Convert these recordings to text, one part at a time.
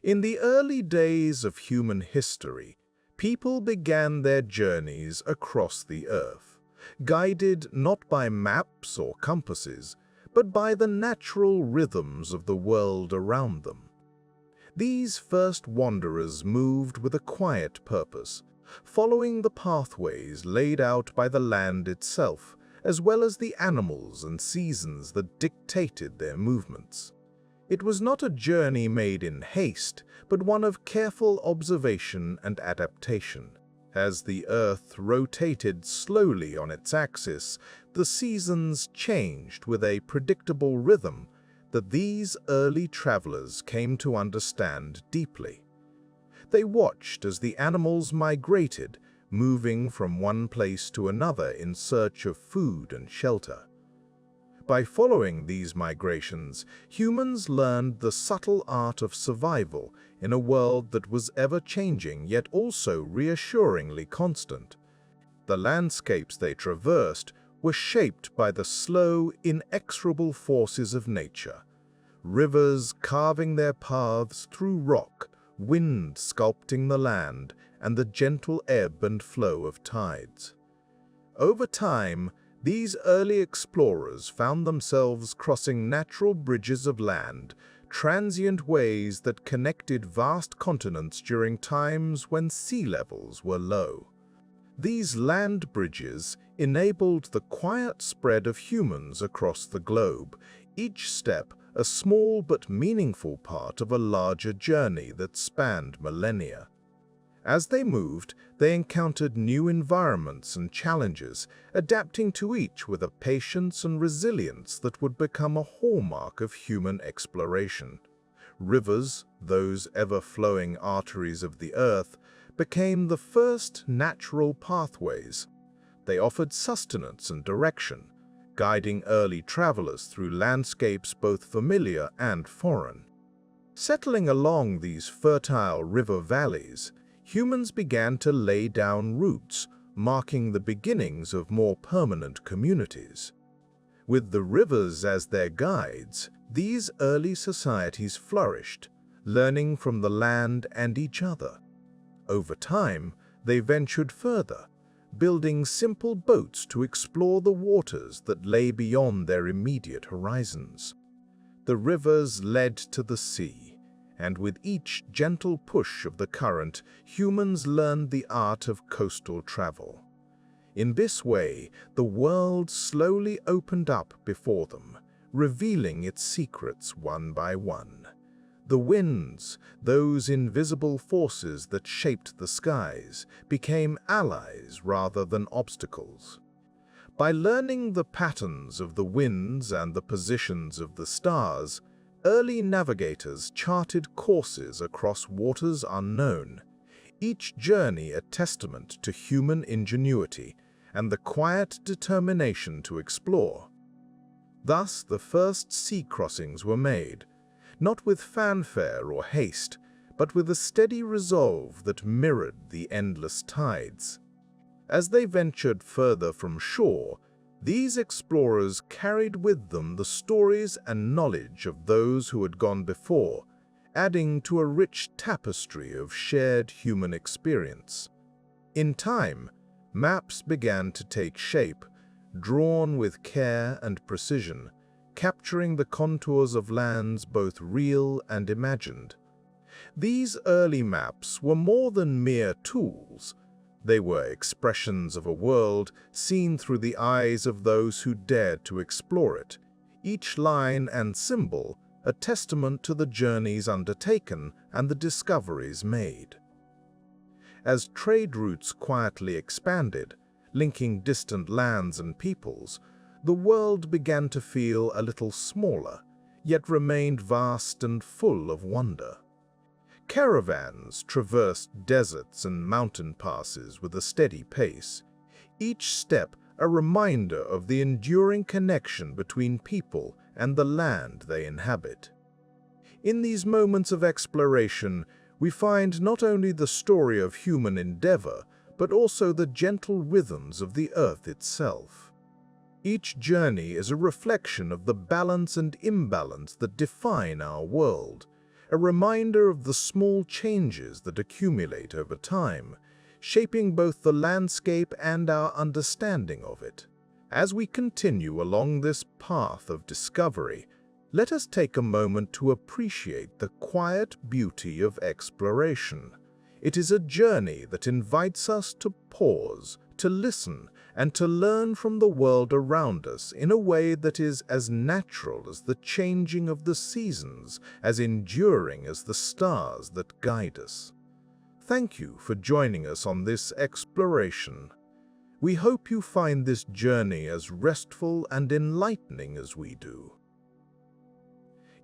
In the early days of human history, people began their journeys across the earth, guided not by maps or compasses, but by the natural rhythms of the world around them. These first wanderers moved with a quiet purpose, following the pathways laid out by the land itself, as well as the animals and seasons that dictated their movements. It was not a journey made in haste, but one of careful observation and adaptation. As the Earth rotated slowly on its axis, the seasons changed with a predictable rhythm that these early travelers came to understand deeply. They watched as the animals migrated, moving from one place to another in search of food and shelter. By following these migrations, humans learned the subtle art of survival in a world that was ever-changing yet also reassuringly constant. The landscapes they traversed were shaped by the slow, inexorable forces of nature. Rivers carving their paths through rock, wind sculpting the land, and the gentle ebb and flow of tides. Over time, these early explorers found themselves crossing natural bridges of land, transient ways that connected vast continents during times when sea levels were low. These land bridges enabled the quiet spread of humans across the globe, each step a small but meaningful part of a larger journey that spanned millennia. As they moved, they encountered new environments and challenges, adapting to each with a patience and resilience that would become a hallmark of human exploration. Rivers, those ever-flowing arteries of the earth, became the first natural pathways. They offered sustenance and direction, guiding early travelers through landscapes both familiar and foreign. Settling along these fertile river valleys, humans began to lay down roots, marking the beginnings of more permanent communities. With the rivers as their guides, these early societies flourished, learning from the land and each other. Over time, they ventured further, building simple boats to explore the waters that lay beyond their immediate horizons. The rivers led to the sea, and with each gentle push of the current, humans learned the art of coastal travel. In this way, the world slowly opened up before them, revealing its secrets one by one. The winds, those invisible forces that shaped the skies, became allies rather than obstacles. By learning the patterns of the winds and the positions of the stars, early navigators charted courses across waters unknown, each journey a testament to human ingenuity and the quiet determination to explore. Thus, the first sea crossings were made, not with fanfare or haste, but with a steady resolve that mirrored the endless tides. As they ventured further from shore, these explorers carried with them the stories and knowledge of those who had gone before, adding to a rich tapestry of shared human experience. In time, maps began to take shape, drawn with care and precision, capturing the contours of lands both real and imagined. These early maps were more than mere tools. They were expressions of a world seen through the eyes of those who dared to explore it, each line and symbol a testament to the journeys undertaken and the discoveries made. As trade routes quietly expanded, linking distant lands and peoples, the world began to feel a little smaller, yet remained vast and full of wonder. Caravans traversed deserts and mountain passes with a steady pace, each step a reminder of the enduring connection between people and the land they inhabit. In these moments of exploration, we find not only the story of human endeavor, but also the gentle rhythms of the earth itself. Each journey is a reflection of the balance and imbalance that define our world, a reminder of the small changes that accumulate over time, shaping both the landscape and our understanding of it. As we continue along this path of discovery, let us take a moment to appreciate the quiet beauty of exploration. It is a journey that invites us to pause, to listen, and to learn from the world around us in a way that is as natural as the changing of the seasons, as enduring as the stars that guide us. Thank you for joining us on this exploration. We hope you find this journey as restful and enlightening as we do.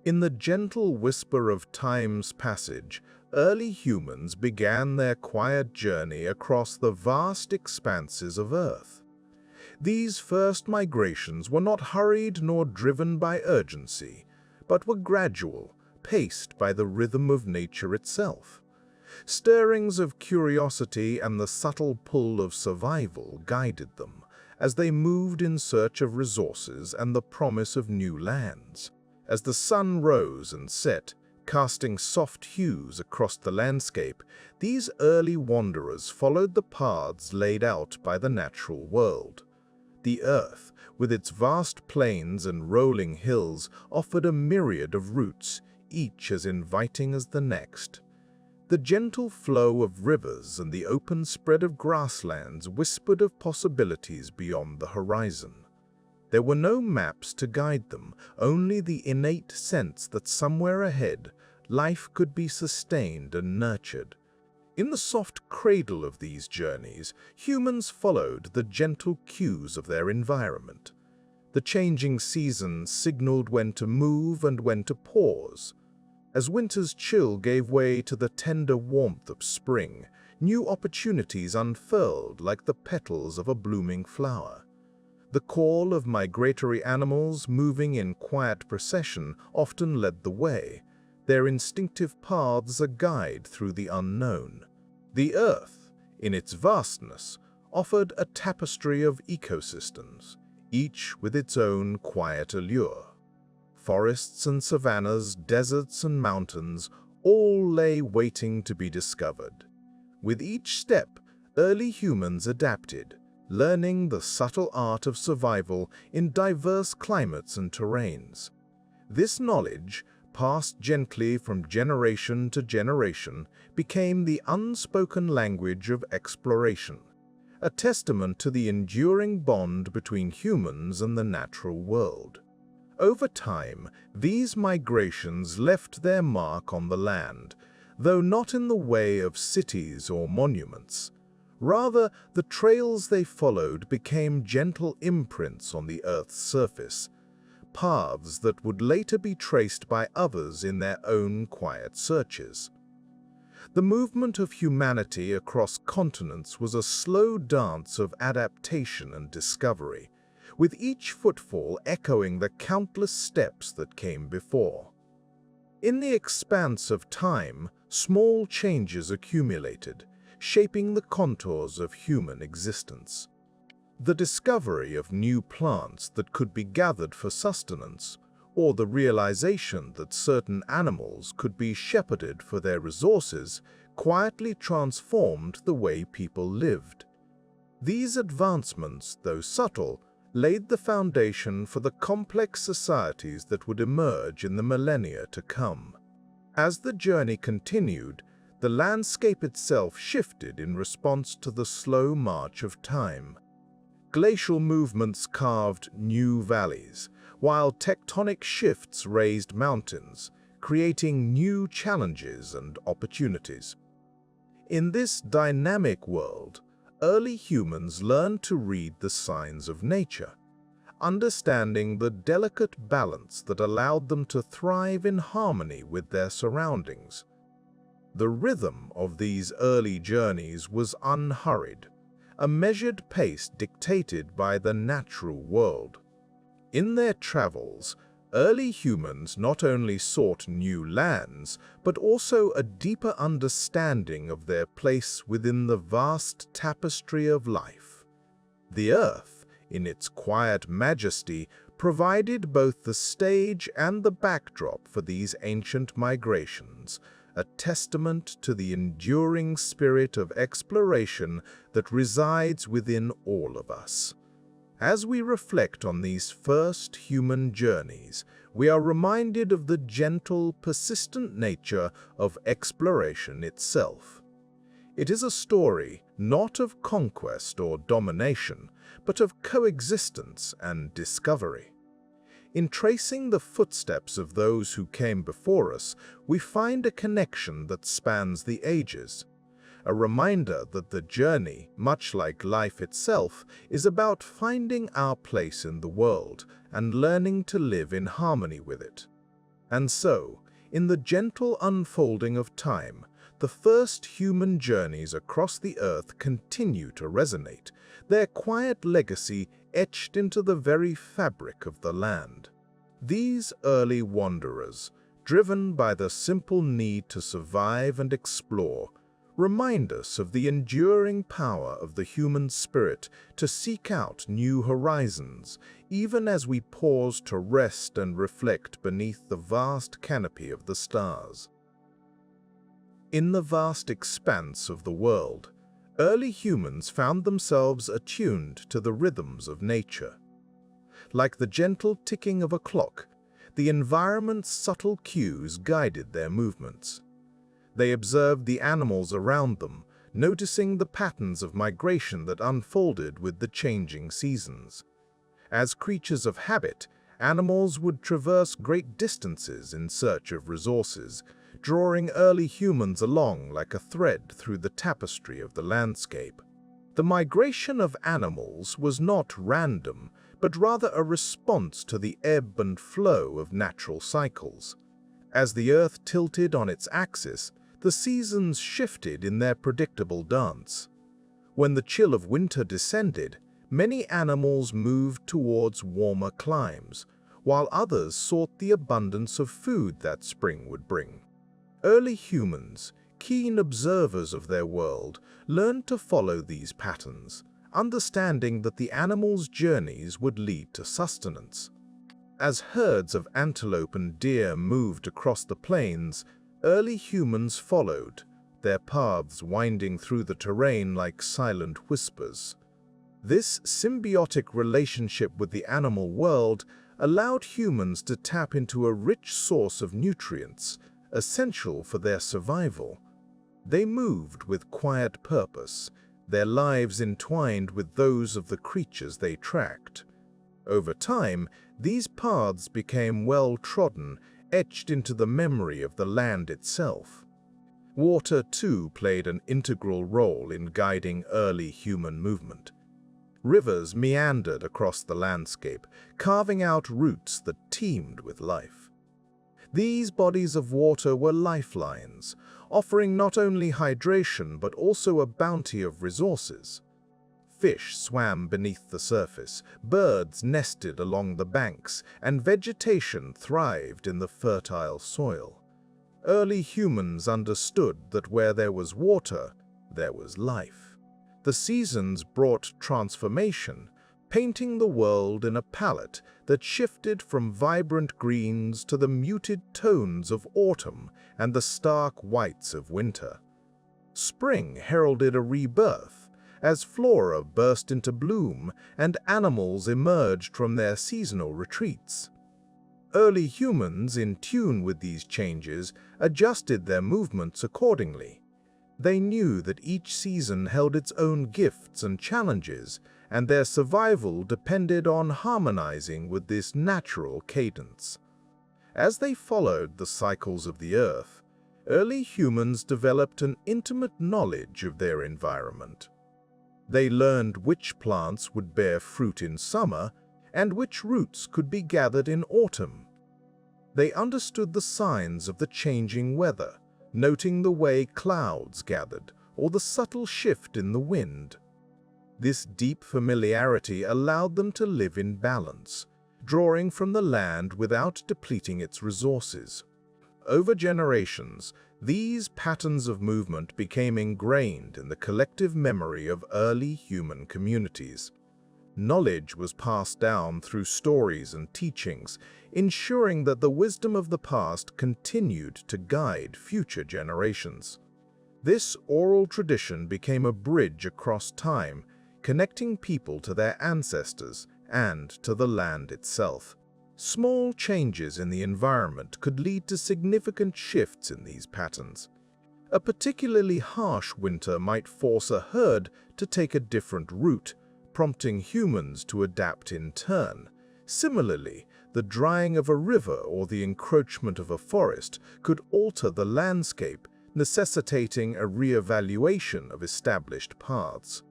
In the gentle whisper of time's passage, early humans began their quiet journey across the vast expanses of Earth. These first migrations were not hurried nor driven by urgency, but were gradual, paced by the rhythm of nature itself. Stirrings of curiosity and the subtle pull of survival guided them as they moved in search of resources and the promise of new lands. As the sun rose and set, casting soft hues across the landscape, these early wanderers followed the paths laid out by the natural world. The earth, with its vast plains and rolling hills, offered a myriad of routes, each as inviting as the next. The gentle flow of rivers and the open spread of grasslands whispered of possibilities beyond the horizon. There were no maps to guide them, only the innate sense that somewhere ahead, life could be sustained and nurtured. In the soft cradle of these journeys, humans followed the gentle cues of their environment. The changing seasons signaled when to move and when to pause. As winter's chill gave way to the tender warmth of spring, new opportunities unfurled like the petals of a blooming flower. The call of migratory animals moving in quiet procession often led the way, their instinctive paths a guide through the unknown. The earth, in its vastness, offered a tapestry of ecosystems, each with its own quiet allure. Forests and savannas, deserts and mountains, all lay waiting to be discovered. With each step, early humans adapted, learning the subtle art of survival in diverse climates and terrains. This knowledge, passed gently from generation to generation, became the unspoken language of exploration, a testament to the enduring bond between humans and the natural world. Over time, these migrations left their mark on the land, though not in the way of cities or monuments. Rather, the trails they followed became gentle imprints on the Earth's surface, paths that would later be traced by others in their own quiet searches. The movement of humanity across continents was a slow dance of adaptation and discovery, with each footfall echoing the countless steps that came before. In the expanse of time, small changes accumulated, shaping the contours of human existence. The discovery of new plants that could be gathered for sustenance, or the realization that certain animals could be shepherded for their resources, quietly transformed the way people lived. These advancements, though subtle, laid the foundation for the complex societies that would emerge in the millennia to come. As the journey continued, the landscape itself shifted in response to the slow march of time. Glacial movements carved new valleys, while tectonic shifts raised mountains, creating new challenges and opportunities. In this dynamic world, early humans learned to read the signs of nature, understanding the delicate balance that allowed them to thrive in harmony with their surroundings. The rhythm of these early journeys was unhurried, a measured pace dictated by the natural world. In their travels, early humans not only sought new lands, but also a deeper understanding of their place within the vast tapestry of life. The earth, in its quiet majesty, provided both the stage and the backdrop for these ancient migrations, a testament to the enduring spirit of exploration that resides within all of us. As we reflect on these first human journeys, we are reminded of the gentle, persistent nature of exploration itself. It is a story not of conquest or domination, but of coexistence and discovery. In tracing the footsteps of those who came before us, we find a connection that spans the ages. A reminder that the journey, much like life itself, is about finding our place in the world and learning to live in harmony with it. And so, in the gentle unfolding of time, the first human journeys across the earth continue to resonate, their quiet legacy etched into the very fabric of the land. These early wanderers, driven by the simple need to survive and explore, remind us of the enduring power of the human spirit to seek out new horizons, even as we pause to rest and reflect beneath the vast canopy of the stars. In the vast expanse of the world, early humans found themselves attuned to the rhythms of nature. Like the gentle ticking of a clock, the environment's subtle cues guided their movements. They observed the animals around them, noticing the patterns of migration that unfolded with the changing seasons. As creatures of habit, animals would traverse great distances in search of resources, drawing early humans along like a thread through the tapestry of the landscape. The migration of animals was not random, but rather a response to the ebb and flow of natural cycles. As the earth tilted on its axis, the seasons shifted in their predictable dance. When the chill of winter descended, many animals moved towards warmer climes, while others sought the abundance of food that spring would bring. Early humans, keen observers of their world, learned to follow these patterns, understanding that the animals' journeys would lead to sustenance. As herds of antelope and deer moved across the plains, early humans followed, their paths winding through the terrain like silent whispers. This symbiotic relationship with the animal world allowed humans to tap into a rich source of nutrients, essential for their survival. They moved with quiet purpose, their lives entwined with those of the creatures they tracked. Over time, these paths became well-trodden, etched into the memory of the land itself. Water, too, played an integral role in guiding early human movement. Rivers meandered across the landscape, carving out routes that teemed with life. These bodies of water were lifelines, offering not only hydration but also a bounty of resources. Fish swam beneath the surface, birds nested along the banks, and vegetation thrived in the fertile soil. Early humans understood that where there was water, there was life. The seasons brought transformation, painting the world in a palette that shifted from vibrant greens to the muted tones of autumn and the stark whites of winter. Spring heralded a rebirth, as flora burst into bloom and animals emerged from their seasonal retreats. Early humans, in tune with these changes, adjusted their movements accordingly. They knew that each season held its own gifts and challenges, and their survival depended on harmonizing with this natural cadence. As they followed the cycles of the earth, early humans developed an intimate knowledge of their environment. They learned which plants would bear fruit in summer and which roots could be gathered in autumn. They understood the signs of the changing weather, noting the way clouds gathered or the subtle shift in the wind. This deep familiarity allowed them to live in balance, drawing from the land without depleting its resources. Over generations, these patterns of movement became ingrained in the collective memory of early human communities. Knowledge was passed down through stories and teachings, ensuring that the wisdom of the past continued to guide future generations. This oral tradition became a bridge across time, connecting people to their ancestors and to the land itself. Small changes in the environment could lead to significant shifts in these patterns. A particularly harsh winter might force a herd to take a different route, prompting humans to adapt in turn. Similarly, the drying of a river or the encroachment of a forest could alter the landscape, necessitating a re-evaluation of established paths.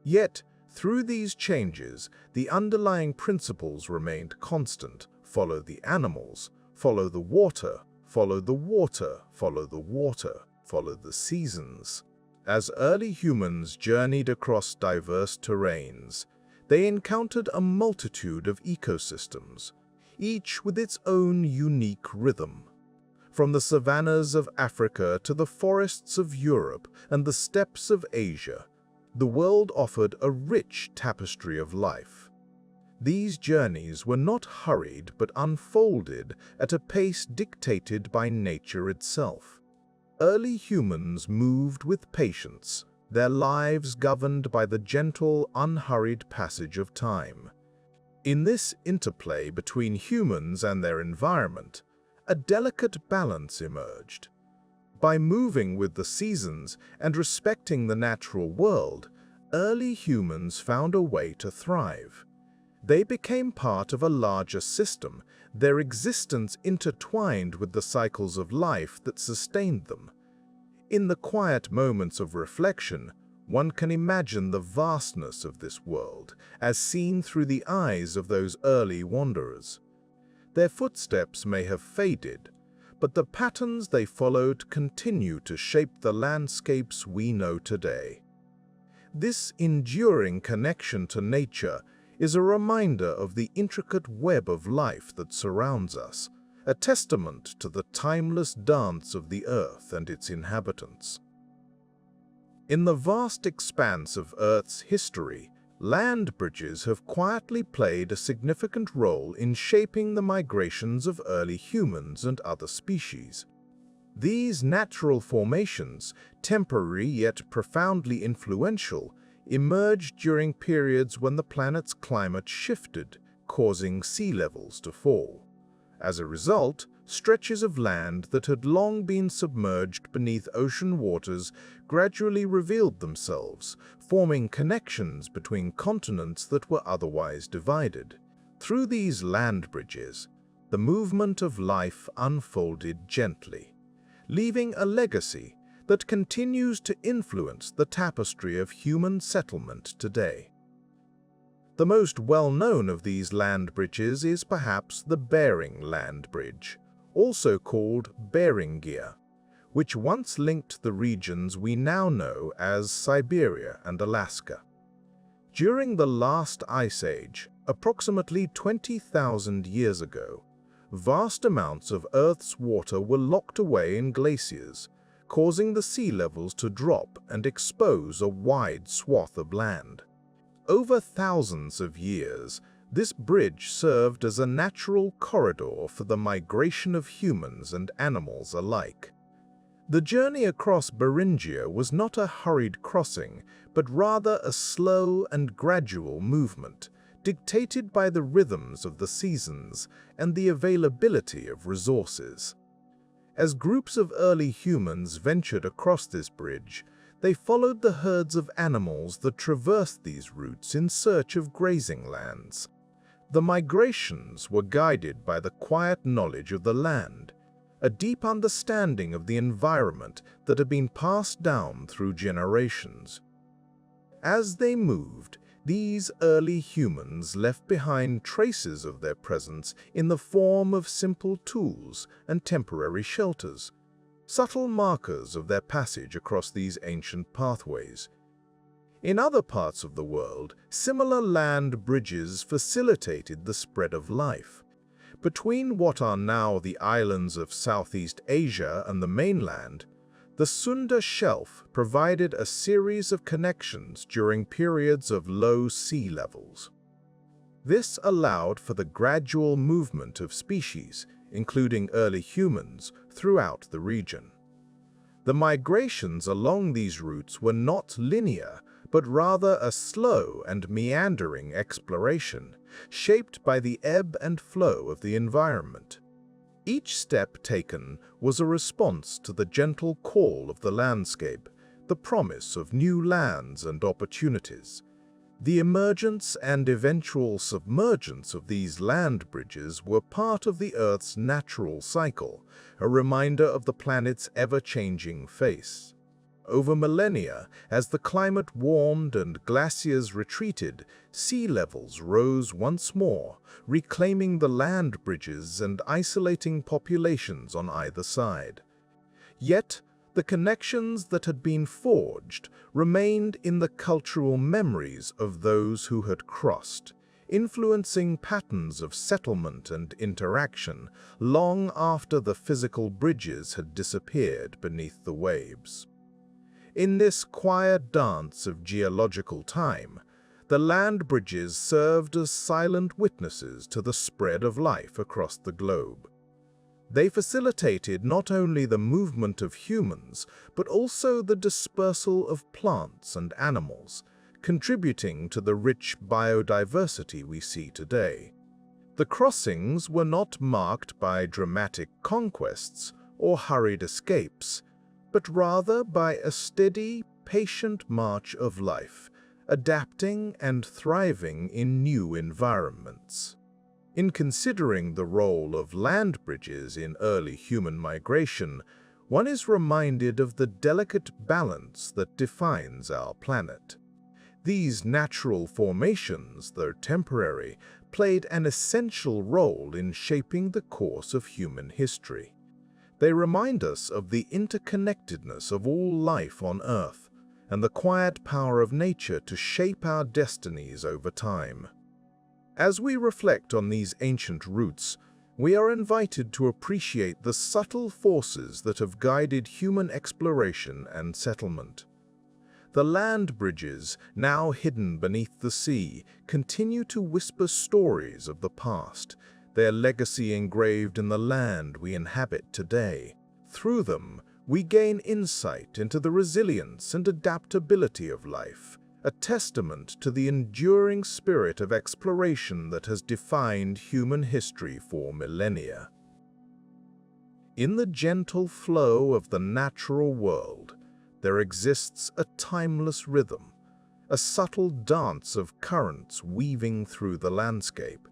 Yet, through these changes, the underlying principles remained constant. Follow the animals, follow the water, follow the water, follow the water, follow the seasons. As early humans journeyed across diverse terrains, they encountered a multitude of ecosystems, each with its own unique rhythm. From the savannas of Africa to the forests of Europe and the steppes of Asia, the world offered a rich tapestry of life. These journeys were not hurried but unfolded at a pace dictated by nature itself. Early humans moved with patience, their lives governed by the gentle, unhurried passage of time. In this interplay between humans and their environment, a delicate balance emerged. By moving with the seasons and respecting the natural world, early humans found a way to thrive. They became part of a larger system, their existence intertwined with the cycles of life that sustained them. In the quiet moments of reflection, one can imagine the vastness of this world as seen through the eyes of those early wanderers. Their footsteps may have faded, but the patterns they followed continue to shape the landscapes we know today. This enduring connection to nature is a reminder of the intricate web of life that surrounds us, a testament to the timeless dance of the earth and its inhabitants. In the vast expanse of Earth's history, land bridges have quietly played a significant role in shaping the migrations of early humans and other species. These natural formations, temporary yet profoundly influential, emerged during periods when the planet's climate shifted, causing sea levels to fall. As a result, stretches of land that had long been submerged beneath ocean waters gradually revealed themselves, forming connections between continents that were otherwise divided. Through these land bridges, the movement of life unfolded gently, leaving a legacy that continues to influence the tapestry of human settlement today. The most well-known of these land bridges is perhaps the Bering Land Bridge, also called Beringia, which once linked the regions we now know as Siberia and Alaska. During the last ice age, approximately 20,000 years ago, vast amounts of Earth's water were locked away in glaciers, causing the sea levels to drop and expose a wide swath of land. Over thousands of years, this bridge served as a natural corridor for the migration of humans and animals alike. The journey across Beringia was not a hurried crossing, but rather a slow and gradual movement, dictated by the rhythms of the seasons and the availability of resources. As groups of early humans ventured across this bridge, they followed the herds of animals that traversed these routes in search of grazing lands. The migrations were guided by the quiet knowledge of the land, a deep understanding of the environment that had been passed down through generations. As they moved, these early humans left behind traces of their presence in the form of simple tools and temporary shelters, subtle markers of their passage across these ancient pathways. In other parts of the world, similar land bridges facilitated the spread of life. Between what are now the islands of Southeast Asia and the mainland, the Sunda Shelf provided a series of connections during periods of low sea levels. This allowed for the gradual movement of species, including early humans, throughout the region. The migrations along these routes were not linear, but rather a slow and meandering exploration, shaped by the ebb and flow of the environment. Each step taken was a response to the gentle call of the landscape, the promise of new lands and opportunities. The emergence and eventual submergence of these land bridges were part of the Earth's natural cycle, a reminder of the planet's ever-changing face. Over millennia, as the climate warmed and glaciers retreated, sea levels rose once more, reclaiming the land bridges and isolating populations on either side. Yet, the connections that had been forged remained in the cultural memories of those who had crossed, influencing patterns of settlement and interaction long after the physical bridges had disappeared beneath the waves. In this quiet dance of geological time, the land bridges served as silent witnesses to the spread of life across the globe. They facilitated not only the movement of humans, but also the dispersal of plants and animals, contributing to the rich biodiversity we see today. The crossings were not marked by dramatic conquests or hurried escapes, but rather by a steady, patient march of life, adapting and thriving in new environments. In considering the role of land bridges in early human migration, one is reminded of the delicate balance that defines our planet. These natural formations, though temporary, played an essential role in shaping the course of human history. They remind us of the interconnectedness of all life on Earth and the quiet power of nature to shape our destinies over time. As we reflect on these ancient roots, we are invited to appreciate the subtle forces that have guided human exploration and settlement. The land bridges, now hidden beneath the sea, continue to whisper stories of the past, their legacy engraved in the land we inhabit today. Through them, we gain insight into the resilience and adaptability of life, a testament to the enduring spirit of exploration that has defined human history for millennia. In the gentle flow of the natural world, there exists a timeless rhythm, a subtle dance of currents weaving through the landscape.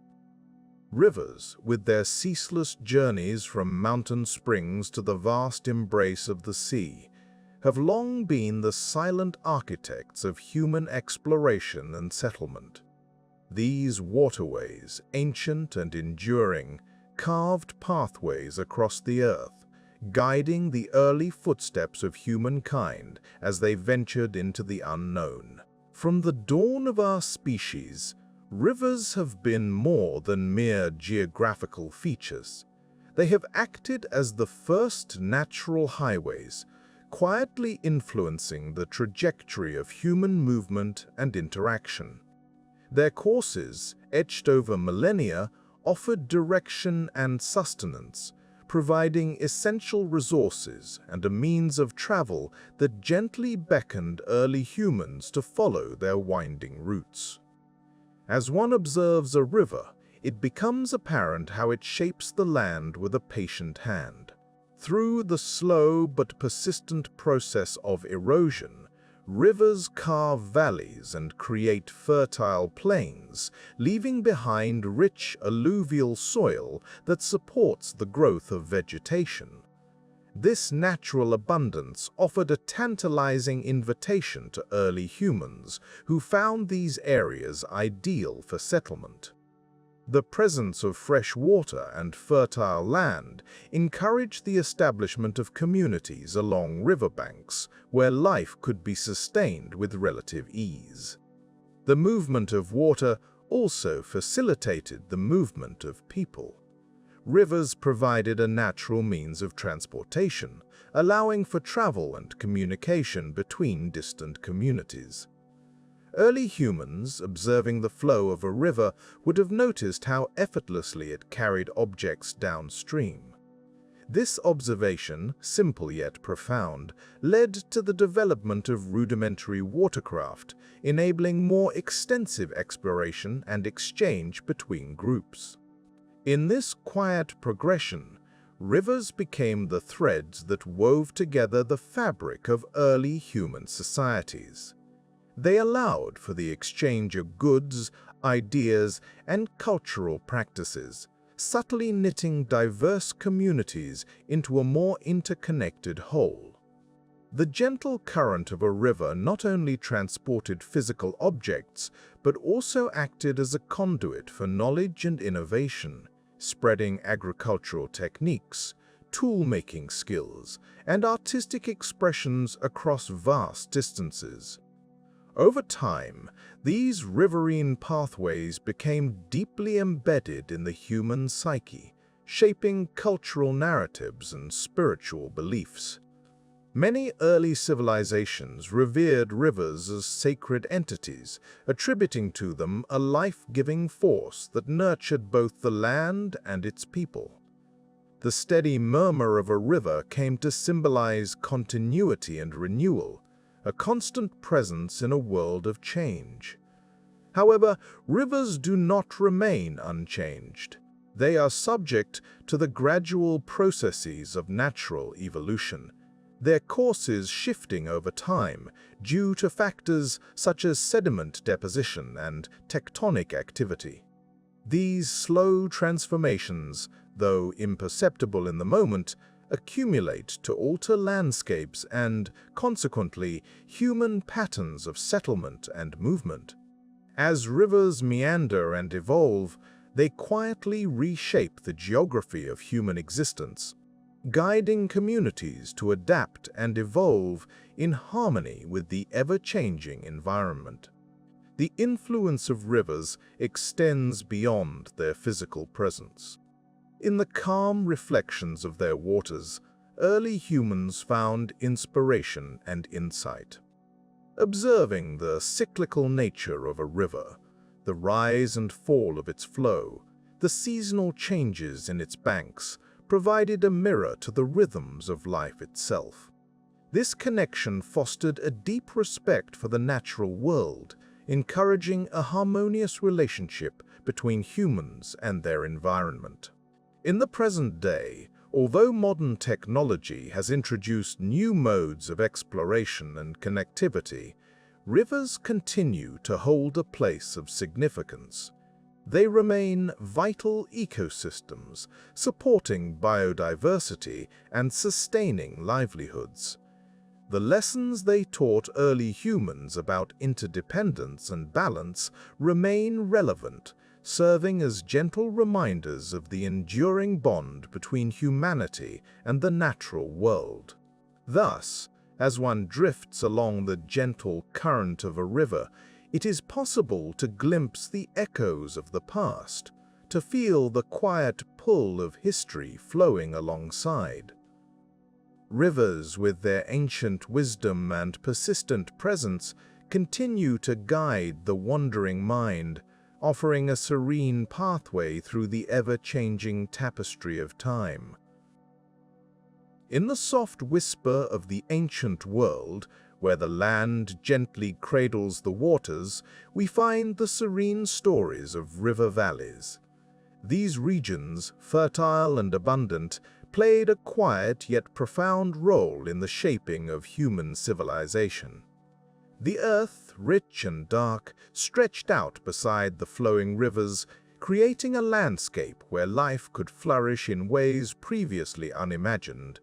Rivers, with their ceaseless journeys from mountain springs to the vast embrace of the sea, have long been the silent architects of human exploration and settlement. These waterways, ancient and enduring, carved pathways across the earth, guiding the early footsteps of humankind as they ventured into the unknown. From the dawn of our species, rivers have been more than mere geographical features. They have acted as the first natural highways, quietly influencing the trajectory of human movement and interaction. Their courses, etched over millennia, offered direction and sustenance, providing essential resources and a means of travel that gently beckoned early humans to follow their winding routes. As one observes a river, it becomes apparent how it shapes the land with a patient hand. Through the slow but persistent process of erosion, rivers carve valleys and create fertile plains, leaving behind rich alluvial soil that supports the growth of vegetation. This natural abundance offered a tantalizing invitation to early humans who found these areas ideal for settlement. The presence of fresh water and fertile land encouraged the establishment of communities along riverbanks where life could be sustained with relative ease. The movement of water also facilitated the movement of people. Rivers provided a natural means of transportation, allowing for travel and communication between distant communities. Early humans, observing the flow of a river, would have noticed how effortlessly it carried objects downstream. This observation, simple yet profound, led to the development of rudimentary watercraft, enabling more extensive exploration and exchange between groups. In this quiet progression, rivers became the threads that wove together the fabric of early human societies. They allowed for the exchange of goods, ideas, and cultural practices, subtly knitting diverse communities into a more interconnected whole. The gentle current of a river not only transported physical objects, but also acted as a conduit for knowledge and innovation, spreading agricultural techniques, tool-making skills, and artistic expressions across vast distances. Over time, these riverine pathways became deeply embedded in the human psyche, shaping cultural narratives and spiritual beliefs. Many early civilizations revered rivers as sacred entities, attributing to them a life-giving force that nurtured both the land and its people. The steady murmur of a river came to symbolize continuity and renewal, a constant presence in a world of change. However, rivers do not remain unchanged. They are subject to the gradual processes of natural evolution, their courses shifting over time due to factors such as sediment deposition and tectonic activity. These slow transformations, though imperceptible in the moment, accumulate to alter landscapes and, consequently, human patterns of settlement and movement. As rivers meander and evolve, they quietly reshape the geography of human existence, guiding communities to adapt and evolve in harmony with the ever-changing environment. The influence of rivers extends beyond their physical presence. In the calm reflections of their waters, early humans found inspiration and insight. Observing the cyclical nature of a river, the rise and fall of its flow, the seasonal changes in its banks, provided a mirror to the rhythms of life itself. This connection fostered a deep respect for the natural world, encouraging a harmonious relationship between humans and their environment. In the present day, although modern technology has introduced new modes of exploration and connectivity, rivers continue to hold a place of significance. They remain vital ecosystems, supporting biodiversity and sustaining livelihoods. The lessons they taught early humans about interdependence and balance remain relevant, serving as gentle reminders of the enduring bond between humanity and the natural world. Thus, as one drifts along the gentle current of a river, it is possible to glimpse the echoes of the past, to feel the quiet pull of history flowing alongside. Rivers, with their ancient wisdom and persistent presence, continue to guide the wandering mind, offering a serene pathway through the ever-changing tapestry of time. In the soft whisper of the ancient world, where the land gently cradles the waters, we find the serene stories of river valleys. These regions, fertile and abundant, played a quiet yet profound role in the shaping of human civilization. The earth, rich and dark, stretched out beside the flowing rivers, creating a landscape where life could flourish in ways previously unimagined.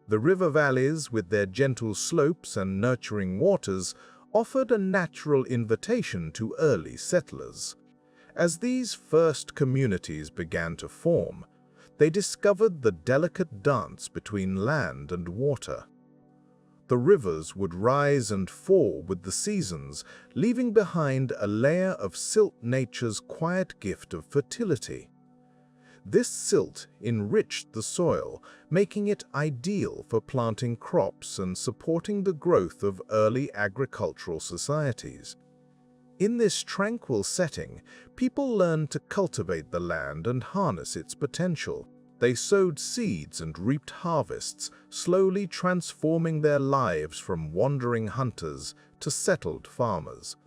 The river valleys, with their gentle slopes and nurturing waters, offered a natural invitation to early settlers. As these first communities began to form, they discovered the delicate dance between land and water. The rivers would rise and fall with the seasons, leaving behind a layer of silt, nature's quiet gift of fertility. This silt enriched the soil, making it ideal for planting crops and supporting the growth of early agricultural societies. In this tranquil setting, people learned to cultivate the land and harness its potential. They sowed seeds and reaped harvests, slowly transforming their lives from wandering hunters to settled farmers.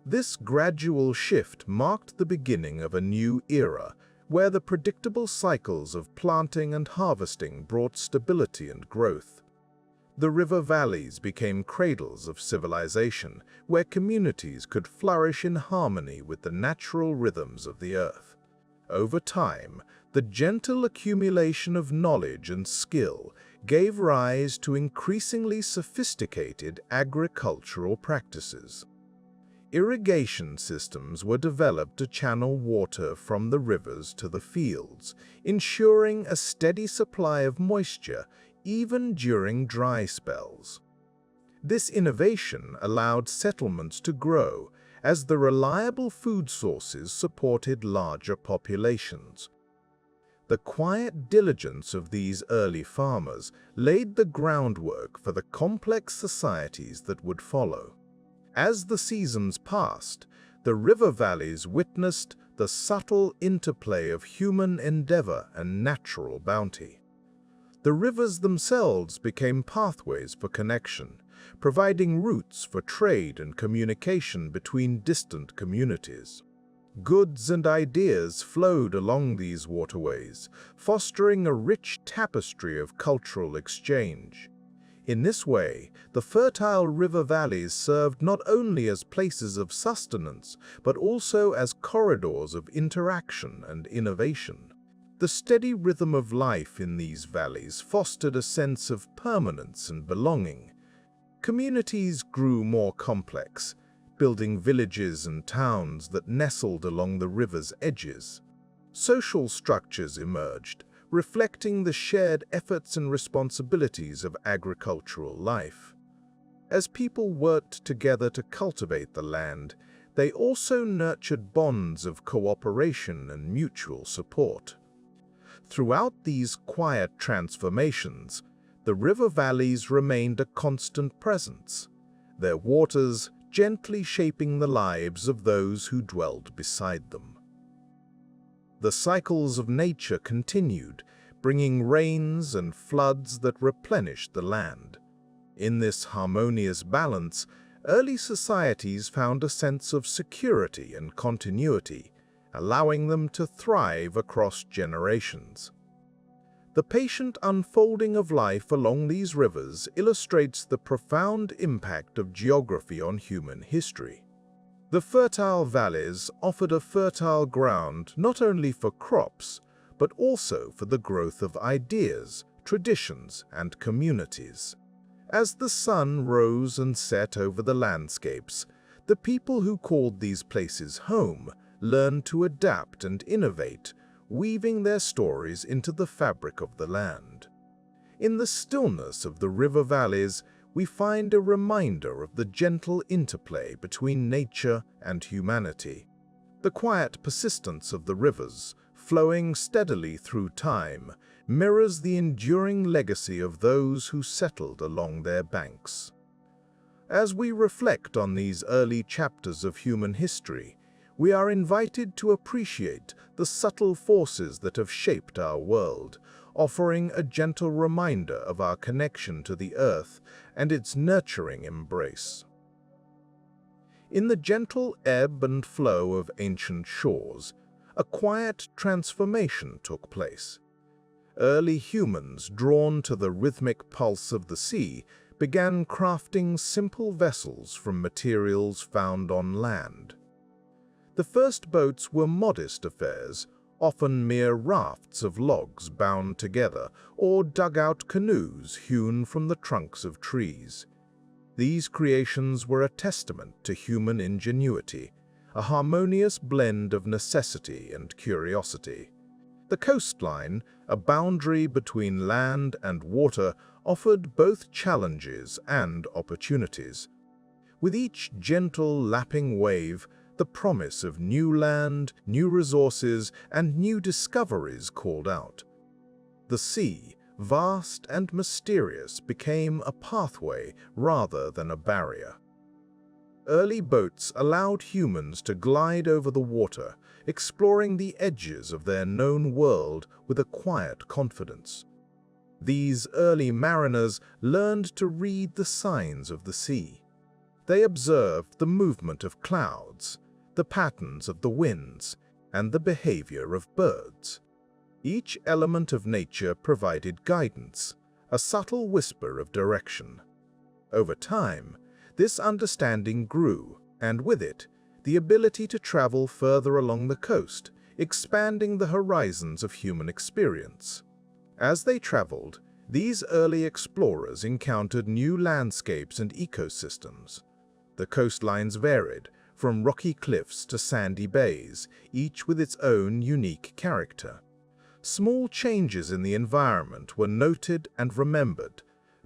This gradual shift marked the beginning of a new era, where the predictable cycles of planting and harvesting brought stability and growth. The river valleys became cradles of civilization, where communities could flourish in harmony with the natural rhythms of the earth. Over time, the gentle accumulation of knowledge and skill gave rise to increasingly sophisticated agricultural practices. Irrigation systems were developed to channel water from the rivers to the fields, ensuring a steady supply of moisture even during dry spells. This innovation allowed settlements to grow, as the reliable food sources supported larger populations. The quiet diligence of these early farmers laid the groundwork for the complex societies that would follow. As the seasons passed, the river valleys witnessed the subtle interplay of human endeavor and natural bounty. The rivers themselves became pathways for connection, providing routes for trade and communication between distant communities. Goods and ideas flowed along these waterways, fostering a rich tapestry of cultural exchange. In this way, the fertile river valleys served not only as places of sustenance, but also as corridors of interaction and innovation. The steady rhythm of life in these valleys fostered a sense of permanence and belonging. Communities grew more complex, building villages and towns that nestled along the river's edges. Social structures emerged, reflecting the shared efforts and responsibilities of agricultural life. As people worked together to cultivate the land, they also nurtured bonds of cooperation and mutual support. Throughout these quiet transformations, the river valleys remained a constant presence, their waters gently shaping the lives of those who dwelled beside them. The cycles of nature continued, bringing rains and floods that replenished the land. In this harmonious balance, early societies found a sense of security and continuity, allowing them to thrive across generations. The patient unfolding of life along these rivers illustrates the profound impact of geography on human history. The fertile valleys offered a fertile ground not only for crops, but also for the growth of ideas, traditions, and communities. As the sun rose and set over the landscapes, the people who called these places home learned to adapt and innovate, weaving their stories into the fabric of the land. In the stillness of the river valleys, we find a reminder of the gentle interplay between nature and humanity. The quiet persistence of the rivers, flowing steadily through time, mirrors the enduring legacy of those who settled along their banks. As we reflect on these early chapters of human history, we are invited to appreciate the subtle forces that have shaped our world, offering a gentle reminder of our connection to the earth and its nurturing embrace. In the gentle ebb and flow of ancient shores, a quiet transformation took place. Early humans, drawn to the rhythmic pulse of the sea, began crafting simple vessels from materials found on land. The first boats were modest affairs, often mere rafts of logs bound together or dugout canoes hewn from the trunks of trees. These creations were a testament to human ingenuity, a harmonious blend of necessity and curiosity. The coastline, a boundary between land and water, offered both challenges and opportunities. With each gentle lapping wave, the promise of new land, new resources, and new discoveries called out. The sea, vast and mysterious, became a pathway rather than a barrier. Early boats allowed humans to glide over the water, exploring the edges of their known world with a quiet confidence. These early mariners learned to read the signs of the sea. They observed the movement of clouds, the patterns of the winds, and the behavior of birds. Each element of nature provided guidance, a subtle whisper of direction. Over time, this understanding grew, and with it, the ability to travel further along the coast, expanding the horizons of human experience. As they traveled, these early explorers encountered new landscapes and ecosystems. The coastlines varied, from rocky cliffs to sandy bays, each with its own unique character. Small changes in the environment were noted and remembered,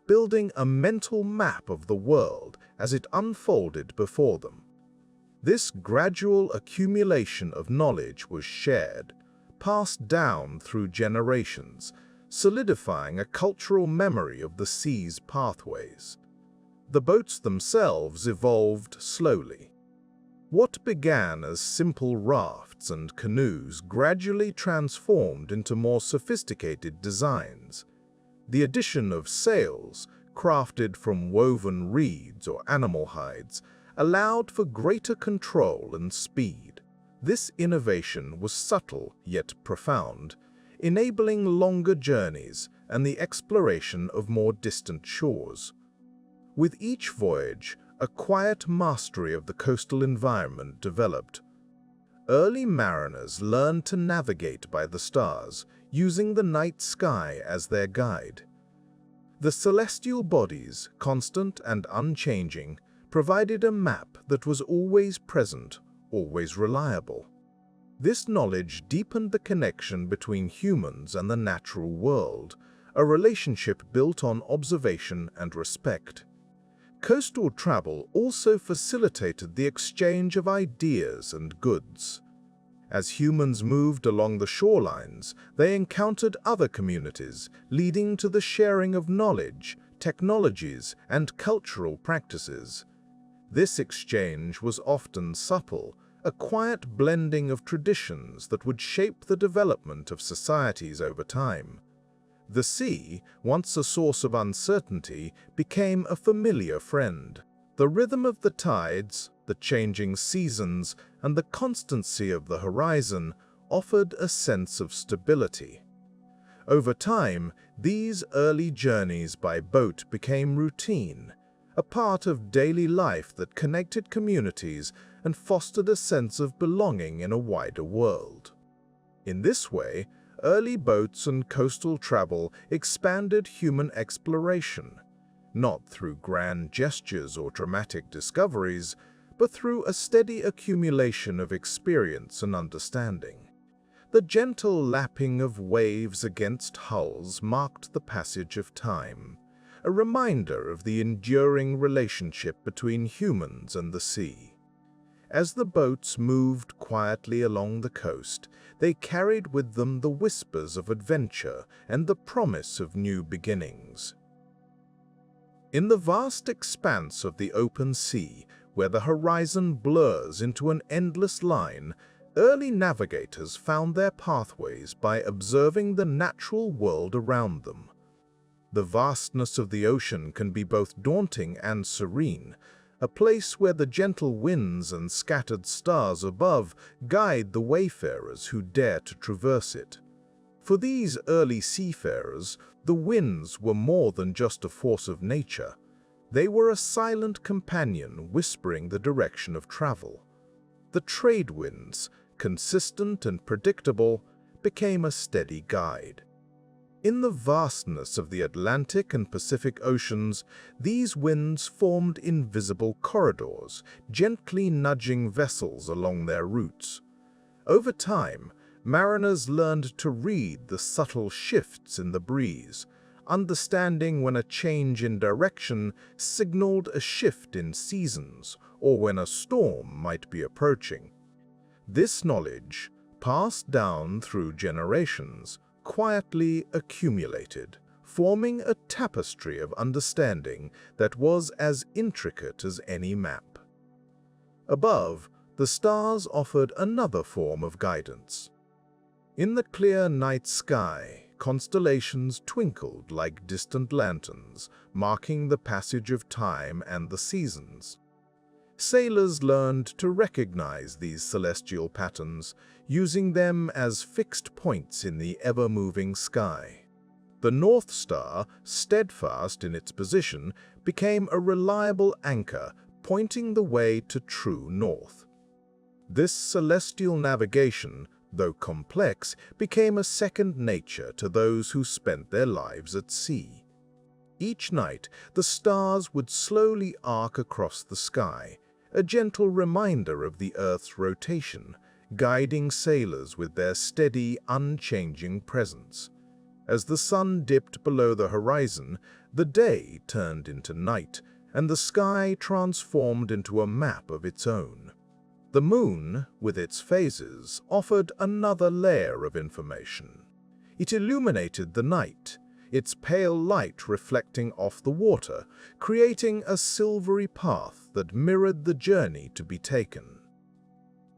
building a mental map of the world as it unfolded before them. This gradual accumulation of knowledge was shared, passed down through generations, solidifying a cultural memory of the sea's pathways. The boats themselves evolved slowly. What began as simple rafts and canoes gradually transformed into more sophisticated designs. The addition of sails, crafted from woven reeds or animal hides, allowed for greater control and speed. This innovation was subtle yet profound, enabling longer journeys and the exploration of more distant shores. With each voyage, a quiet mastery of the coastal environment developed. Early mariners learned to navigate by the stars, using the night sky as their guide. The celestial bodies, constant and unchanging, provided a map that was always present, always reliable. This knowledge deepened the connection between humans and the natural world, a relationship built on observation and respect. Coastal travel also facilitated the exchange of ideas and goods. As humans moved along the shorelines, they encountered other communities, leading to the sharing of knowledge, technologies, and cultural practices. This exchange was often subtle, a quiet blending of traditions that would shape the development of societies over time. The sea, once a source of uncertainty, became a familiar friend. The rhythm of the tides, the changing seasons, and the constancy of the horizon offered a sense of stability. Over time, these early journeys by boat became routine, a part of daily life that connected communities and fostered a sense of belonging in a wider world. In this way, early boats and coastal travel expanded human exploration, not through grand gestures or dramatic discoveries, but through a steady accumulation of experience and understanding. The gentle lapping of waves against hulls marked the passage of time, a reminder of the enduring relationship between humans and the sea. As the boats moved quietly along the coast, they carried with them the whispers of adventure and the promise of new beginnings. In the vast expanse of the open sea, where the horizon blurs into an endless line, early navigators found their pathways by observing the natural world around them. The vastness of the ocean can be both daunting and serene, a place where the gentle winds and scattered stars above guide the wayfarers who dare to traverse it. For these early seafarers, the winds were more than just a force of nature. They were a silent companion whispering the direction of travel. The trade winds, consistent and predictable, became a steady guide. In the vastness of the Atlantic and Pacific Oceans, these winds formed invisible corridors, gently nudging vessels along their routes. Over time, mariners learned to read the subtle shifts in the breeze, understanding when a change in direction signaled a shift in seasons or when a storm might be approaching. This knowledge, passed down through generations, quietly accumulated, forming a tapestry of understanding that was as intricate as any map. Above, the stars offered another form of guidance. In the clear night sky, constellations twinkled like distant lanterns, marking the passage of time and the seasons. Sailors learned to recognize these celestial patterns, using them as fixed points in the ever-moving sky. The North Star, steadfast in its position, became a reliable anchor, pointing the way to true north. This celestial navigation, though complex, became a second nature to those who spent their lives at sea. Each night, the stars would slowly arc across the sky, a gentle reminder of the Earth's rotation, guiding sailors with their steady, unchanging presence. As the sun dipped below the horizon, the day turned into night, and the sky transformed into a map of its own. The moon, with its phases, offered another layer of information. It illuminated the night, its pale light reflecting off the water, creating a silvery path that mirrored the journey to be taken.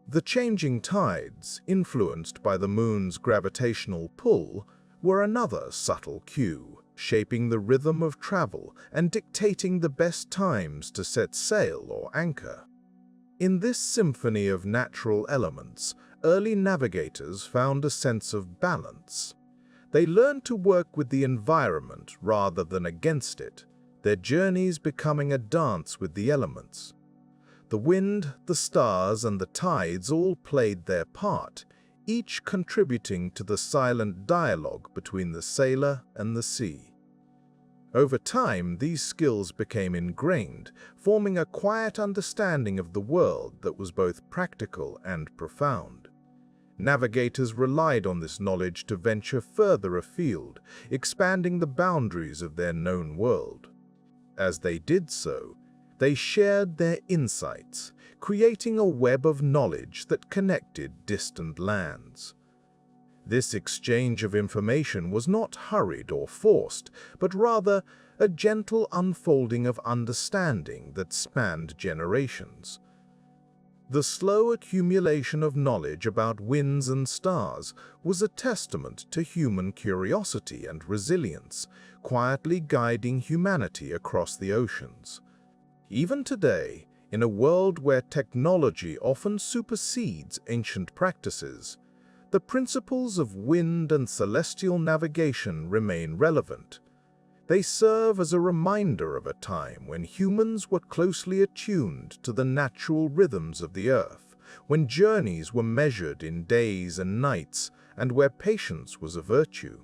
The changing tides, influenced by the moon's gravitational pull, were another subtle cue, shaping the rhythm of travel and dictating the best times to set sail or anchor. In this symphony of natural elements, early navigators found a sense of balance. They learned to work with the environment rather than against it, their journeys becoming a dance with the elements. The wind, the stars, and the tides all played their part, each contributing to the silent dialogue between the sailor and the sea. Over time, these skills became ingrained, forming a quiet understanding of the world that was both practical and profound. Navigators relied on this knowledge to venture further afield, expanding the boundaries of their known world. As they did so, they shared their insights, creating a web of knowledge that connected distant lands. This exchange of information was not hurried or forced, but rather a gentle unfolding of understanding that spanned generations. The slow accumulation of knowledge about winds and stars was a testament to human curiosity and resilience, quietly guiding humanity across the oceans. Even today, in a world where technology often supersedes ancient practices, the principles of wind and celestial navigation remain relevant. They serve as a reminder of a time when humans were closely attuned to the natural rhythms of the earth, when journeys were measured in days and nights, and where patience was a virtue.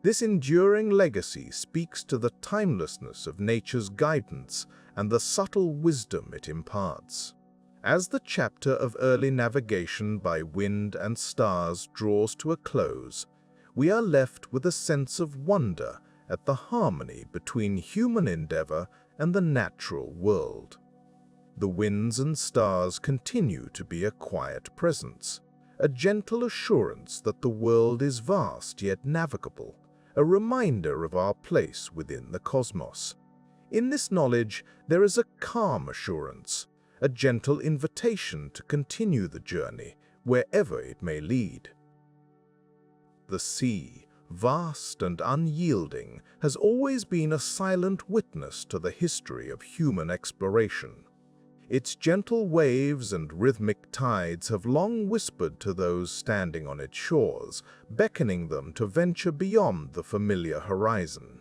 This enduring legacy speaks to the timelessness of nature's guidance and the subtle wisdom it imparts. As the chapter of early navigation by wind and stars draws to a close, we are left with a sense of wonder at the harmony between human endeavor and the natural world. The winds and stars continue to be a quiet presence, a gentle assurance that the world is vast yet navigable, a reminder of our place within the cosmos. In this knowledge, there is a calm assurance, a gentle invitation to continue the journey, wherever it may lead. The sea, vast and unyielding, has always been a silent witness to the history of human exploration. Its gentle waves and rhythmic tides have long whispered to those standing on its shores, beckoning them to venture beyond the familiar horizon.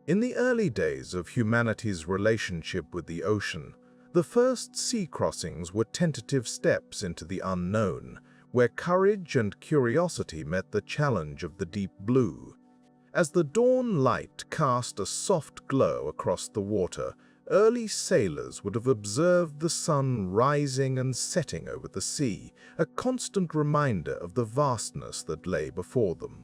In the early days of humanity's relationship with the ocean, the first sea crossings were tentative steps into the unknown, where courage and curiosity met the challenge of the deep blue. As the dawn light cast a soft glow across the water, early sailors would have observed the sun rising and setting over the sea, a constant reminder of the vastness that lay before them.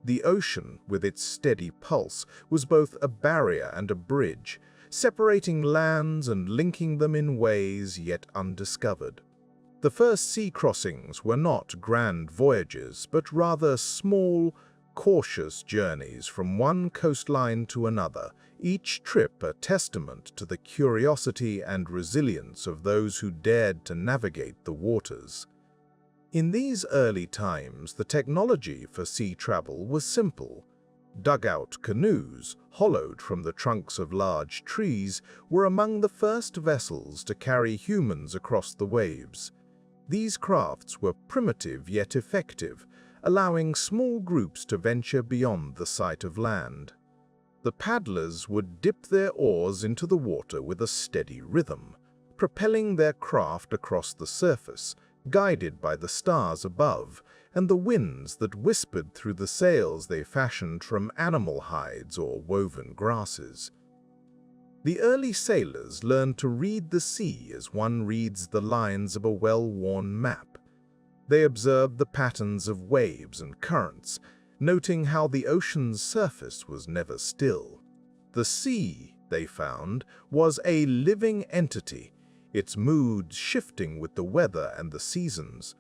The ocean, with its steady pulse, was both a barrier and a bridge, separating lands and linking them in ways yet undiscovered. The first sea crossings were not grand voyages, but rather small, cautious journeys from one coastline to another, each trip a testament to the curiosity and resilience of those who dared to navigate the waters. In these early times, the technology for sea travel was simple. Dugout canoes, hollowed from the trunks of large trees, were among the first vessels to carry humans across the waves. These crafts were primitive yet effective, allowing small groups to venture beyond the sight of land. The paddlers would dip their oars into the water with a steady rhythm, propelling their craft across the surface, guided by the stars above and the winds that whispered through the sails they fashioned from animal hides or woven grasses. The early sailors learned to read the sea as one reads the lines of a well-worn map. They observed the patterns of waves and currents, noting how the ocean's surface was never still. The sea, they found, was a living entity, its moods shifting with the weather and the seasons.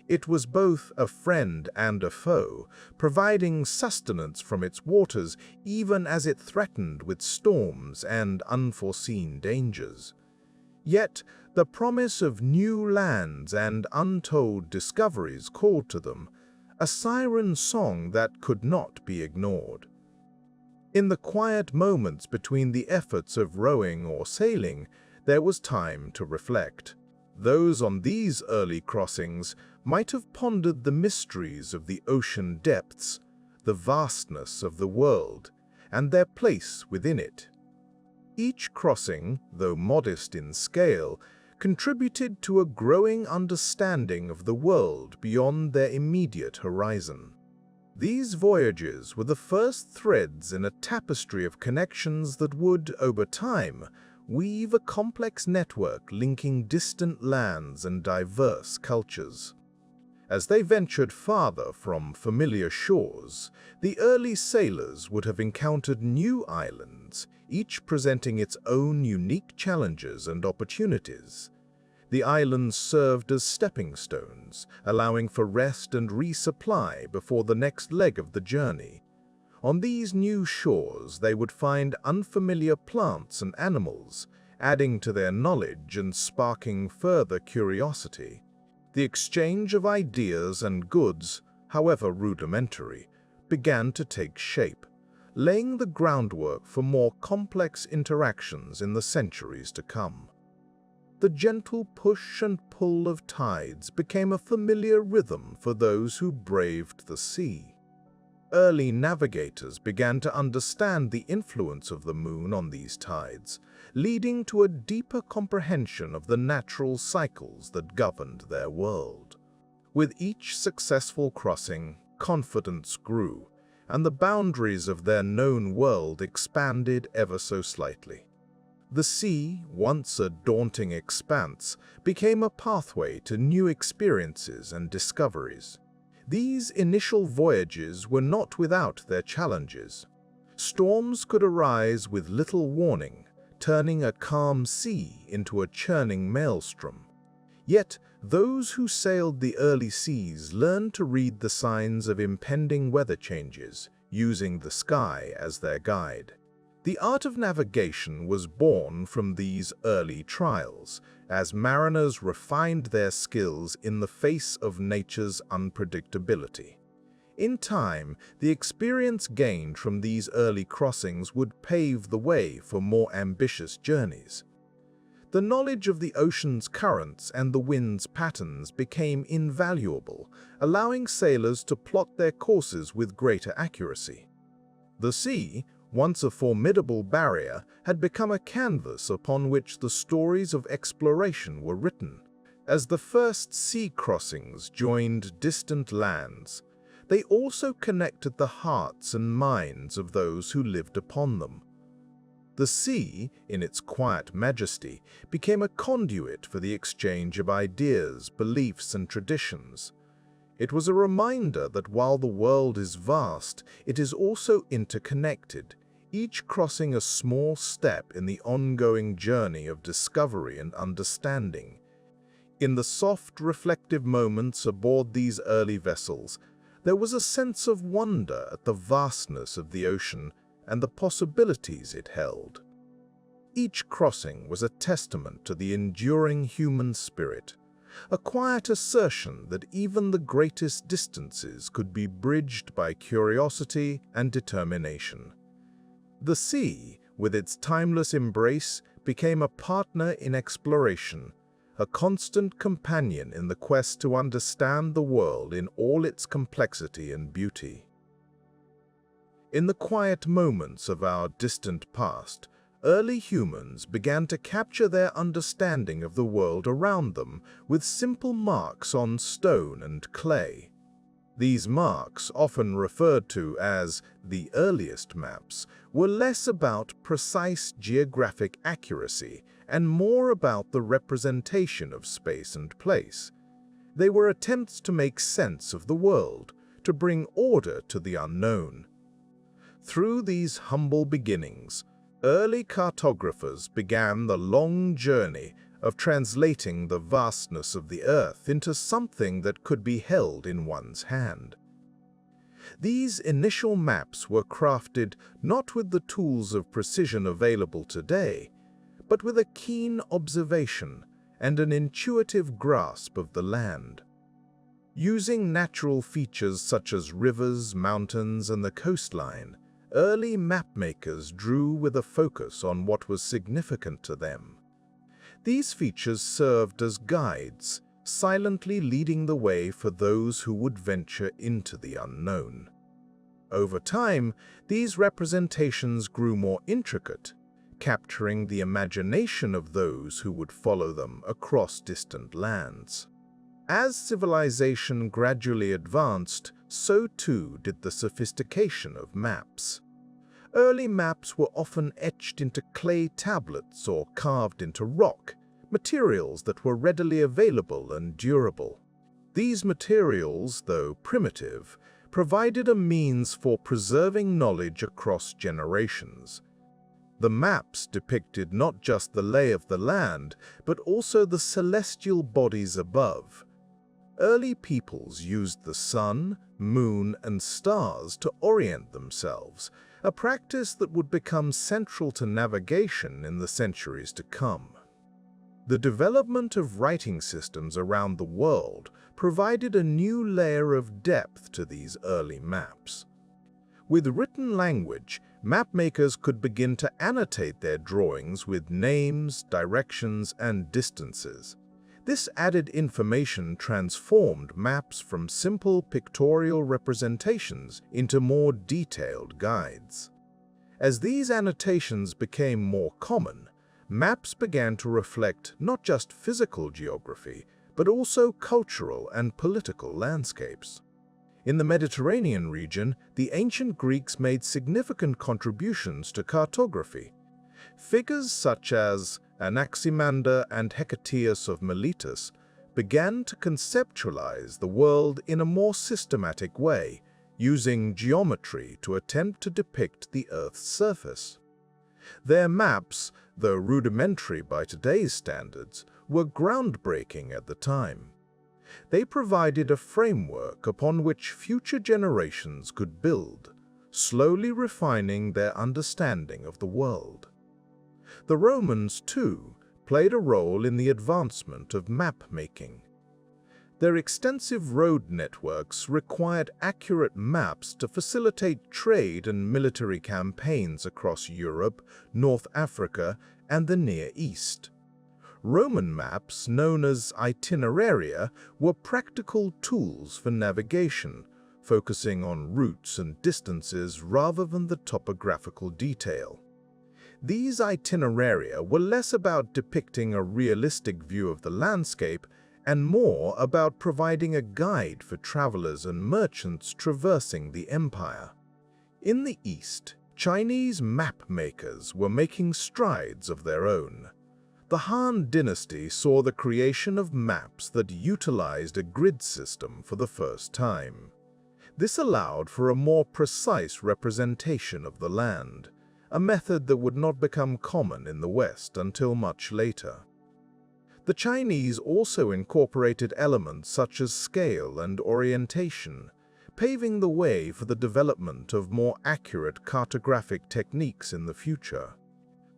It was both a friend and a foe, providing sustenance from its waters even as it threatened with storms and unforeseen dangers. Yet, the promise of new lands and untold discoveries called to them, a siren song that could not be ignored. In the quiet moments between the efforts of rowing or sailing, there was time to reflect. Those on these early crossings might have pondered the mysteries of the ocean depths, the vastness of the world, and their place within it. Each crossing, though modest in scale, contributed to a growing understanding of the world beyond their immediate horizon. These voyages were the first threads in a tapestry of connections that would, over time, weave a complex network linking distant lands and diverse cultures. As they ventured farther from familiar shores, the early sailors would have encountered new islands, each presenting its own unique challenges and opportunities. The islands served as stepping stones, allowing for rest and resupply before the next leg of the journey. On these new shores, they would find unfamiliar plants and animals, adding to their knowledge and sparking further curiosity. The exchange of ideas and goods, however rudimentary, began to take shape, laying the groundwork for more complex interactions in the centuries to come. The gentle push and pull of tides became a familiar rhythm for those who braved the sea. Early navigators began to understand the influence of the moon on these tides, leading to a deeper comprehension of the natural cycles that governed their world. With each successful crossing, confidence grew, and the boundaries of their known world expanded ever so slightly. The sea, once a daunting expanse, became a pathway to new experiences and discoveries. These initial voyages were not without their challenges. Storms could arise with little warning, turning a calm sea into a churning maelstrom. Yet, those who sailed the early seas learned to read the signs of impending weather changes, using the sky as their guide. The art of navigation was born from these early trials, as mariners refined their skills in the face of nature's unpredictability. In time, the experience gained from these early crossings would pave the way for more ambitious journeys. The knowledge of the ocean's currents and the wind's patterns became invaluable, allowing sailors to plot their courses with greater accuracy. The sea, once a formidable barrier, had become a canvas upon which the stories of exploration were written. As the first sea crossings joined distant lands, they also connected the hearts and minds of those who lived upon them. The sea, in its quiet majesty, became a conduit for the exchange of ideas, beliefs, and traditions. It was a reminder that while the world is vast, it is also interconnected, each crossing a small step in the ongoing journey of discovery and understanding. In the soft, reflective moments aboard these early vessels, there was a sense of wonder at the vastness of the ocean and the possibilities it held. Each crossing was a testament to the enduring human spirit, a quiet assertion that even the greatest distances could be bridged by curiosity and determination. The sea, with its timeless embrace, became a partner in exploration, a constant companion in the quest to understand the world in all its complexity and beauty. In the quiet moments of our distant past, early humans began to capture their understanding of the world around them with simple marks on stone and clay. These marks, often referred to as the earliest maps, were less about precise geographic accuracy and more about the representation of space and place. They were attempts to make sense of the world, to bring order to the unknown. Through these humble beginnings, early cartographers began the long journey of translating the vastness of the earth into something that could be held in one's hand. These initial maps were crafted not with the tools of precision available today, but with a keen observation and an intuitive grasp of the land. Using natural features such as rivers, mountains, and the coastline, early mapmakers drew with a focus on what was significant to them. These features served as guides, silently leading the way for those who would venture into the unknown. Over time, these representations grew more intricate, capturing the imagination of those who would follow them across distant lands. As civilization gradually advanced, so too did the sophistication of maps. Early maps were often etched into clay tablets or carved into rock, materials that were readily available and durable. These materials, though primitive, provided a means for preserving knowledge across generations. The maps depicted not just the lay of the land, but also the celestial bodies above. Early peoples used the sun, moon, and stars to orient themselves, a practice that would become central to navigation in the centuries to come. The development of writing systems around the world provided a new layer of depth to these early maps. With written language, mapmakers could begin to annotate their drawings with names, directions, and distances. This added information transformed maps from simple pictorial representations into more detailed guides. As these annotations became more common, maps began to reflect not just physical geography, but also cultural and political landscapes. In the Mediterranean region, the ancient Greeks made significant contributions to cartography. Figures such as Anaximander and Hecataeus of Miletus began to conceptualize the world in a more systematic way, using geometry to attempt to depict the Earth's surface. Their maps, though rudimentary by today's standards, were groundbreaking at the time. They provided a framework upon which future generations could build, slowly refining their understanding of the world. The Romans, too, played a role in the advancement of map-making. Their extensive road networks required accurate maps to facilitate trade and military campaigns across Europe, North Africa, and the Near East. Roman maps, known as itineraria, were practical tools for navigation, focusing on routes and distances rather than the topographical detail. These itineraria were less about depicting a realistic view of the landscape and more about providing a guide for travelers and merchants traversing the empire. In the East, Chinese map makers were making strides of their own. The Han Dynasty saw the creation of maps that utilized a grid system for the first time. This allowed for a more precise representation of the land, a method that would not become common in the West until much later. The Chinese also incorporated elements such as scale and orientation, paving the way for the development of more accurate cartographic techniques in the future.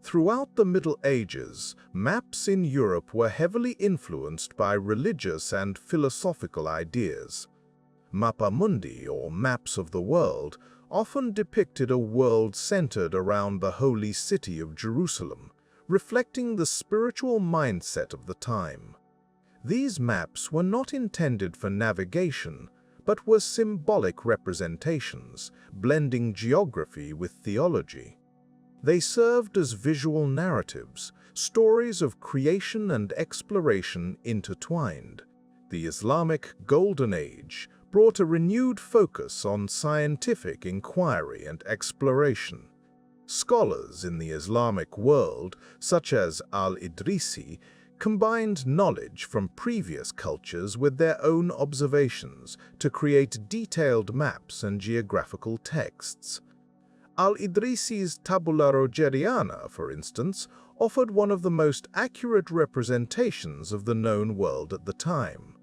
Throughout the Middle Ages, maps in Europe were heavily influenced by religious and philosophical ideas. Mappa mundi, or maps of the world, often depicted a world centered around the holy city of Jerusalem, reflecting the spiritual mindset of the time. These maps were not intended for navigation, but were symbolic representations, blending geography with theology. They served as visual narratives, stories of creation and exploration intertwined. The Islamic Golden Age brought a renewed focus on scientific inquiry and exploration. Scholars in the Islamic world, such as al-Idrisi, combined knowledge from previous cultures with their own observations to create detailed maps and geographical texts. Al-Idrisi's Tabula Rogeriana, for instance, offered one of the most accurate representations of the known world at the time.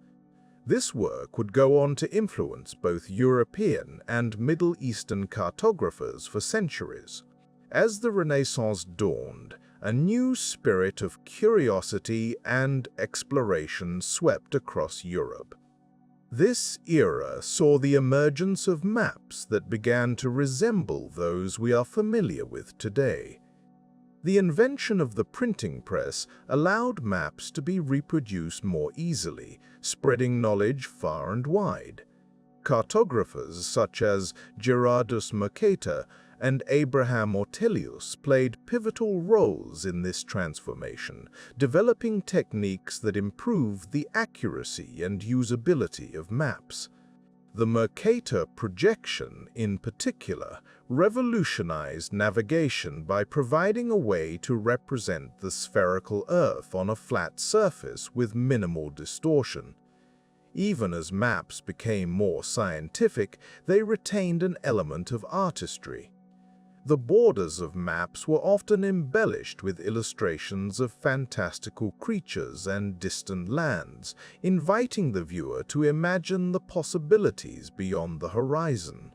This work would go on to influence both European and Middle Eastern cartographers for centuries. As the Renaissance dawned, a new spirit of curiosity and exploration swept across Europe. This era saw the emergence of maps that began to resemble those we are familiar with today. The invention of the printing press allowed maps to be reproduced more easily, spreading knowledge far and wide. Cartographers such as Gerardus Mercator and Abraham Ortelius played pivotal roles in this transformation, developing techniques that improved the accuracy and usability of maps. The Mercator projection, in particular, revolutionized navigation by providing a way to represent the spherical Earth on a flat surface with minimal distortion. Even as maps became more scientific, they retained an element of artistry. The borders of maps were often embellished with illustrations of fantastical creatures and distant lands, inviting the viewer to imagine the possibilities beyond the horizon.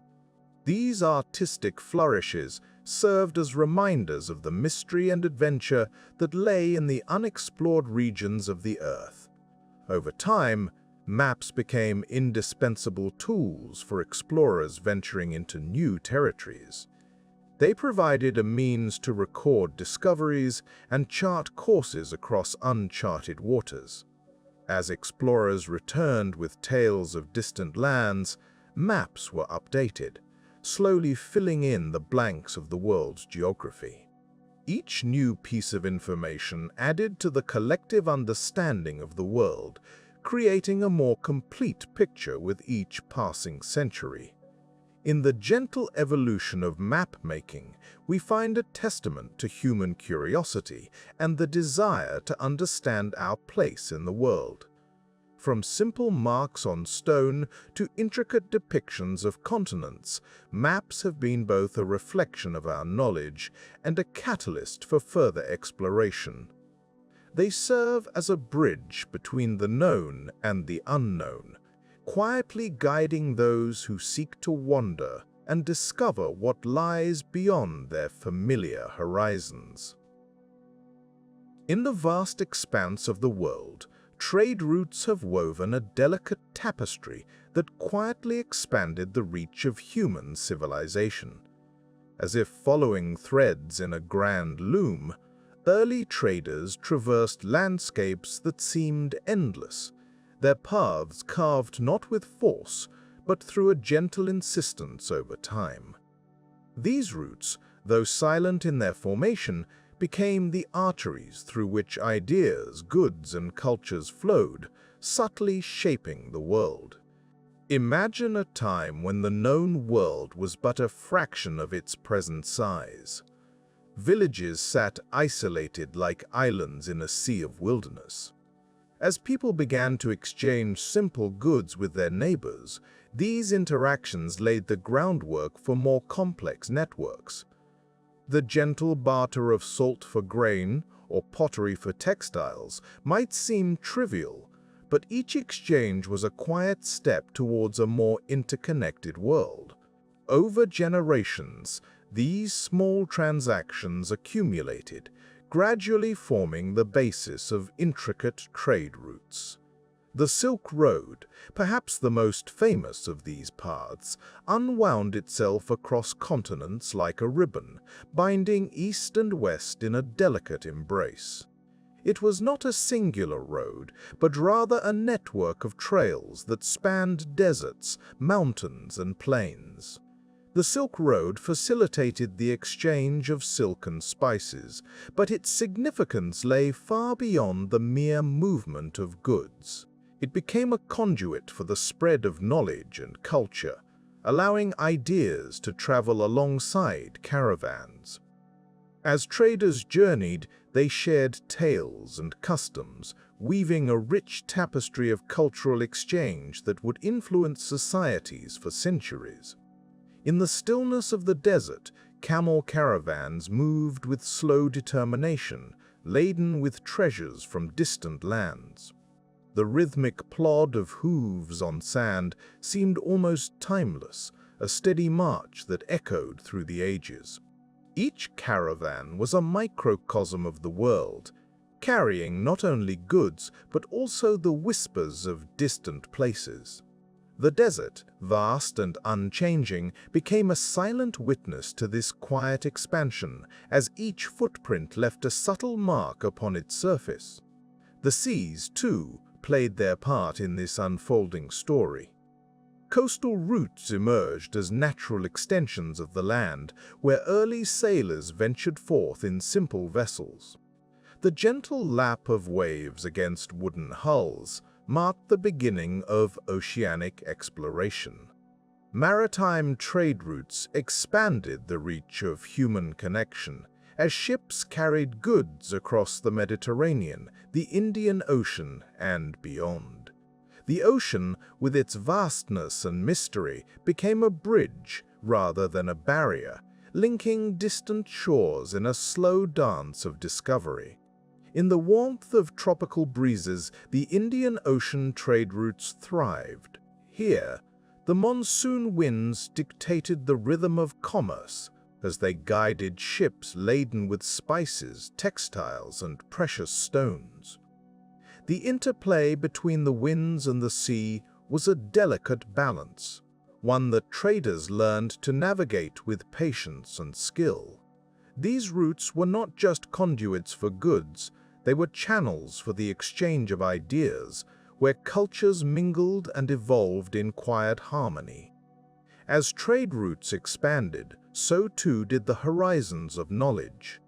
These artistic flourishes served as reminders of the mystery and adventure that lay in the unexplored regions of the Earth. Over time, maps became indispensable tools for explorers venturing into new territories. They provided a means to record discoveries and chart courses across uncharted waters. As explorers returned with tales of distant lands, maps were updated, slowly filling in the blanks of the world's geography. Each new piece of information added to the collective understanding of the world, creating a more complete picture with each passing century. In the gentle evolution of map-making, we find a testament to human curiosity and the desire to understand our place in the world. From simple marks on stone to intricate depictions of continents, maps have been both a reflection of our knowledge and a catalyst for further exploration. They serve as a bridge between the known and the unknown, quietly guiding those who seek to wander and discover what lies beyond their familiar horizons. In the vast expanse of the world, trade routes have woven a delicate tapestry that quietly expanded the reach of human civilization. As if following threads in a grand loom, early traders traversed landscapes that seemed endless, their paths carved not with force, but through a gentle insistence over time. These routes, though silent in their formation, became the arteries through which ideas, goods, and cultures flowed, subtly shaping the world. Imagine a time when the known world was but a fraction of its present size. Villages sat isolated like islands in a sea of wilderness. As people began to exchange simple goods with their neighbors, these interactions laid the groundwork for more complex networks. The gentle barter of salt for grain or pottery for textiles might seem trivial, but each exchange was a quiet step towards a more interconnected world. Over generations, these small transactions accumulated, gradually forming the basis of intricate trade routes. The Silk Road, perhaps the most famous of these paths, unwound itself across continents like a ribbon, binding east and west in a delicate embrace. It was not a singular road, but rather a network of trails that spanned deserts, mountains, and plains. The Silk Road facilitated the exchange of silk and spices, but its significance lay far beyond the mere movement of goods. It became a conduit for the spread of knowledge and culture, allowing ideas to travel alongside caravans. As traders journeyed, they shared tales and customs, weaving a rich tapestry of cultural exchange that would influence societies for centuries. In the stillness of the desert, camel caravans moved with slow determination, laden with treasures from distant lands. The rhythmic plod of hooves on sand seemed almost timeless, a steady march that echoed through the ages. Each caravan was a microcosm of the world, carrying not only goods but also the whispers of distant places. The desert, vast and unchanging, became a silent witness to this quiet expansion, as each footprint left a subtle mark upon its surface. The seas, too, played their part in this unfolding story. Coastal routes emerged as natural extensions of the land, where early sailors ventured forth in simple vessels. The gentle lap of waves against wooden hulls marked the beginning of oceanic exploration. Maritime trade routes expanded the reach of human connection, as ships carried goods across the Mediterranean, the Indian Ocean, and beyond. The ocean, with its vastness and mystery, became a bridge rather than a barrier, linking distant shores in a slow dance of discovery. In the warmth of tropical breezes, the Indian Ocean trade routes thrived. Here, the monsoon winds dictated the rhythm of commerce, as they guided ships laden with spices, textiles, and precious stones. The interplay between the winds and the sea was a delicate balance, one that traders learned to navigate with patience and skill. These routes were not just conduits for goods, they were channels for the exchange of ideas, where cultures mingled and evolved in quiet harmony. As trade routes expanded, so too did the horizons of knowledge.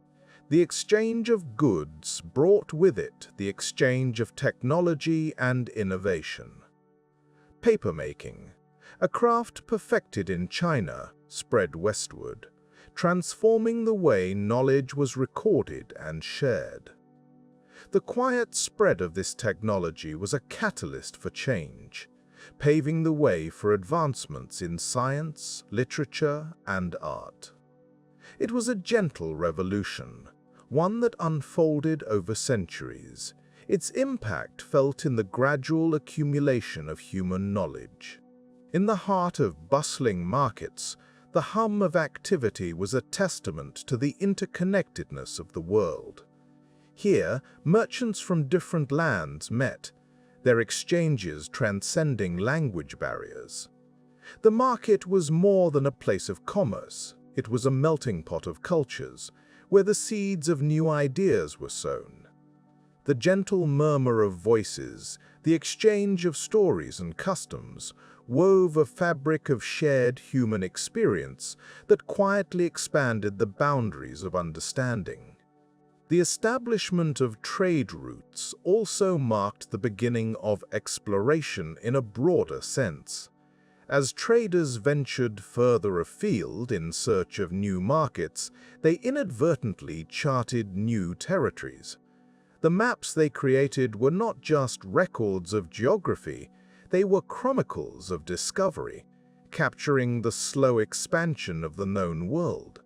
The exchange of goods brought with it the exchange of technology and innovation. Papermaking, a craft perfected in China, spread westward, transforming the way knowledge was recorded and shared. The quiet spread of this technology was a catalyst for change, paving the way for advancements in science, literature, and art. It was a gentle revolution, one that unfolded over centuries, its impact felt in the gradual accumulation of human knowledge. In the heart of bustling markets, the hum of activity was a testament to the interconnectedness of the world. Here, merchants from different lands met, their exchanges transcending language barriers. The market was more than a place of commerce. It was a melting pot of cultures, where the seeds of new ideas were sown. The gentle murmur of voices, the exchange of stories and customs, wove a fabric of shared human experience that quietly expanded the boundaries of understanding. The establishment of trade routes also marked the beginning of exploration in a broader sense. As traders ventured further afield in search of new markets, they inadvertently charted new territories. The maps they created were not just records of geography, they were chronicles of discovery, capturing the slow expansion of the known world.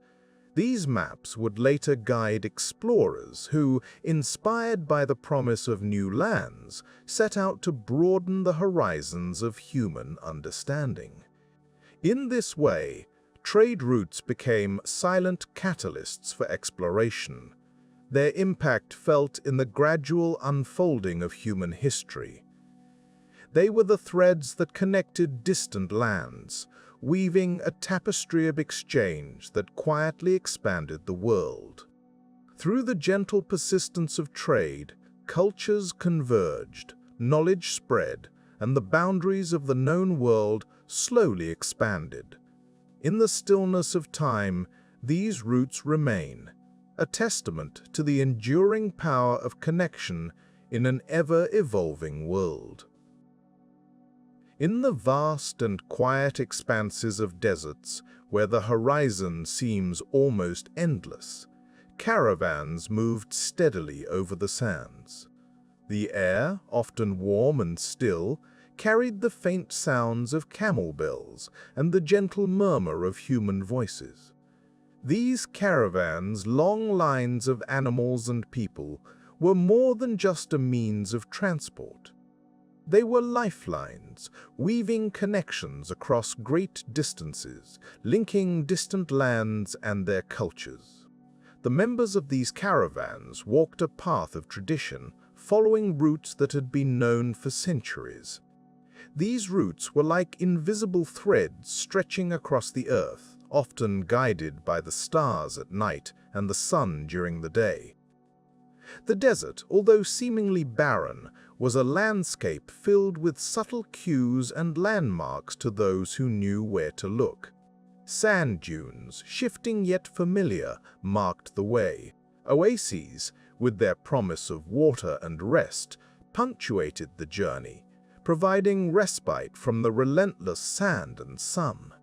These maps would later guide explorers who, inspired by the promise of new lands, set out to broaden the horizons of human understanding. In this way, trade routes became silent catalysts for exploration, their impact felt in the gradual unfolding of human history. They were the threads that connected distant lands, weaving a tapestry of exchange that quietly expanded the world. Through the gentle persistence of trade, cultures converged, knowledge spread, and the boundaries of the known world slowly expanded. In the stillness of time, these roots remain, a testament to the enduring power of connection in an ever-evolving world. In the vast and quiet expanses of deserts, where the horizon seems almost endless, caravans moved steadily over the sands. The air, often warm and still, carried the faint sounds of camel bells and the gentle murmur of human voices. These caravans, long lines of animals and people, were more than just a means of transport. They were lifelines, weaving connections across great distances, linking distant lands and their cultures. The members of these caravans walked a path of tradition, following routes that had been known for centuries. These routes were like invisible threads stretching across the earth, often guided by the stars at night and the sun during the day. The desert, although seemingly barren, was a landscape filled with subtle cues and landmarks to those who knew where to look. Sand dunes, shifting yet familiar, marked the way. Oases, with their promise of water and rest, punctuated the journey, providing respite from the relentless sand and sun.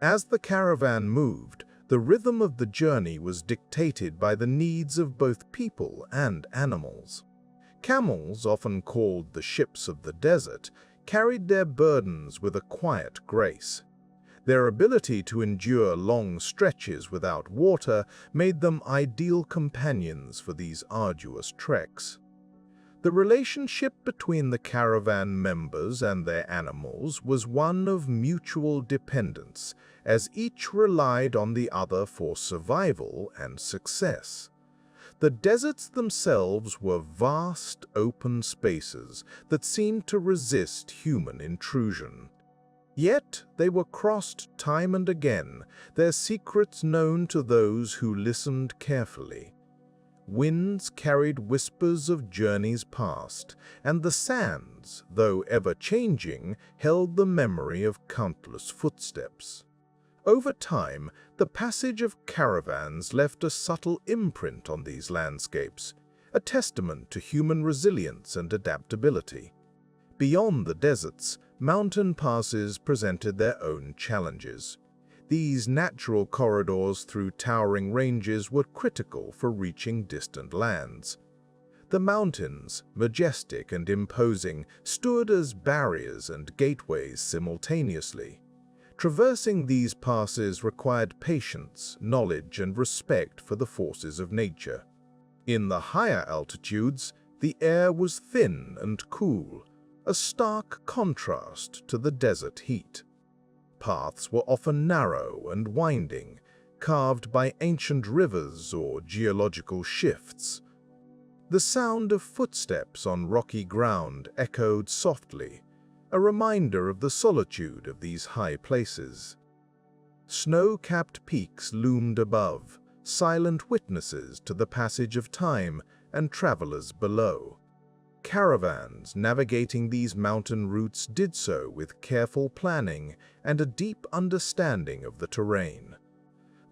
As the caravan moved, the rhythm of the journey was dictated by the needs of both people and animals. Camels, often called the ships of the desert, carried their burdens with a quiet grace. Their ability to endure long stretches without water made them ideal companions for these arduous treks. The relationship between the caravan members and their animals was one of mutual dependence, as each relied on the other for survival and success. The deserts themselves were vast, open spaces that seemed to resist human intrusion. Yet they were crossed time and again, their secrets known to those who listened carefully. Winds carried whispers of journeys past, and the sands, though ever-changing, held the memory of countless footsteps. Over time, the passage of caravans left a subtle imprint on these landscapes, a testament to human resilience and adaptability. Beyond the deserts, mountain passes presented their own challenges. These natural corridors through towering ranges were critical for reaching distant lands. The mountains, majestic and imposing, stood as barriers and gateways simultaneously. Traversing these passes required patience, knowledge, and respect for the forces of nature. In the higher altitudes, the air was thin and cool, a stark contrast to the desert heat. Paths were often narrow and winding, carved by ancient rivers or geological shifts. The sound of footsteps on rocky ground echoed softly, a reminder of the solitude of these high places. Snow-capped peaks loomed above, silent witnesses to the passage of time and travelers below. Caravans navigating these mountain routes did so with careful planning and a deep understanding of the terrain.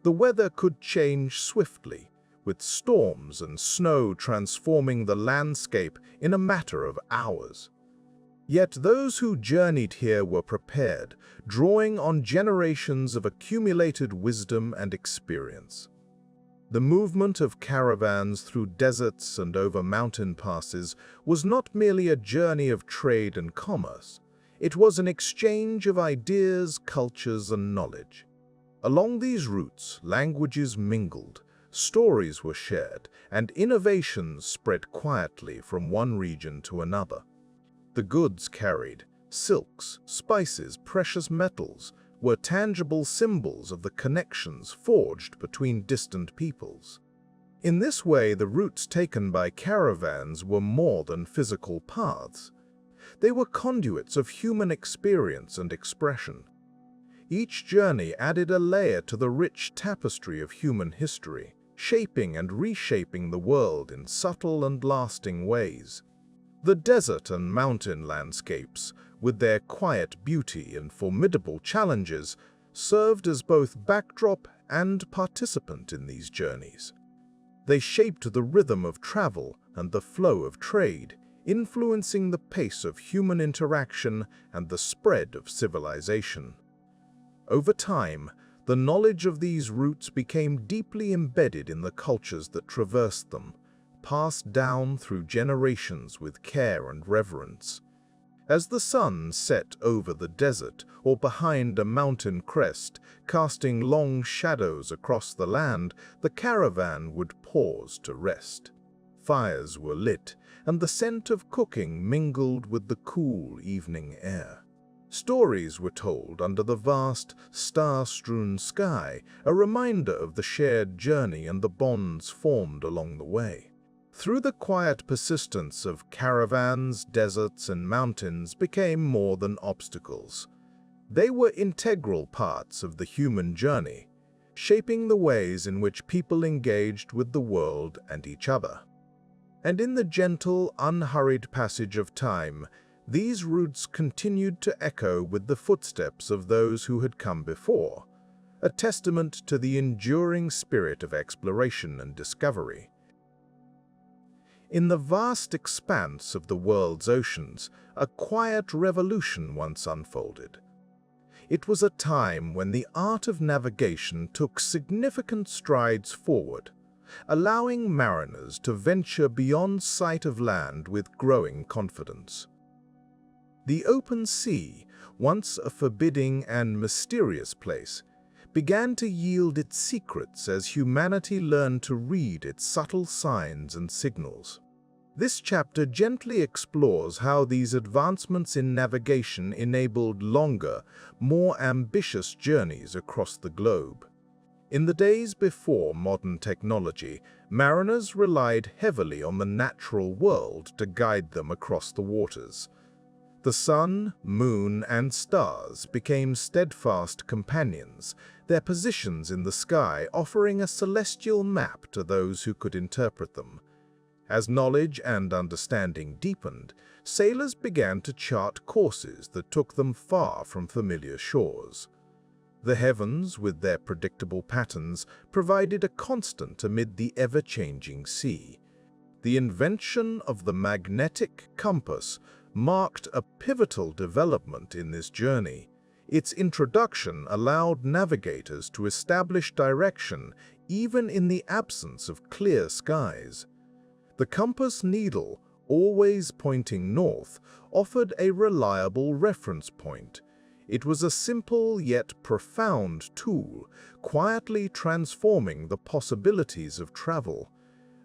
The weather could change swiftly, with storms and snow transforming the landscape in a matter of hours. Yet those who journeyed here were prepared, drawing on generations of accumulated wisdom and experience. The movement of caravans through deserts and over mountain passes was not merely a journey of trade and commerce. It was an exchange of ideas, cultures, and knowledge. Along these routes, languages mingled, stories were shared, and innovations spread quietly from one region to another. The goods carried, silks, spices, precious metals, were tangible symbols of the connections forged between distant peoples. In this way, the routes taken by caravans were more than physical paths. They were conduits of human experience and expression. Each journey added a layer to the rich tapestry of human history, shaping and reshaping the world in subtle and lasting ways. The desert and mountain landscapes, with their quiet beauty and formidable challenges, served as both backdrop and participant in these journeys. They shaped the rhythm of travel and the flow of trade, influencing the pace of human interaction and the spread of civilization. Over time, the knowledge of these routes became deeply embedded in the cultures that traversed them, passed down through generations with care and reverence. As the sun set over the desert or behind a mountain crest, casting long shadows across the land, the caravan would pause to rest. Fires were lit, and the scent of cooking mingled with the cool evening air. Stories were told under the vast, star-strewn sky, a reminder of the shared journey and the bonds formed along the way. Through the quiet persistence of caravans, deserts, and mountains became more than obstacles. They were integral parts of the human journey, shaping the ways in which people engaged with the world and each other. And in the gentle, unhurried passage of time, these routes continued to echo with the footsteps of those who had come before, a testament to the enduring spirit of exploration and discovery. In the vast expanse of the world's oceans, a quiet revolution once unfolded. It was a time when the art of navigation took significant strides forward, allowing mariners to venture beyond sight of land with growing confidence. The open sea, once a forbidding and mysterious place, began to yield its secrets as humanity learned to read its subtle signs and signals. This chapter gently explores how these advancements in navigation enabled longer, more ambitious journeys across the globe. In the days before modern technology, mariners relied heavily on the natural world to guide them across the waters. The sun, moon, and stars became steadfast companions, their positions in the sky offering a celestial map to those who could interpret them. As knowledge and understanding deepened, sailors began to chart courses that took them far from familiar shores. The heavens, with their predictable patterns, provided a constant amid the ever-changing sea. The invention of the magnetic compass marked a pivotal development in this journey. Its introduction allowed navigators to establish direction even in the absence of clear skies. The compass needle, always pointing north, offered a reliable reference point. It was a simple yet profound tool, quietly transforming the possibilities of travel.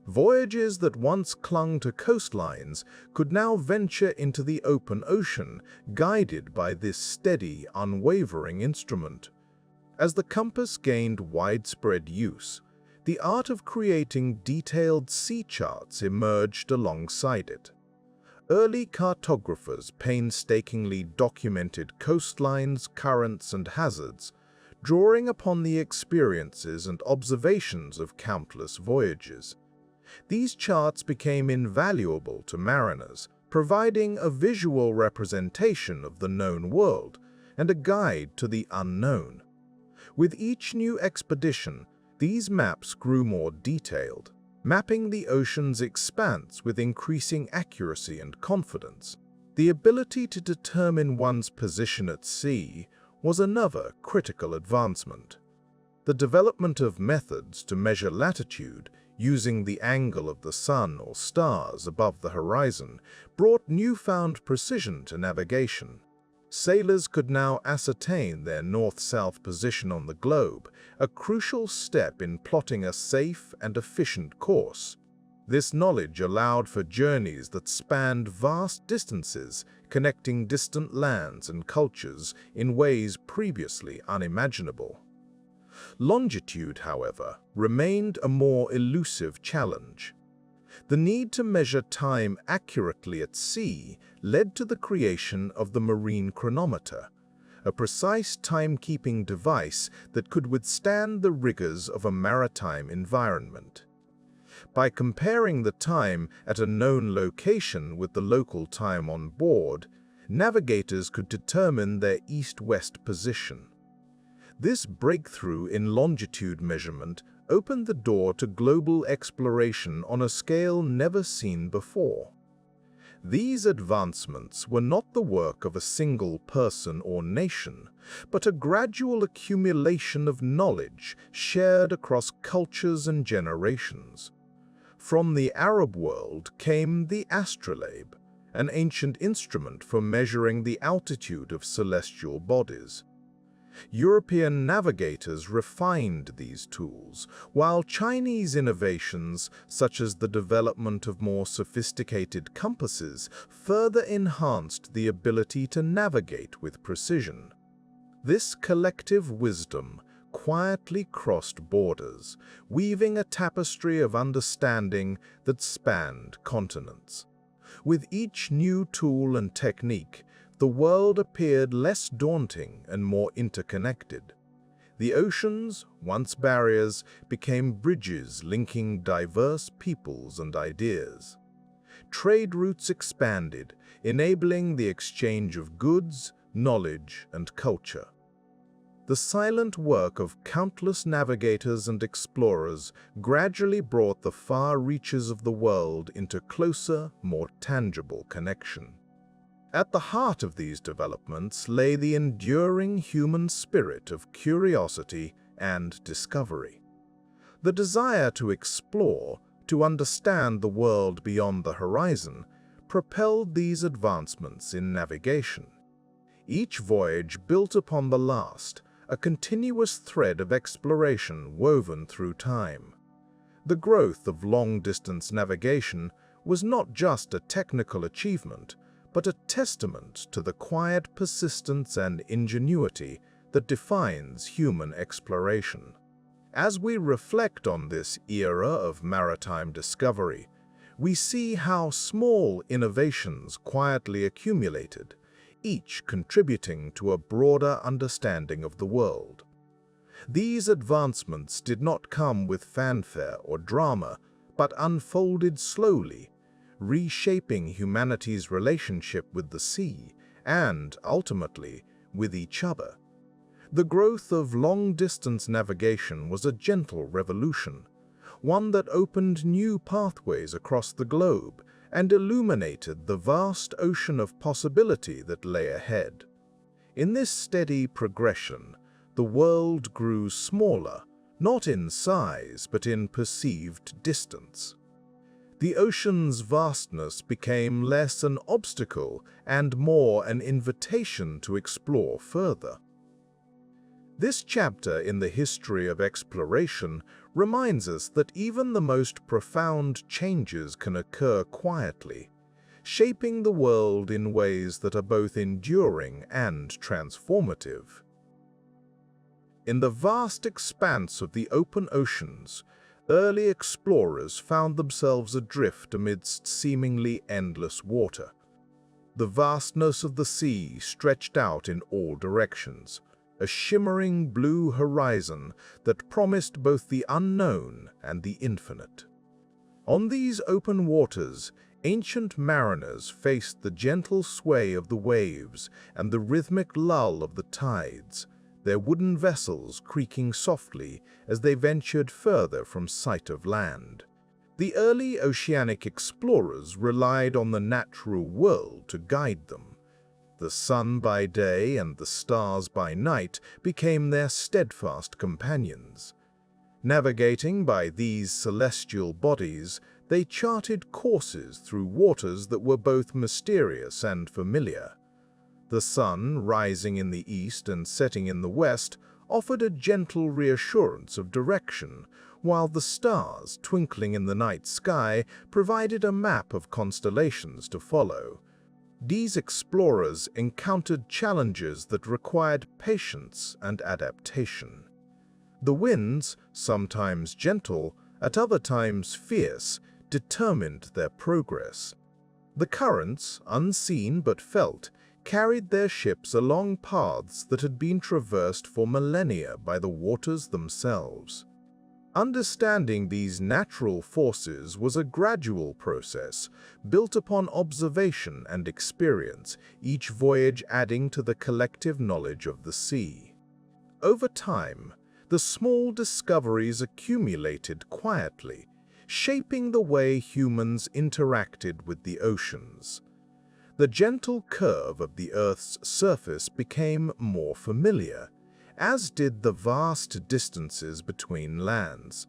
Voyages that once clung to coastlines could now venture into the open ocean, guided by this steady, unwavering instrument. As the compass gained widespread use, the art of creating detailed sea charts emerged alongside it. Early cartographers painstakingly documented coastlines, currents, and hazards, drawing upon the experiences and observations of countless voyages. These charts became invaluable to mariners, providing a visual representation of the known world and a guide to the unknown. With each new expedition, these maps grew more detailed, mapping the ocean's expanse with increasing accuracy and confidence. The ability to determine one's position at sea was another critical advancement. The development of methods to measure latitude using the angle of the sun or stars above the horizon brought newfound precision to navigation. Sailors could now ascertain their north-south position on the globe, a crucial step in plotting a safe and efficient course. This knowledge allowed for journeys that spanned vast distances, connecting distant lands and cultures in ways previously unimaginable. Longitude, however, remained a more elusive challenge. The need to measure time accurately at sea led to the creation of the marine chronometer, a precise timekeeping device that could withstand the rigors of a maritime environment. By comparing the time at a known location with the local time on board, navigators could determine their east-west position. This breakthrough in longitude measurement opened the door to global exploration on a scale never seen before. These advancements were not the work of a single person or nation, but a gradual accumulation of knowledge shared across cultures and generations. From the Arab world came the astrolabe, an ancient instrument for measuring the altitude of celestial bodies. European navigators refined these tools, while Chinese innovations, such as the development of more sophisticated compasses, further enhanced the ability to navigate with precision. This collective wisdom quietly crossed borders, weaving a tapestry of understanding that spanned continents. With each new tool and technique, the world appeared less daunting and more interconnected. The oceans, once barriers, became bridges linking diverse peoples and ideas. Trade routes expanded, enabling the exchange of goods, knowledge, and culture. The silent work of countless navigators and explorers gradually brought the far reaches of the world into closer, more tangible connection. At the heart of these developments lay the enduring human spirit of curiosity and discovery. The desire to explore, to understand the world beyond the horizon, propelled these advancements in navigation. Each voyage built upon the last, a continuous thread of exploration woven through time. The growth of long-distance navigation was not just a technical achievement, but a testament to the quiet persistence and ingenuity that defines human exploration. As we reflect on this era of maritime discovery, we see how small innovations quietly accumulated, each contributing to a broader understanding of the world. These advancements did not come with fanfare or drama, but unfolded slowly, reshaping humanity's relationship with the sea and, ultimately, with each other. The growth of long-distance navigation was a gentle revolution, one that opened new pathways across the globe and illuminated the vast ocean of possibility that lay ahead. In this steady progression, the world grew smaller, not in size but in perceived distance. The ocean's vastness became less an obstacle and more an invitation to explore further. This chapter in the history of exploration reminds us that even the most profound changes can occur quietly, shaping the world in ways that are both enduring and transformative. In the vast expanse of the open oceans, early explorers found themselves adrift amidst seemingly endless water. The vastness of the sea stretched out in all directions, a shimmering blue horizon that promised both the unknown and the infinite. On these open waters, ancient mariners faced the gentle sway of the waves and the rhythmic lull of the tides, their wooden vessels creaking softly as they ventured further from sight of land. The early oceanic explorers relied on the natural world to guide them. The sun by day and the stars by night became their steadfast companions. Navigating by these celestial bodies, they charted courses through waters that were both mysterious and familiar. The sun, rising in the east and setting in the west, offered a gentle reassurance of direction, while the stars, twinkling in the night sky, provided a map of constellations to follow. These explorers encountered challenges that required patience and adaptation. The winds, sometimes gentle, at other times fierce, determined their progress. The currents, unseen but felt, carried their ships along paths that had been traversed for millennia by the waters themselves. Understanding these natural forces was a gradual process, built upon observation and experience, each voyage adding to the collective knowledge of the sea. Over time, the small discoveries accumulated quietly, shaping the way humans interacted with the oceans. The gentle curve of the Earth's surface became more familiar, as did the vast distances between lands.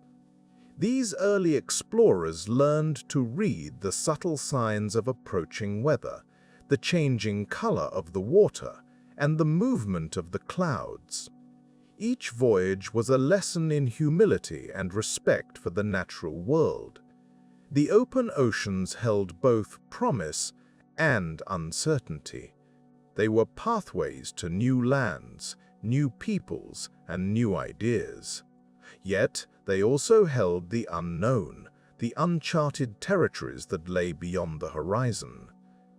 These early explorers learned to read the subtle signs of approaching weather, the changing color of the water, and the movement of the clouds. Each voyage was a lesson in humility and respect for the natural world. The open oceans held both promise and uncertainty. They were pathways to new lands, new peoples, and new ideas. Yet, they also held the unknown, the uncharted territories that lay beyond the horizon.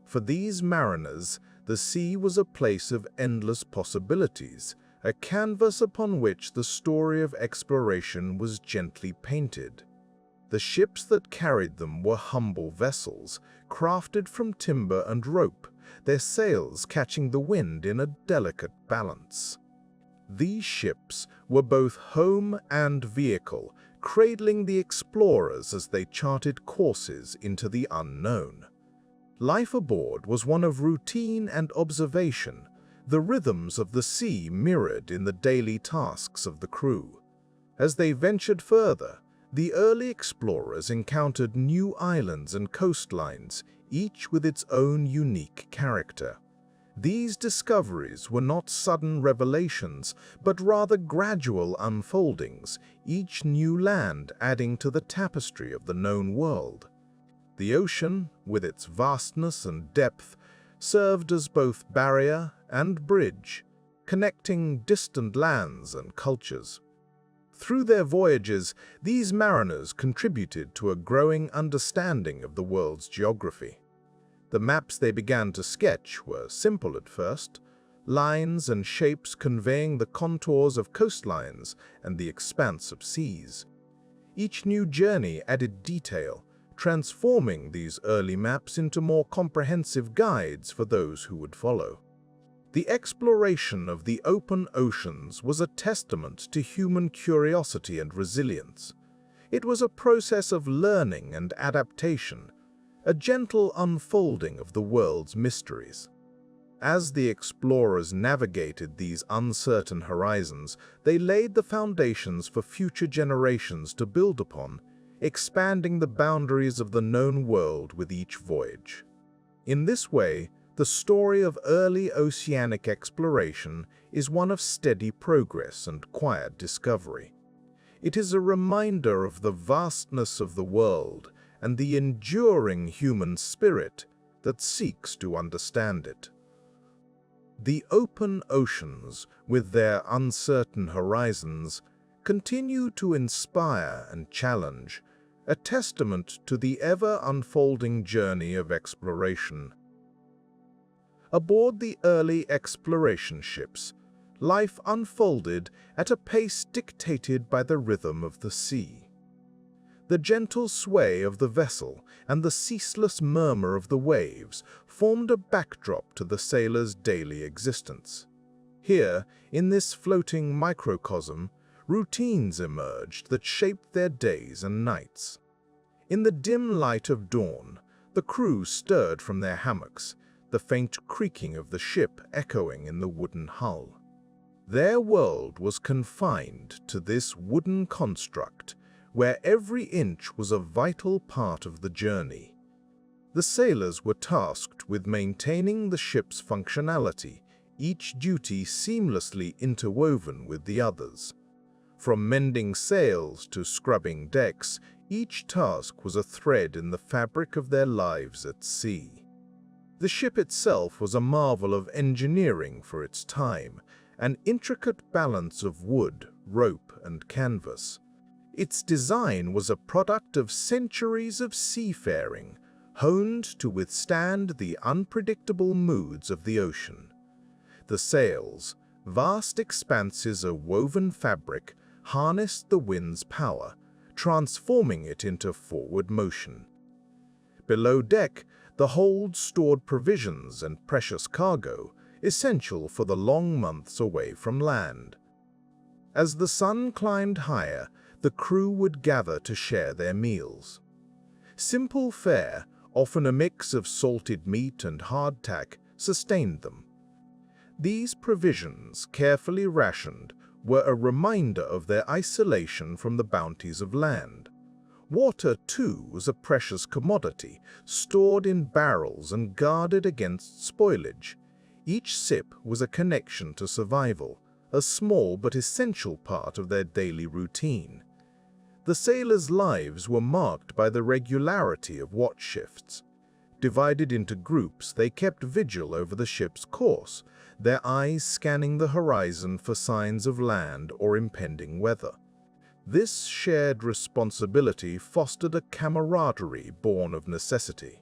For these mariners, the sea was a place of endless possibilities, a canvas upon which the story of exploration was gently painted. The ships that carried them were humble vessels, crafted from timber and rope, their sails catching the wind in a delicate balance. These ships were both home and vehicle, cradling the explorers as they charted courses into the unknown. Life aboard was one of routine and observation, the rhythms of the sea mirrored in the daily tasks of the crew. As they ventured further, the early explorers encountered new islands and coastlines, each with its own unique character. These discoveries were not sudden revelations, but rather gradual unfoldings, each new land adding to the tapestry of the known world. The ocean, with its vastness and depth, served as both barrier and bridge, connecting distant lands and cultures. Through their voyages, these mariners contributed to a growing understanding of the world's geography. The maps they began to sketch were simple at first, lines and shapes conveying the contours of coastlines and the expanse of seas. Each new journey added detail, transforming these early maps into more comprehensive guides for those who would follow. The exploration of the open oceans was a testament to human curiosity and resilience. It was a process of learning and adaptation, a gentle unfolding of the world's mysteries. As the explorers navigated these uncertain horizons, they laid the foundations for future generations to build upon, expanding the boundaries of the known world with each voyage. In this way, the story of early oceanic exploration is one of steady progress and quiet discovery. It is a reminder of the vastness of the world and the enduring human spirit that seeks to understand it. The open oceans, with their uncertain horizons, continue to inspire and challenge, a testament to the ever-unfolding journey of exploration. Aboard the early exploration ships, life unfolded at a pace dictated by the rhythm of the sea. The gentle sway of the vessel and the ceaseless murmur of the waves formed a backdrop to the sailors' daily existence. Here, in this floating microcosm, routines emerged that shaped their days and nights. In the dim light of dawn, the crew stirred from their hammocks, the faint creaking of the ship echoing in the wooden hull. Their world was confined to this wooden construct, where every inch was a vital part of the journey. The sailors were tasked with maintaining the ship's functionality, each duty seamlessly interwoven with the others. From mending sails to scrubbing decks, each task was a thread in the fabric of their lives at sea. The ship itself was a marvel of engineering for its time, an intricate balance of wood, rope, and canvas. Its design was a product of centuries of seafaring, honed to withstand the unpredictable moods of the ocean. The sails, vast expanses of woven fabric, harnessed the wind's power, transforming it into forward motion. Below deck, the hold stored provisions and precious cargo, essential for the long months away from land. As the sun climbed higher, the crew would gather to share their meals. Simple fare, often a mix of salted meat and hardtack, sustained them. These provisions, carefully rationed, were a reminder of their isolation from the bounties of land. Water, too, was a precious commodity, stored in barrels and guarded against spoilage. Each sip was a connection to survival, a small but essential part of their daily routine. The sailors' lives were marked by the regularity of watch shifts. Divided into groups, they kept vigil over the ship's course, their eyes scanning the horizon for signs of land or impending weather. This shared responsibility fostered a camaraderie born of necessity.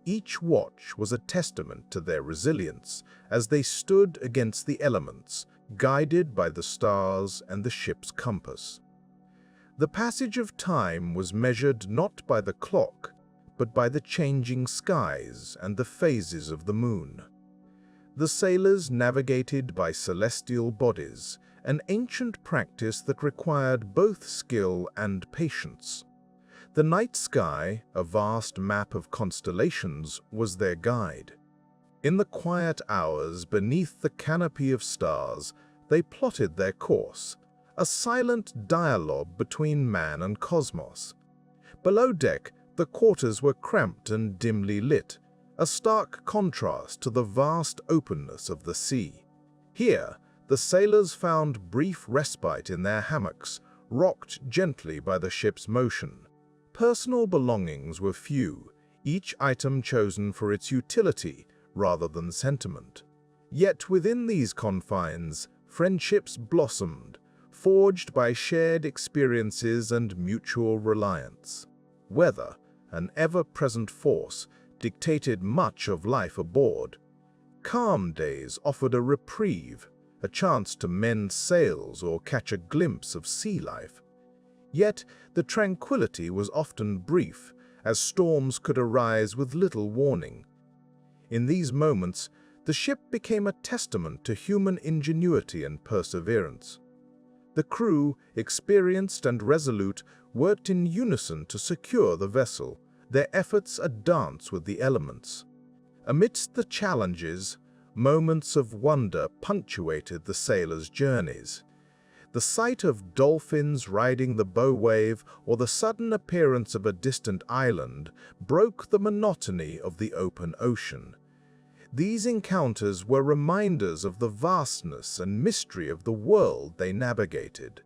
Each watch was a testament to their resilience as they stood against the elements, guided by the stars and the ship's compass. The passage of time was measured not by the clock, but by the changing skies and the phases of the moon. The sailors navigated by celestial bodies, an ancient practice that required both skill and patience. The night sky, a vast map of constellations, was their guide. In the quiet hours beneath the canopy of stars, they plotted their course, a silent dialogue between man and cosmos. Below deck, the quarters were cramped and dimly lit, a stark contrast to the vast openness of the sea. Here, the sailors found brief respite in their hammocks, rocked gently by the ship's motion. Personal belongings were few, each item chosen for its utility rather than sentiment. Yet within these confines, friendships blossomed, forged by shared experiences and mutual reliance. Weather, an ever-present force, dictated much of life aboard. Calm days offered a reprieve, a chance to mend sails or catch a glimpse of sea life. Yet the tranquility was often brief, as storms could arise with little warning. In these moments, the ship became a testament to human ingenuity and perseverance. The crew, experienced and resolute, worked in unison to secure the vessel, their efforts a dance with the elements. Amidst the challenges, moments of wonder punctuated the sailors' journeys. The sight of dolphins riding the bow wave or the sudden appearance of a distant island broke the monotony of the open ocean. These encounters were reminders of the vastness and mystery of the world they navigated.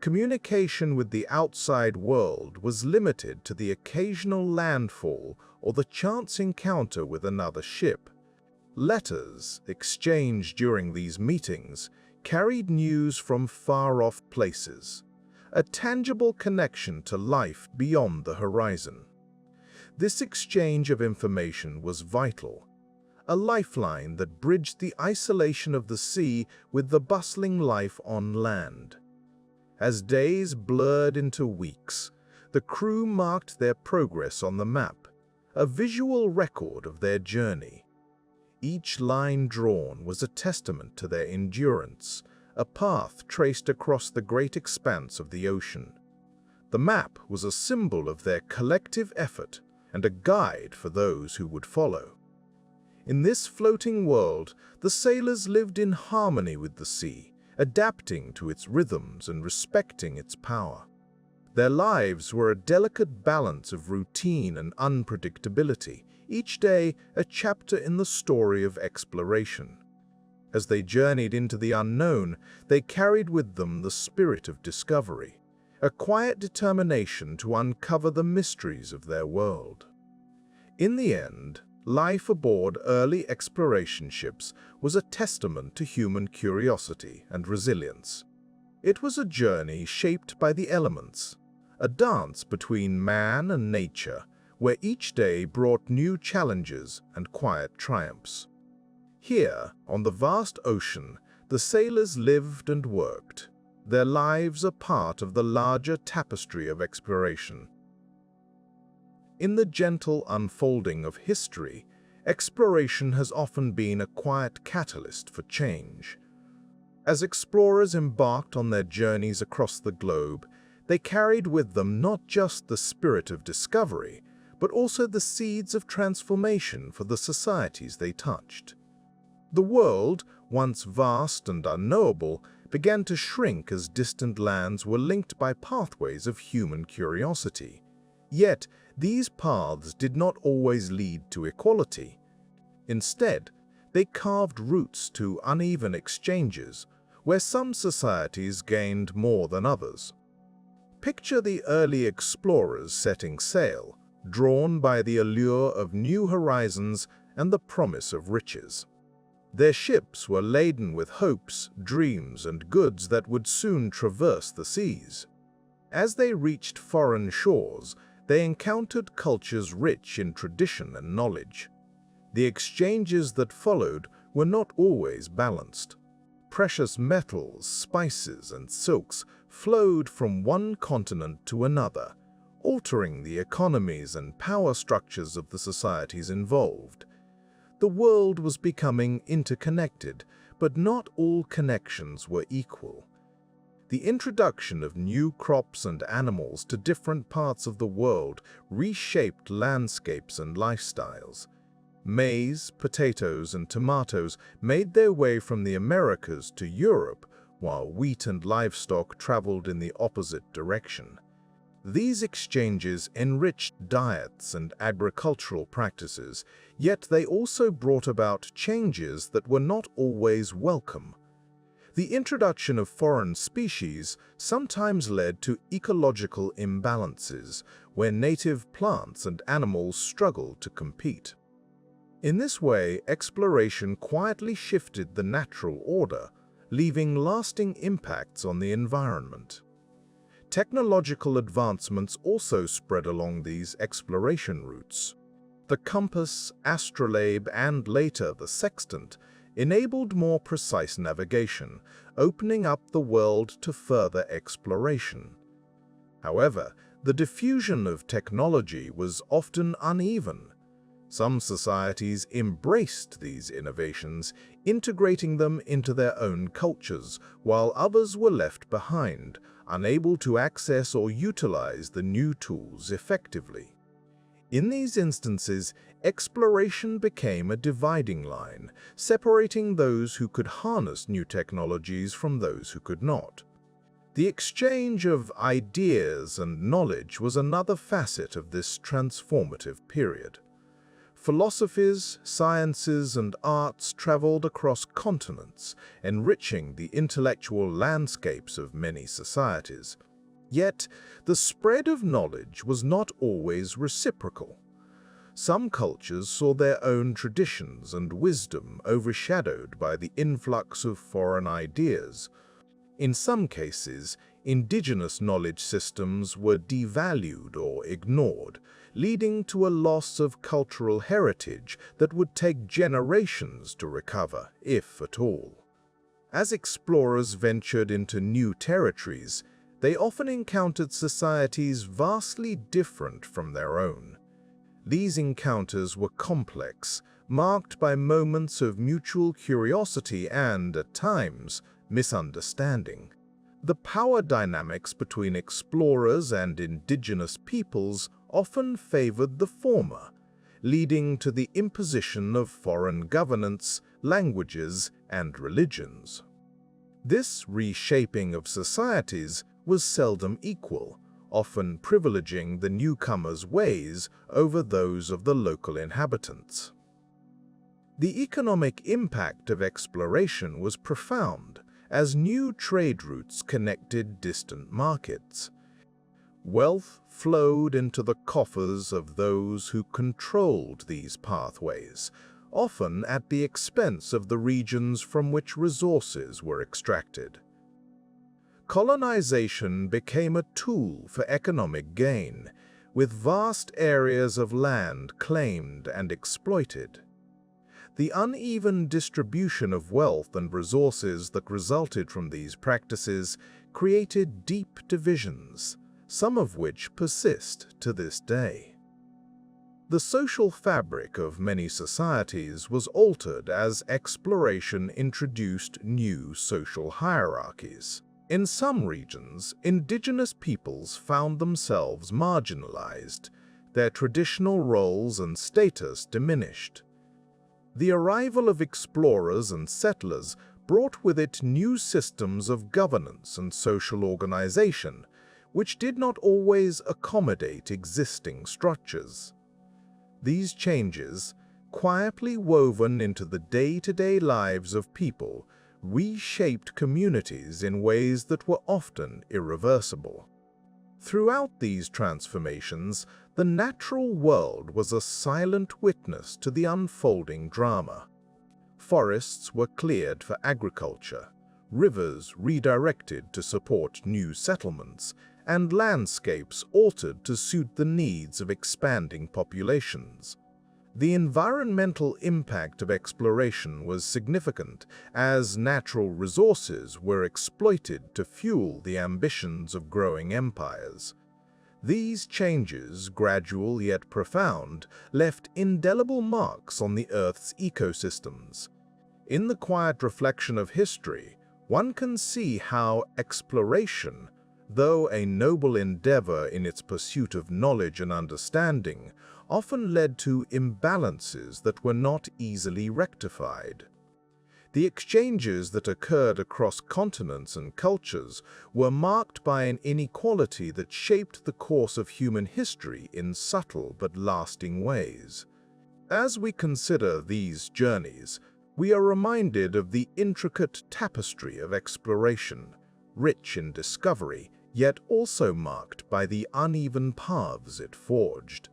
Communication with the outside world was limited to the occasional landfall or the chance encounter with another ship. Letters, exchanged during these meetings, carried news from far-off places, a tangible connection to life beyond the horizon. This exchange of information was vital, a lifeline that bridged the isolation of the sea with the bustling life on land. As days blurred into weeks, the crew marked their progress on the map, a visual record of their journey. Each line drawn was a testament to their endurance, a path traced across the great expanse of the ocean. The map was a symbol of their collective effort and a guide for those who would follow. In this floating world, the sailors lived in harmony with the sea, adapting to its rhythms and respecting its power. Their lives were a delicate balance of routine and unpredictability, each day a chapter in the story of exploration. As they journeyed into the unknown, they carried with them the spirit of discovery, a quiet determination to uncover the mysteries of their world. In the end, life aboard early exploration ships was a testament to human curiosity and resilience. It was a journey shaped by the elements, a dance between man and nature, where each day brought new challenges and quiet triumphs. Here, on the vast ocean, the sailors lived and worked, their lives a part of the larger tapestry of exploration. In the gentle unfolding of history, exploration has often been a quiet catalyst for change. As explorers embarked on their journeys across the globe, they carried with them not just the spirit of discovery, but also the seeds of transformation for the societies they touched. The world, once vast and unknowable, began to shrink as distant lands were linked by pathways of human curiosity. Yet, these paths did not always lead to equality. Instead, they carved routes to uneven exchanges, where some societies gained more than others. Picture the early explorers setting sail, drawn by the allure of new horizons and the promise of riches. Their ships were laden with hopes, dreams, and goods that would soon traverse the seas. As they reached foreign shores, they encountered cultures rich in tradition and knowledge. The exchanges that followed were not always balanced. Precious metals, spices, and silks flowed from one continent to another, altering the economies and power structures of the societies involved. The world was becoming interconnected, but not all connections were equal. The introduction of new crops and animals to different parts of the world reshaped landscapes and lifestyles. Maize, potatoes, and tomatoes made their way from the Americas to Europe, while wheat and livestock traveled in the opposite direction. These exchanges enriched diets and agricultural practices, yet they also brought about changes that were not always welcome. The introduction of foreign species sometimes led to ecological imbalances, where native plants and animals struggled to compete. In this way, exploration quietly shifted the natural order, leaving lasting impacts on the environment. Technological advancements also spread along these exploration routes. The compass, astrolabe, and later the sextant enabled more precise navigation, opening up the world to further exploration. However, the diffusion of technology was often uneven. Some societies embraced these innovations, integrating them into their own cultures, while others were left behind, unable to access or utilize the new tools effectively. In these instances, exploration became a dividing line, separating those who could harness new technologies from those who could not. The exchange of ideas and knowledge was another facet of this transformative period. Philosophies, sciences, and arts traveled across continents, enriching the intellectual landscapes of many societies. Yet, the spread of knowledge was not always reciprocal. Some cultures saw their own traditions and wisdom overshadowed by the influx of foreign ideas. In some cases, indigenous knowledge systems were devalued or ignored, leading to a loss of cultural heritage that would take generations to recover, if at all. As explorers ventured into new territories, they often encountered societies vastly different from their own. These encounters were complex, marked by moments of mutual curiosity and, at times, misunderstanding. The power dynamics between explorers and indigenous peoples often favored the former, leading to the imposition of foreign governance, languages, and religions. This reshaping of societies was seldom equal, often privileging the newcomers' ways over those of the local inhabitants. The economic impact of exploration was profound, as new trade routes connected distant markets. Wealth flowed into the coffers of those who controlled these pathways, often at the expense of the regions from which resources were extracted. Colonization became a tool for economic gain, with vast areas of land claimed and exploited. The uneven distribution of wealth and resources that resulted from these practices created deep divisions, some of which persist to this day. The social fabric of many societies was altered as exploration introduced new social hierarchies. In some regions, indigenous peoples found themselves marginalized, their traditional roles and status diminished. The arrival of explorers and settlers brought with it new systems of governance and social organization, which did not always accommodate existing structures. These changes, quietly woven into the day-to-day lives of people, reshaped communities in ways that were often irreversible. Throughout these transformations, the natural world was a silent witness to the unfolding drama. Forests were cleared for agriculture, rivers redirected to support new settlements, and landscapes altered to suit the needs of expanding populations. The environmental impact of exploration was significant, as natural resources were exploited to fuel the ambitions of growing empires. These changes, gradual yet profound, left indelible marks on the Earth's ecosystems. In the quiet reflection of history, one can see how exploration, though a noble endeavor in its pursuit of knowledge and understanding, often led to imbalances that were not easily rectified. The exchanges that occurred across continents and cultures were marked by an inequality that shaped the course of human history in subtle but lasting ways. As we consider these journeys, we are reminded of the intricate tapestry of exploration, rich in discovery, yet also marked by the uneven paths it forged.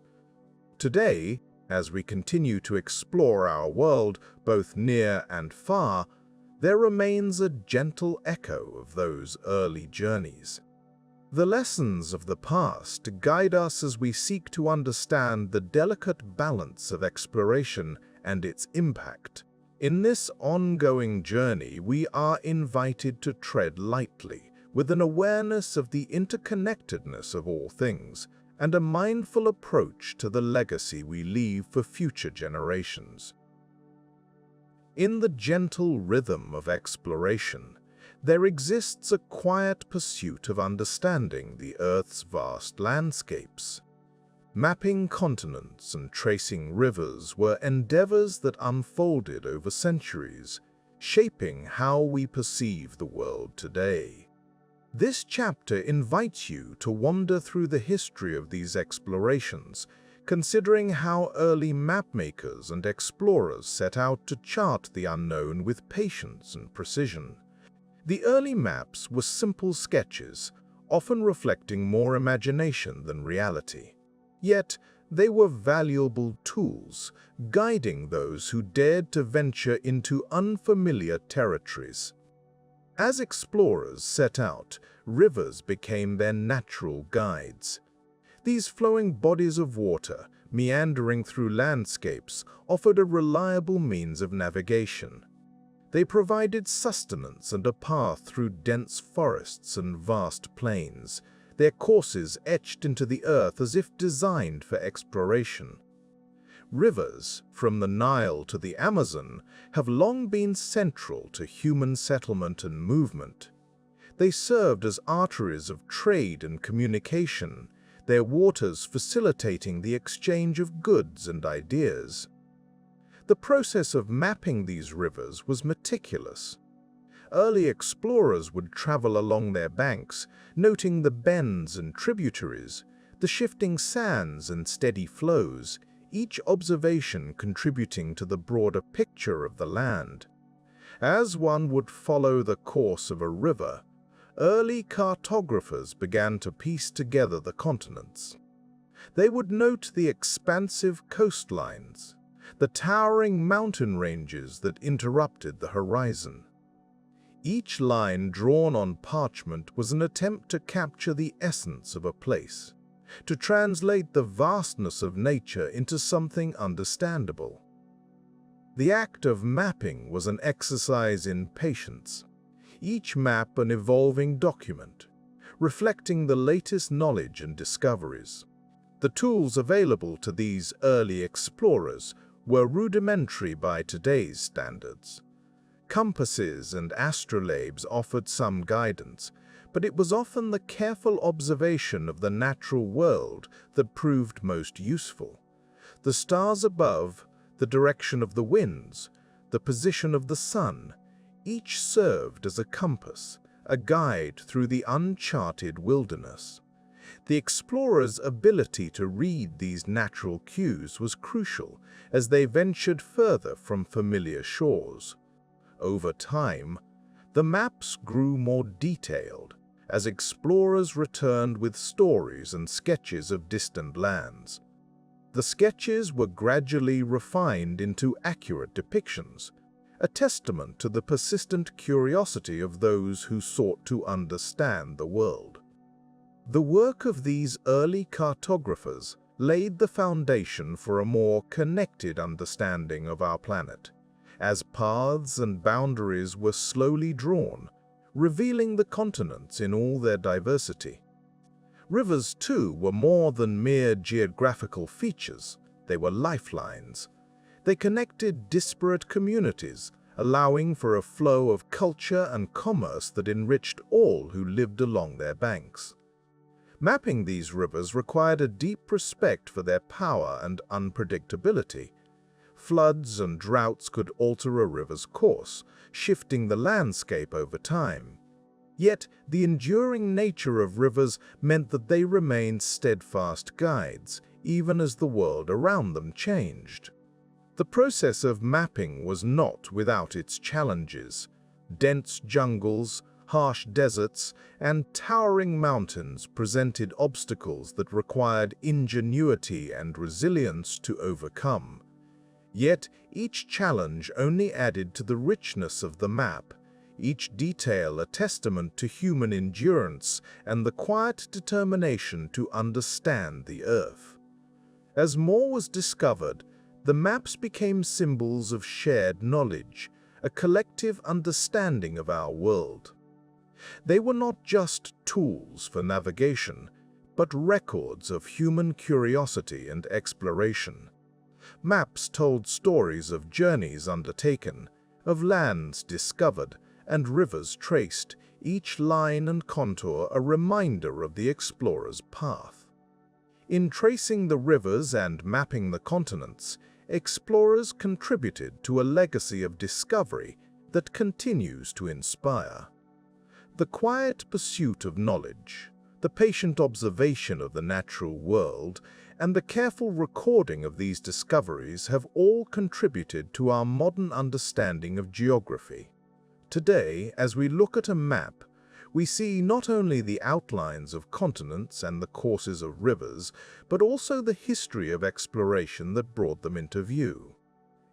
Today, as we continue to explore our world, both near and far, there remains a gentle echo of those early journeys. The lessons of the past guide us as we seek to understand the delicate balance of exploration and its impact. In this ongoing journey, we are invited to tread lightly, with an awareness of the interconnectedness of all things, and a mindful approach to the legacy we leave for future generations. In the gentle rhythm of exploration, there exists a quiet pursuit of understanding the Earth's vast landscapes. Mapping continents and tracing rivers were endeavors that unfolded over centuries, shaping how we perceive the world today. This chapter invites you to wander through the history of these explorations, considering how early mapmakers and explorers set out to chart the unknown with patience and precision. The early maps were simple sketches, often reflecting more imagination than reality. Yet, they were valuable tools, guiding those who dared to venture into unfamiliar territories. As explorers set out, rivers became their natural guides. These flowing bodies of water, meandering through landscapes, offered a reliable means of navigation. They provided sustenance and a path through dense forests and vast plains, their courses etched into the earth as if designed for exploration. Rivers, from the Nile to the Amazon, have long been central to human settlement and movement. They served as arteries of trade and communication, their waters facilitating the exchange of goods and ideas. The process of mapping these rivers was meticulous. Early explorers would travel along their banks, noting the bends and tributaries, the shifting sands and steady flows, each observation contributing to the broader picture of the land. As one would follow the course of a river, early cartographers began to piece together the continents. They would note the expansive coastlines, the towering mountain ranges that interrupted the horizon. Each line drawn on parchment was an attempt to capture the essence of a place, to translate the vastness of nature into something understandable. The act of mapping was an exercise in patience, each map an evolving document, reflecting the latest knowledge and discoveries. The tools available to these early explorers were rudimentary by today's standards. Compasses and astrolabes offered some guidance, but it was often the careful observation of the natural world that proved most useful. The stars above, the direction of the winds, the position of the sun, each served as a compass, a guide through the uncharted wilderness. The explorers' ability to read these natural cues was crucial as they ventured further from familiar shores. Over time, the maps grew more detailed as explorers returned with stories and sketches of distant lands. The sketches were gradually refined into accurate depictions, a testament to the persistent curiosity of those who sought to understand the world. The work of these early cartographers laid the foundation for a more connected understanding of our planet, as paths and boundaries were slowly drawn, revealing the continents in all their diversity. Rivers, too, were more than mere geographical features. They were lifelines. They connected disparate communities, allowing for a flow of culture and commerce that enriched all who lived along their banks. Mapping these rivers required a deep respect for their power and unpredictability. Floods and droughts could alter a river's course, shifting the landscape over time. Yet, the enduring nature of rivers meant that they remained steadfast guides, even as the world around them changed. The process of mapping was not without its challenges. Dense jungles, harsh deserts, and towering mountains presented obstacles that required ingenuity and resilience to overcome. Yet, each challenge only added to the richness of the map, each detail a testament to human endurance and the quiet determination to understand the Earth. As more was discovered, the maps became symbols of shared knowledge, a collective understanding of our world. They were not just tools for navigation, but records of human curiosity and exploration. Maps told stories of journeys undertaken, of lands discovered, and rivers traced, each line and contour a reminder of the explorer's path. In tracing the rivers and mapping the continents, explorers contributed to a legacy of discovery that continues to inspire. The quiet pursuit of knowledge, the patient observation of the natural world, and the careful recording of these discoveries have all contributed to our modern understanding of geography. Today, as we look at a map, we see not only the outlines of continents and the courses of rivers, but also the history of exploration that brought them into view.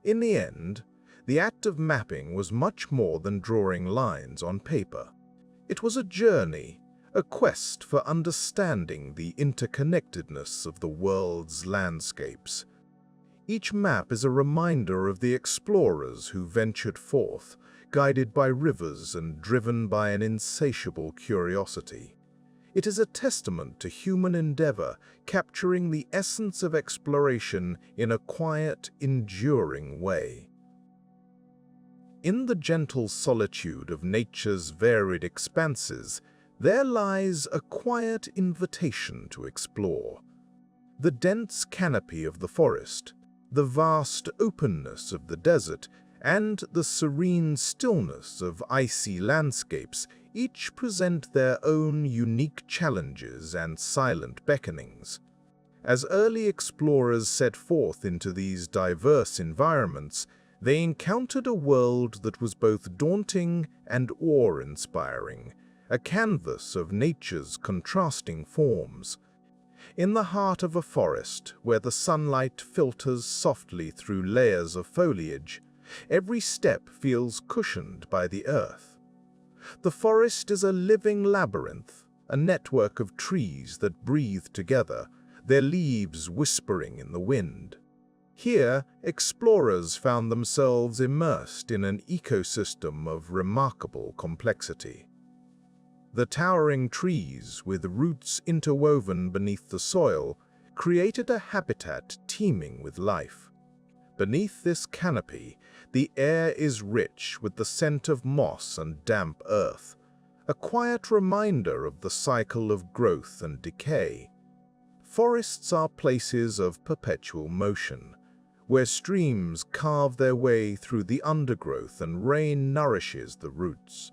In the end, the act of mapping was much more than drawing lines on paper. It was a journey, a quest for understanding the interconnectedness of the world's landscapes. Each map is a reminder of the explorers who ventured forth, guided by rivers and driven by an insatiable curiosity. It is a testament to human endeavor, capturing the essence of exploration in a quiet, enduring way. In the gentle solitude of nature's varied expanses, there lies a quiet invitation to explore. The dense canopy of the forest, the vast openness of the desert, and the serene stillness of icy landscapes each present their own unique challenges and silent beckonings. As early explorers set forth into these diverse environments, they encountered a world that was both daunting and awe-inspiring, a canvas of nature's contrasting forms. In the heart of a forest, where the sunlight filters softly through layers of foliage, every step feels cushioned by the earth. The forest is a living labyrinth, a network of trees that breathe together, their leaves whispering in the wind. Here, explorers found themselves immersed in an ecosystem of remarkable complexity. The towering trees, with roots interwoven beneath the soil, created a habitat teeming with life. Beneath this canopy, the air is rich with the scent of moss and damp earth, a quiet reminder of the cycle of growth and decay. Forests are places of perpetual motion, where streams carve their way through the undergrowth and rain nourishes the roots.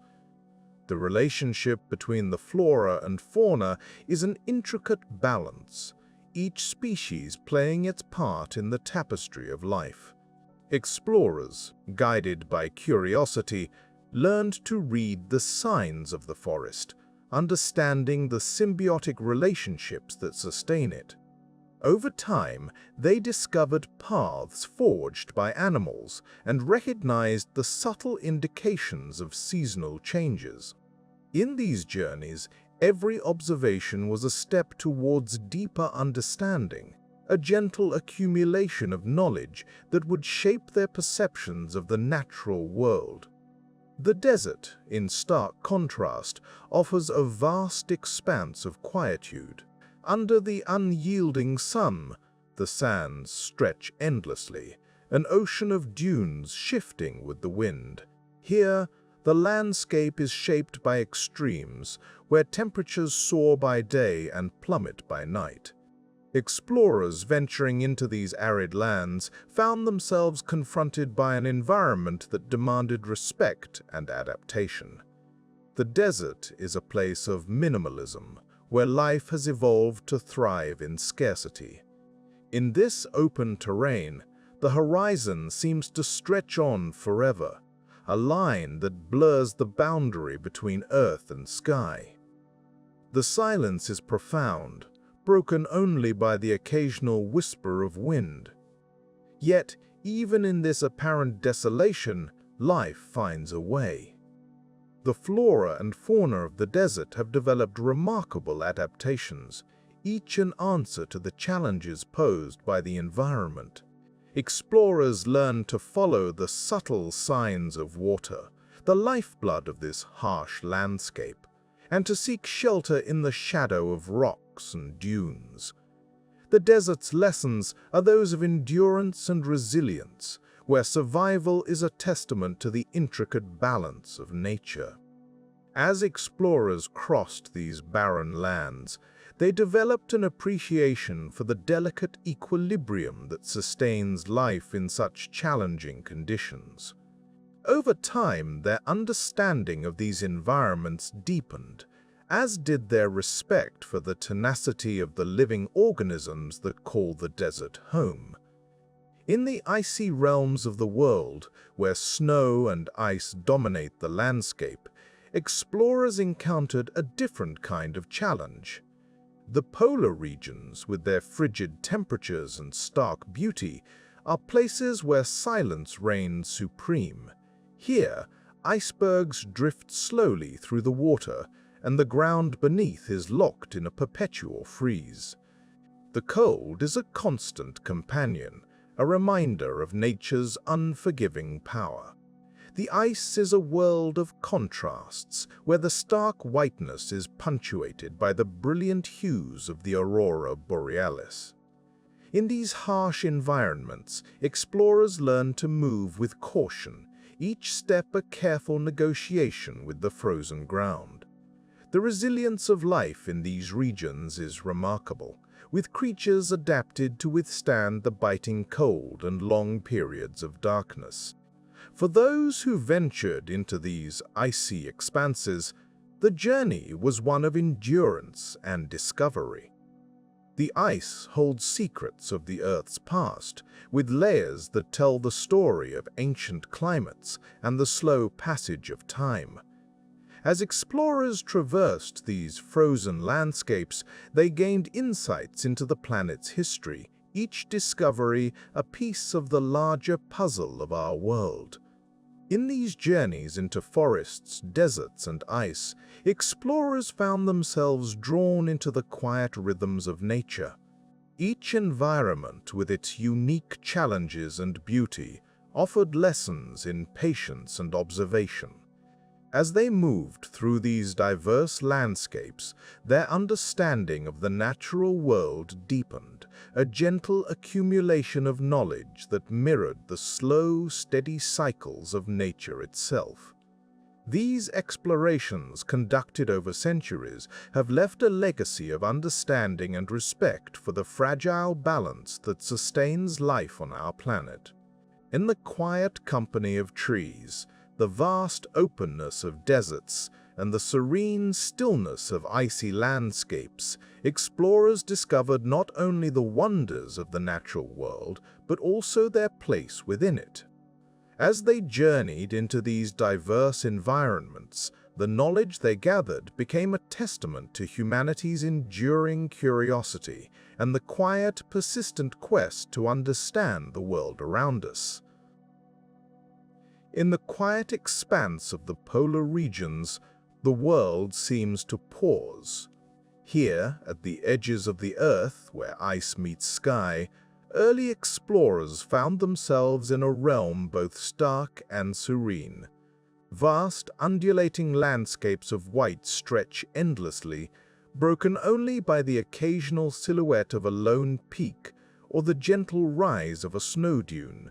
The relationship between the flora and fauna is an intricate balance, each species playing its part in the tapestry of life. Explorers, guided by curiosity, learned to read the signs of the forest, understanding the symbiotic relationships that sustain it. Over time, they discovered paths forged by animals and recognized the subtle indications of seasonal changes. In these journeys, every observation was a step towards deeper understanding, a gentle accumulation of knowledge that would shape their perceptions of the natural world. The desert, in stark contrast, offers a vast expanse of quietude. Under the unyielding sun, the sands stretch endlessly, an ocean of dunes shifting with the wind. Here, the landscape is shaped by extremes, where temperatures soar by day and plummet by night. Explorers venturing into these arid lands found themselves confronted by an environment that demanded respect and adaptation. The desert is a place of minimalism, where life has evolved to thrive in scarcity. In this open terrain, the horizon seems to stretch on forever, a line that blurs the boundary between earth and sky. The silence is profound, broken only by the occasional whisper of wind. Yet, even in this apparent desolation, life finds a way. The flora and fauna of the desert have developed remarkable adaptations, each an answer to the challenges posed by the environment. Explorers learn to follow the subtle signs of water, the lifeblood of this harsh landscape, and to seek shelter in the shadow of rocks and dunes. The desert's lessons are those of endurance and resilience, where survival is a testament to the intricate balance of nature. As explorers crossed these barren lands, they developed an appreciation for the delicate equilibrium that sustains life in such challenging conditions. Over time, their understanding of these environments deepened, as did their respect for the tenacity of the living organisms that call the desert home. In the icy realms of the world, where snow and ice dominate the landscape, explorers encountered a different kind of challenge. The polar regions, with their frigid temperatures and stark beauty, are places where silence reigns supreme. Here, icebergs drift slowly through the water, and the ground beneath is locked in a perpetual freeze. The cold is a constant companion, a reminder of nature's unforgiving power. The ice is a world of contrasts, where the stark whiteness is punctuated by the brilliant hues of the aurora borealis. In these harsh environments, explorers learn to move with caution, each step a careful negotiation with the frozen ground. The resilience of life in these regions is remarkable, with creatures adapted to withstand the biting cold and long periods of darkness. For those who ventured into these icy expanses, the journey was one of endurance and discovery. The ice holds secrets of the Earth's past, with layers that tell the story of ancient climates and the slow passage of time. As explorers traversed these frozen landscapes, they gained insights into the planet's history, each discovery a piece of the larger puzzle of our world. In these journeys into forests, deserts, and ice, explorers found themselves drawn into the quiet rhythms of nature. Each environment, with its unique challenges and beauty, offered lessons in patience and observation. As they moved through these diverse landscapes, their understanding of the natural world deepened, a gentle accumulation of knowledge that mirrored the slow, steady cycles of nature itself. These explorations, conducted over centuries, have left a legacy of understanding and respect for the fragile balance that sustains life on our planet. In the quiet company of trees, the vast openness of deserts, and the serene stillness of icy landscapes, explorers discovered not only the wonders of the natural world, but also their place within it. As they journeyed into these diverse environments, the knowledge they gathered became a testament to humanity's enduring curiosity and the quiet, persistent quest to understand the world around us. In the quiet expanse of the polar regions, the world seems to pause. Here, at the edges of the Earth, where ice meets sky, early explorers found themselves in a realm both stark and serene. Vast, undulating landscapes of white stretch endlessly, broken only by the occasional silhouette of a lone peak or the gentle rise of a snow dune.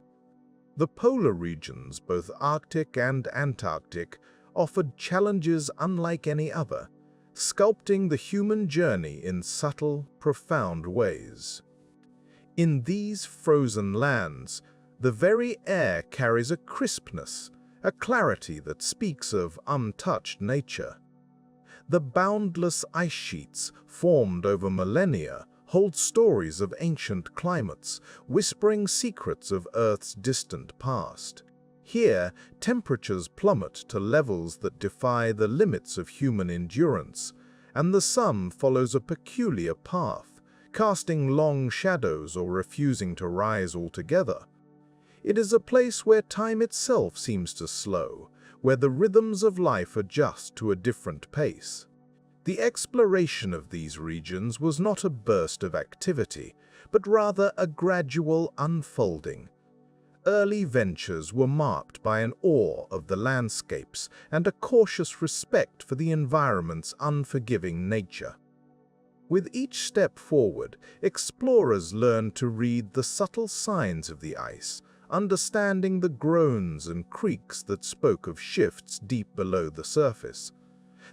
The polar regions, both Arctic and Antarctic, offered challenges unlike any other, sculpting the human journey in subtle, profound ways. In these frozen lands, the very air carries a crispness, a clarity that speaks of untouched nature. The boundless ice sheets, formed over millennia, hold stories of ancient climates, whispering secrets of Earth's distant past. Here, temperatures plummet to levels that defy the limits of human endurance, and the sun follows a peculiar path, casting long shadows or refusing to rise altogether. It is a place where time itself seems to slow, where the rhythms of life adjust to a different pace. The exploration of these regions was not a burst of activity, but rather a gradual unfolding. Early ventures were marked by an awe of the landscapes and a cautious respect for the environment's unforgiving nature. With each step forward, explorers learned to read the subtle signs of the ice, understanding the groans and creaks that spoke of shifts deep below the surface.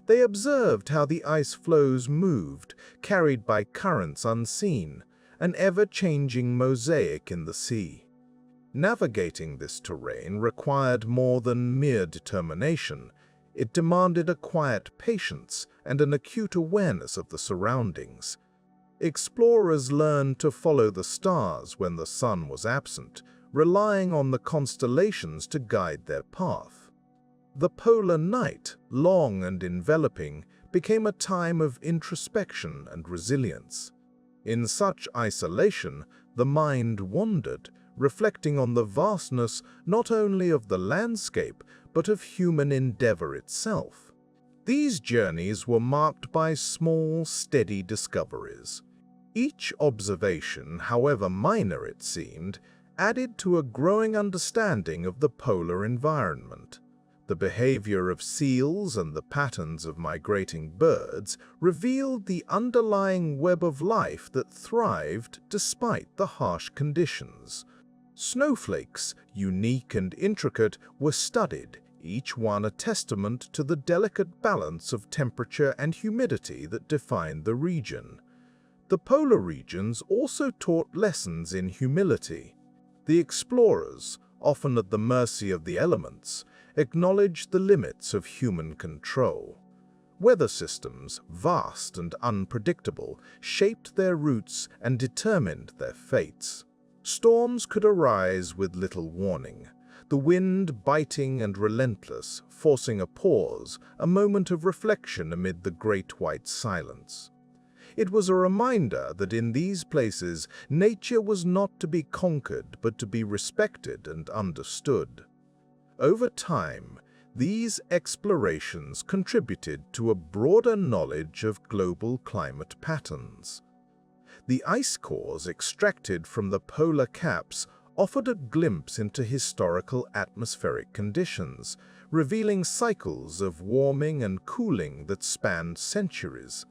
They observed how the ice floes moved, carried by currents unseen, an ever-changing mosaic in the sea. Navigating this terrain required more than mere determination. It demanded a quiet patience and an acute awareness of the surroundings. Explorers learned to follow the stars when the sun was absent, relying on the constellations to guide their path. The polar night, long and enveloping, became a time of introspection and resilience. In such isolation, the mind wandered, reflecting on the vastness not only of the landscape, but of human endeavor itself. These journeys were marked by small, steady discoveries. Each observation, however minor it seemed, added to a growing understanding of the polar environment. The behavior of seals and the patterns of migrating birds revealed the underlying web of life that thrived despite the harsh conditions. Snowflakes, unique and intricate, were studied, each one a testament to the delicate balance of temperature and humidity that defined the region. The polar regions also taught lessons in humility. The explorers, often at the mercy of the elements, acknowledged the limits of human control. Weather systems, vast and unpredictable, shaped their routes and determined their fates. Storms could arise with little warning, the wind biting and relentless, forcing a pause, a moment of reflection amid the great white silence. It was a reminder that in these places, nature was not to be conquered but to be respected and understood. Over time, these explorations contributed to a broader knowledge of global climate patterns. The ice cores extracted from the polar caps offered a glimpse into historical atmospheric conditions, revealing cycles of warming and cooling that spanned centuries.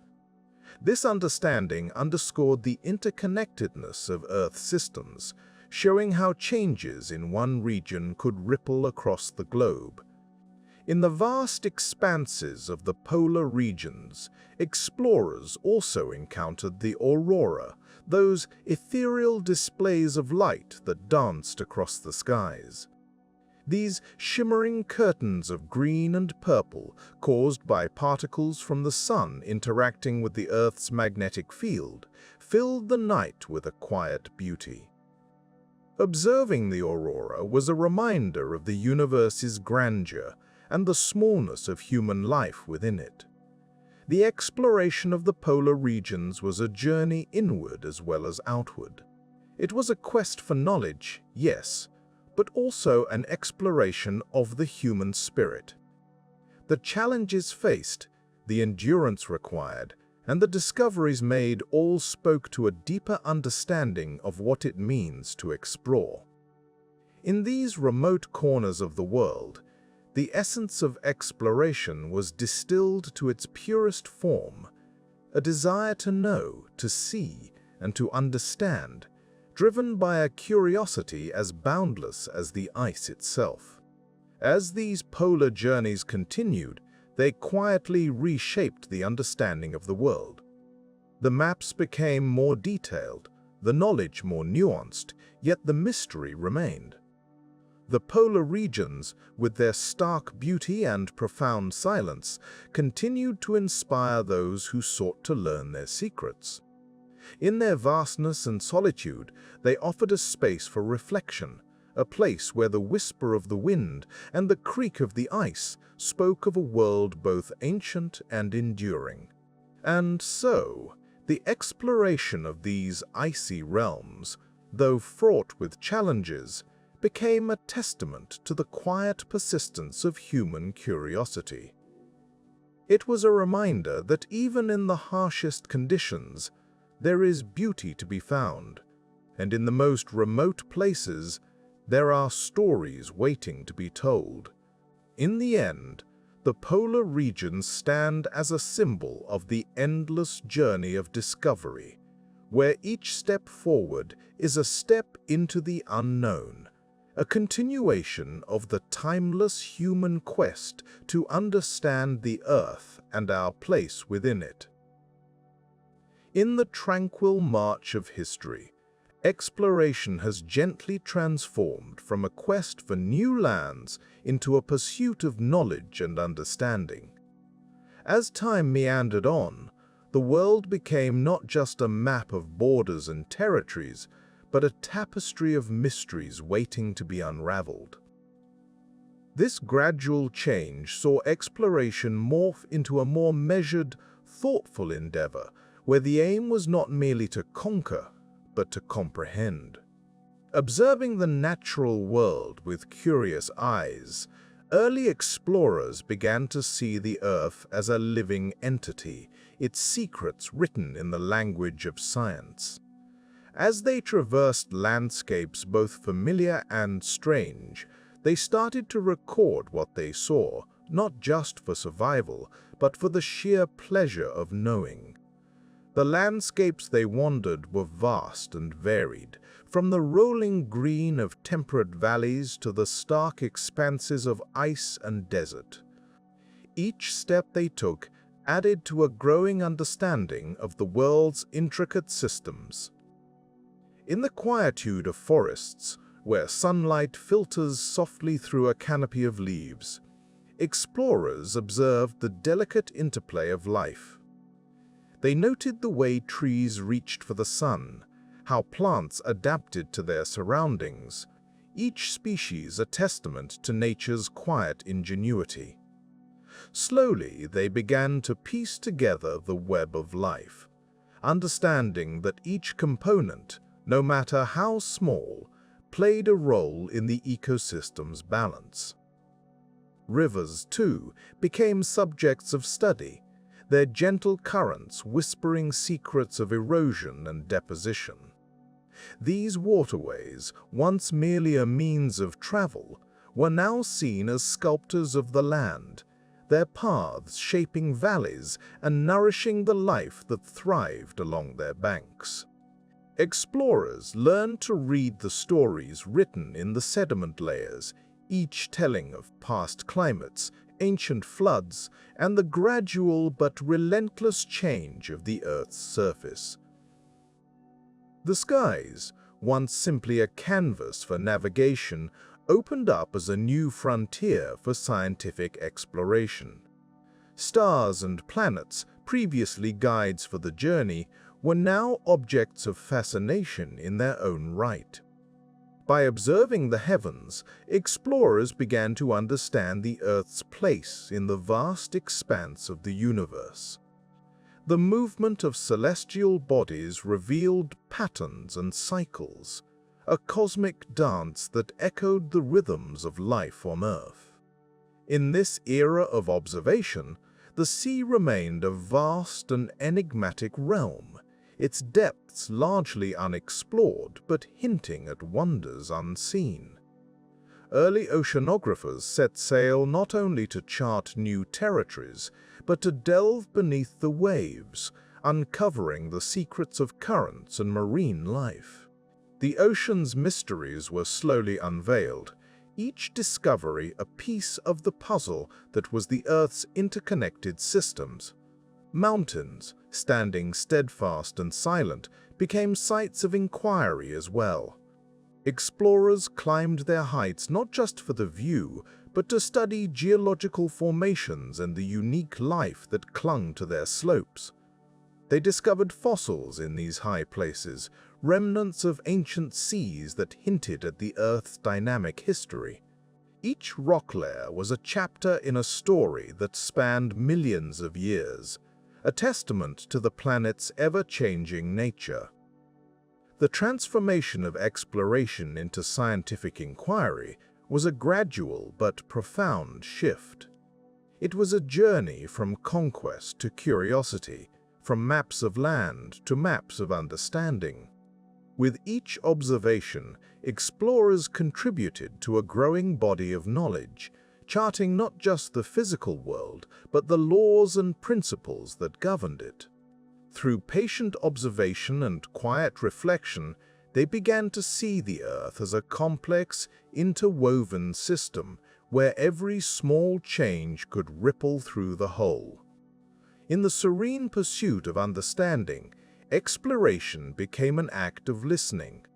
This understanding underscored the interconnectedness of Earth systems, showing how changes in one region could ripple across the globe. In the vast expanses of the polar regions, explorers also encountered the aurora, those ethereal displays of light that danced across the skies. These shimmering curtains of green and purple, caused by particles from the sun interacting with the Earth's magnetic field, filled the night with a quiet beauty. Observing the aurora was a reminder of the universe's grandeur and the smallness of human life within it. The exploration of the polar regions was a journey inward as well as outward. It was a quest for knowledge, yes, but also an exploration of the human spirit. The challenges faced, the endurance required, and the discoveries made all spoke to a deeper understanding of what it means to explore. In these remote corners of the world, the essence of exploration was distilled to its purest form, a desire to know, to see, and to understand, driven by a curiosity as boundless as the ice itself. As these polar journeys continued, they quietly reshaped the understanding of the world. The maps became more detailed, the knowledge more nuanced, yet the mystery remained. The polar regions, with their stark beauty and profound silence, continued to inspire those who sought to learn their secrets. In their vastness and solitude, they offered a space for reflection, a place where the whisper of the wind and the creak of the ice spoke of a world both ancient and enduring. And so, the exploration of these icy realms, though fraught with challenges, became a testament to the quiet persistence of human curiosity. It was a reminder that even in the harshest conditions, there is beauty to be found, and in the most remote places, there are stories waiting to be told. In the end, the polar regions stand as a symbol of the endless journey of discovery, where each step forward is a step into the unknown, a continuation of the timeless human quest to understand the Earth and our place within it. In the tranquil march of history, exploration has gently transformed from a quest for new lands into a pursuit of knowledge and understanding. As time meandered on, the world became not just a map of borders and territories, but a tapestry of mysteries waiting to be unraveled. This gradual change saw exploration morph into a more measured, thoughtful endeavor, where the aim was not merely to conquer, but to comprehend. Observing the natural world with curious eyes, early explorers began to see the Earth as a living entity, its secrets written in the language of science. As they traversed landscapes both familiar and strange, they started to record what they saw, not just for survival, but for the sheer pleasure of knowing. The landscapes they wandered were vast and varied, from the rolling green of temperate valleys to the stark expanses of ice and desert. Each step they took added to a growing understanding of the world's intricate systems. In the quietude of forests, where sunlight filters softly through a canopy of leaves. Explorers observed the delicate interplay of life. They noted the way trees reached for the sun, how plants adapted to their surroundings, each species a testament to nature's quiet ingenuity. Slowly, they began to piece together the web of life, understanding that each component, no matter how small, played a role in the ecosystem's balance. Rivers, too, became subjects of study, their gentle currents whispering secrets of erosion and deposition. These waterways, once merely a means of travel, were now seen as sculptors of the land, their paths shaping valleys and nourishing the life that thrived along their banks. Explorers learned to read the stories written in the sediment layers, each telling of past climates, ancient floods, and the gradual but relentless change of the Earth's surface. The skies, once simply a canvas for navigation, opened up as a new frontier for scientific exploration. Stars and planets, previously guides for the journey, were now objects of fascination in their own right. By observing the heavens, explorers began to understand the Earth's place in the vast expanse of the universe. The movement of celestial bodies revealed patterns and cycles, a cosmic dance that echoed the rhythms of life on Earth. In this era of observation, the sea remained a vast and enigmatic realm, its depths largely unexplored but hinting at wonders unseen. Early oceanographers set sail not only to chart new territories, but to delve beneath the waves, uncovering the secrets of currents and marine life. The ocean's mysteries were slowly unveiled, each discovery a piece of the puzzle that was the Earth's interconnected systems. Mountains, standing steadfast and silent, became sites of inquiry as well. Explorers climbed their heights not just for the view, but to study geological formations and the unique life that clung to their slopes. They discovered fossils in these high places, remnants of ancient seas that hinted at the Earth's dynamic history. Each rock layer was a chapter in a story that spanned millions of years, a testament to the planet's ever-changing nature. The transformation of exploration into scientific inquiry was a gradual but profound shift. It was a journey from conquest to curiosity, from maps of land to maps of understanding. With each observation, explorers contributed to a growing body of knowledge, charting not just the physical world, but the laws and principles that governed it. Through patient observation and quiet reflection, they began to see the Earth as a complex, interwoven system where every small change could ripple through the whole. In the serene pursuit of understanding, exploration became an act of listening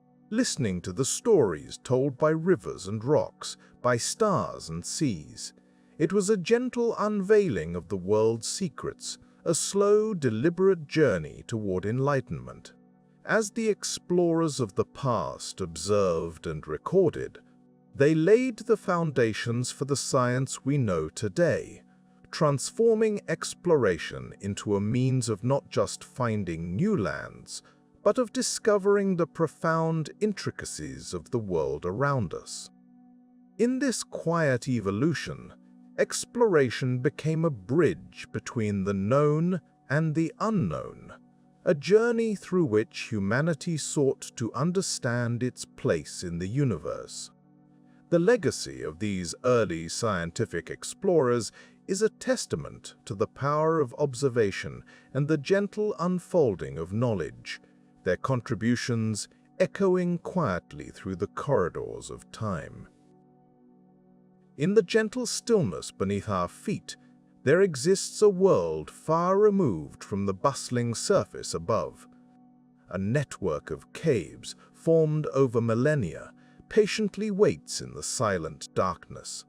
to the stories told by rivers and rocks, by stars and seas. It was a gentle unveiling of the world's secrets, a slow, deliberate journey toward enlightenment. As the explorers of the past observed and recorded, they laid the foundations for the science we know today, transforming exploration into a means of not just finding new lands, but of discovering the profound intricacies of the world around us. In this quiet evolution, exploration became a bridge between the known and the unknown, a journey through which humanity sought to understand its place in the universe. The legacy of these early scientific explorers is a testament to the power of observation and the gentle unfolding of knowledge, their contributions echoing quietly through the corridors of time. In the gentle stillness beneath our feet, there exists a world far removed from the bustling surface above. A network of caves formed over millennia, patiently waits in the silent darkness.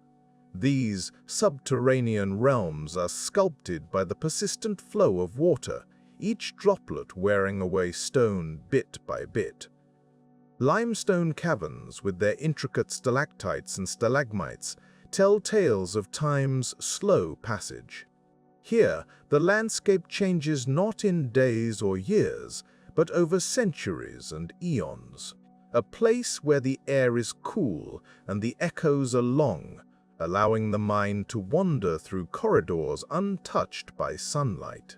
These subterranean realms are sculpted by the persistent flow of water, each droplet wearing away stone bit by bit. Limestone caverns, with their intricate stalactites and stalagmites, tell tales of time's slow passage. Here, the landscape changes not in days or years, but over centuries and eons. A place where the air is cool and the echoes are long, allowing the mind to wander through corridors untouched by sunlight.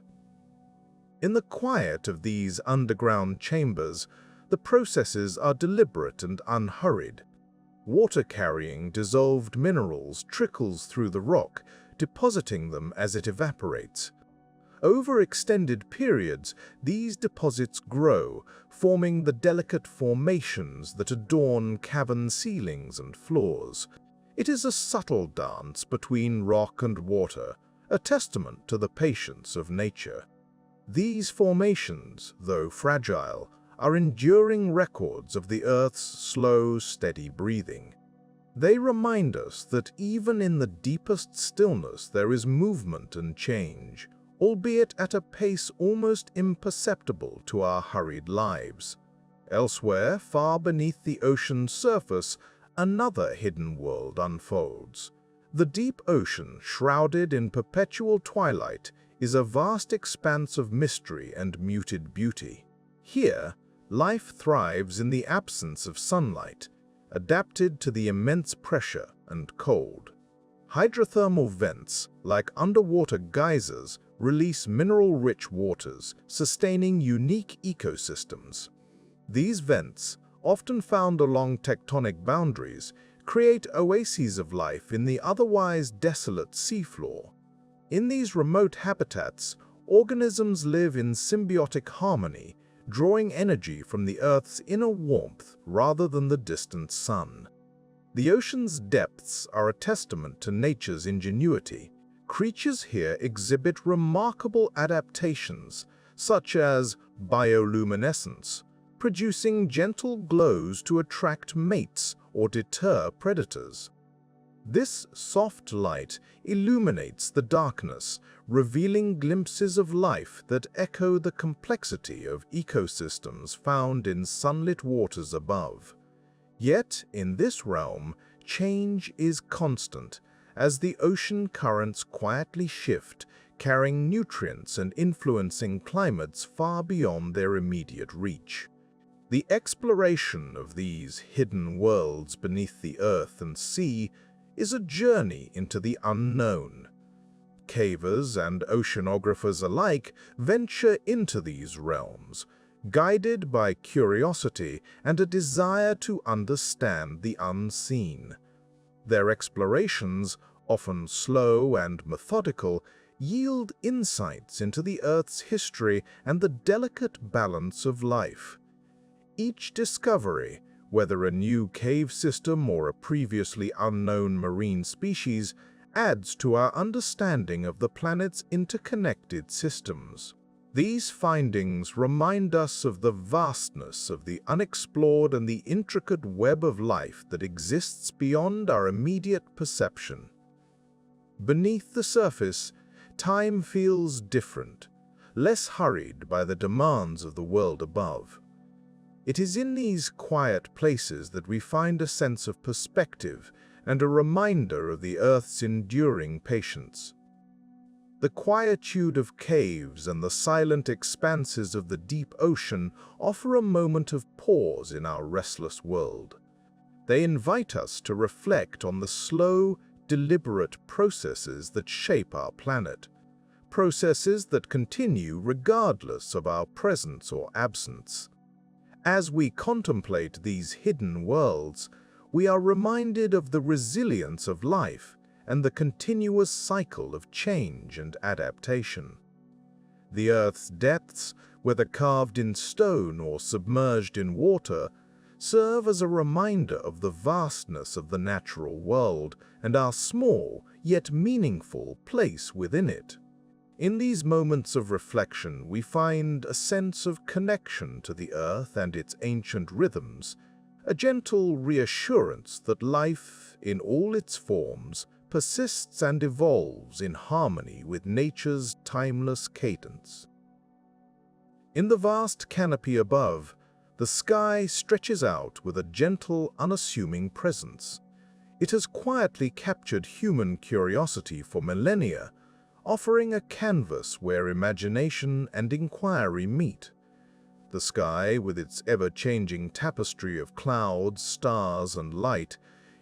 In the quiet of these underground chambers, the processes are deliberate and unhurried. Water carrying dissolved minerals trickles through the rock, depositing them as it evaporates. Over extended periods, these deposits grow, forming the delicate formations that adorn cavern ceilings and floors. It is a subtle dance between rock and water, a testament to the patience of nature. These formations, though fragile, are enduring records of the Earth's slow, steady breathing. They remind us that even in the deepest stillness there is movement and change, albeit at a pace almost imperceptible to our hurried lives. Elsewhere, far beneath the ocean's surface, another hidden world unfolds. The deep ocean, shrouded in perpetual twilight, is a vast expanse of mystery and muted beauty. Here, life thrives in the absence of sunlight, adapted to the immense pressure and cold. Hydrothermal vents, like underwater geysers, release mineral-rich waters, sustaining unique ecosystems. These vents, often found along tectonic boundaries, create oases of life in the otherwise desolate seafloor. In these remote habitats, organisms live in symbiotic harmony, drawing energy from the Earth's inner warmth rather than the distant sun. The ocean's depths are a testament to nature's ingenuity. Creatures here exhibit remarkable adaptations, such as bioluminescence, producing gentle glows to attract mates or deter predators. This soft light illuminates the darkness, revealing glimpses of life that echo the complexity of ecosystems found in sunlit waters above. Yet, in this realm, change is constant, as the ocean currents quietly shift, carrying nutrients and influencing climates far beyond their immediate reach. The exploration of these hidden worlds beneath the earth and sea is a journey into the unknown. Cavers and oceanographers alike venture into these realms, guided by curiosity and a desire to understand the unseen. Their explorations, often slow and methodical, yield insights into the Earth's history and the delicate balance of life. Each discovery, whether a new cave system or a previously unknown marine species, adds to our understanding of the planet's interconnected systems. These findings remind us of the vastness of the unexplored and the intricate web of life that exists beyond our immediate perception. Beneath the surface, time feels different, less hurried by the demands of the world above. It is in these quiet places that we find a sense of perspective and a reminder of the Earth's enduring patience. The quietude of caves and the silent expanses of the deep ocean offer a moment of pause in our restless world. They invite us to reflect on the slow, deliberate processes that shape our planet, processes that continue regardless of our presence or absence. As we contemplate these hidden worlds, we are reminded of the resilience of life and the continuous cycle of change and adaptation. The Earth's depths, whether carved in stone or submerged in water, serve as a reminder of the vastness of the natural world and our small yet meaningful place within it. In these moments of reflection, we find a sense of connection to the Earth and its ancient rhythms, a gentle reassurance that life, in all its forms, persists and evolves in harmony with nature's timeless cadence. In the vast canopy above, the sky stretches out with a gentle, unassuming presence. It has quietly captured human curiosity for millennia, offering a canvas where imagination and inquiry meet. The sky, with its ever-changing tapestry of clouds, stars, and light,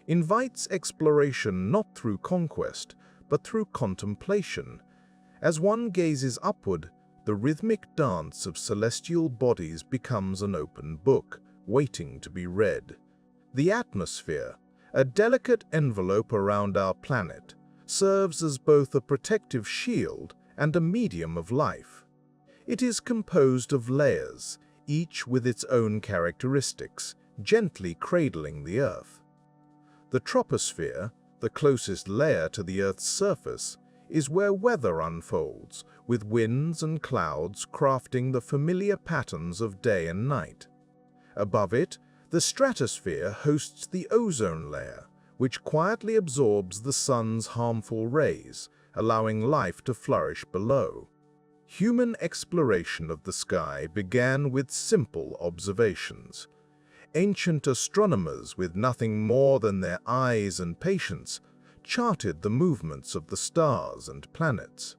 invites exploration not through conquest, but through contemplation. As one gazes upward, the rhythmic dance of celestial bodies becomes an open book, waiting to be read. The atmosphere, a delicate envelope around our planet, serves as both a protective shield and a medium of life. It is composed of layers, each with its own characteristics, gently cradling the Earth. The troposphere, the closest layer to the Earth's surface, is where weather unfolds, with winds and clouds crafting the familiar patterns of day and night. Above it, the stratosphere hosts the ozone layer, which quietly absorbs the sun's harmful rays, allowing life to flourish below. Human exploration of the sky began with simple observations. Ancient astronomers, with nothing more than their eyes and patience, charted the movements of the stars and planets.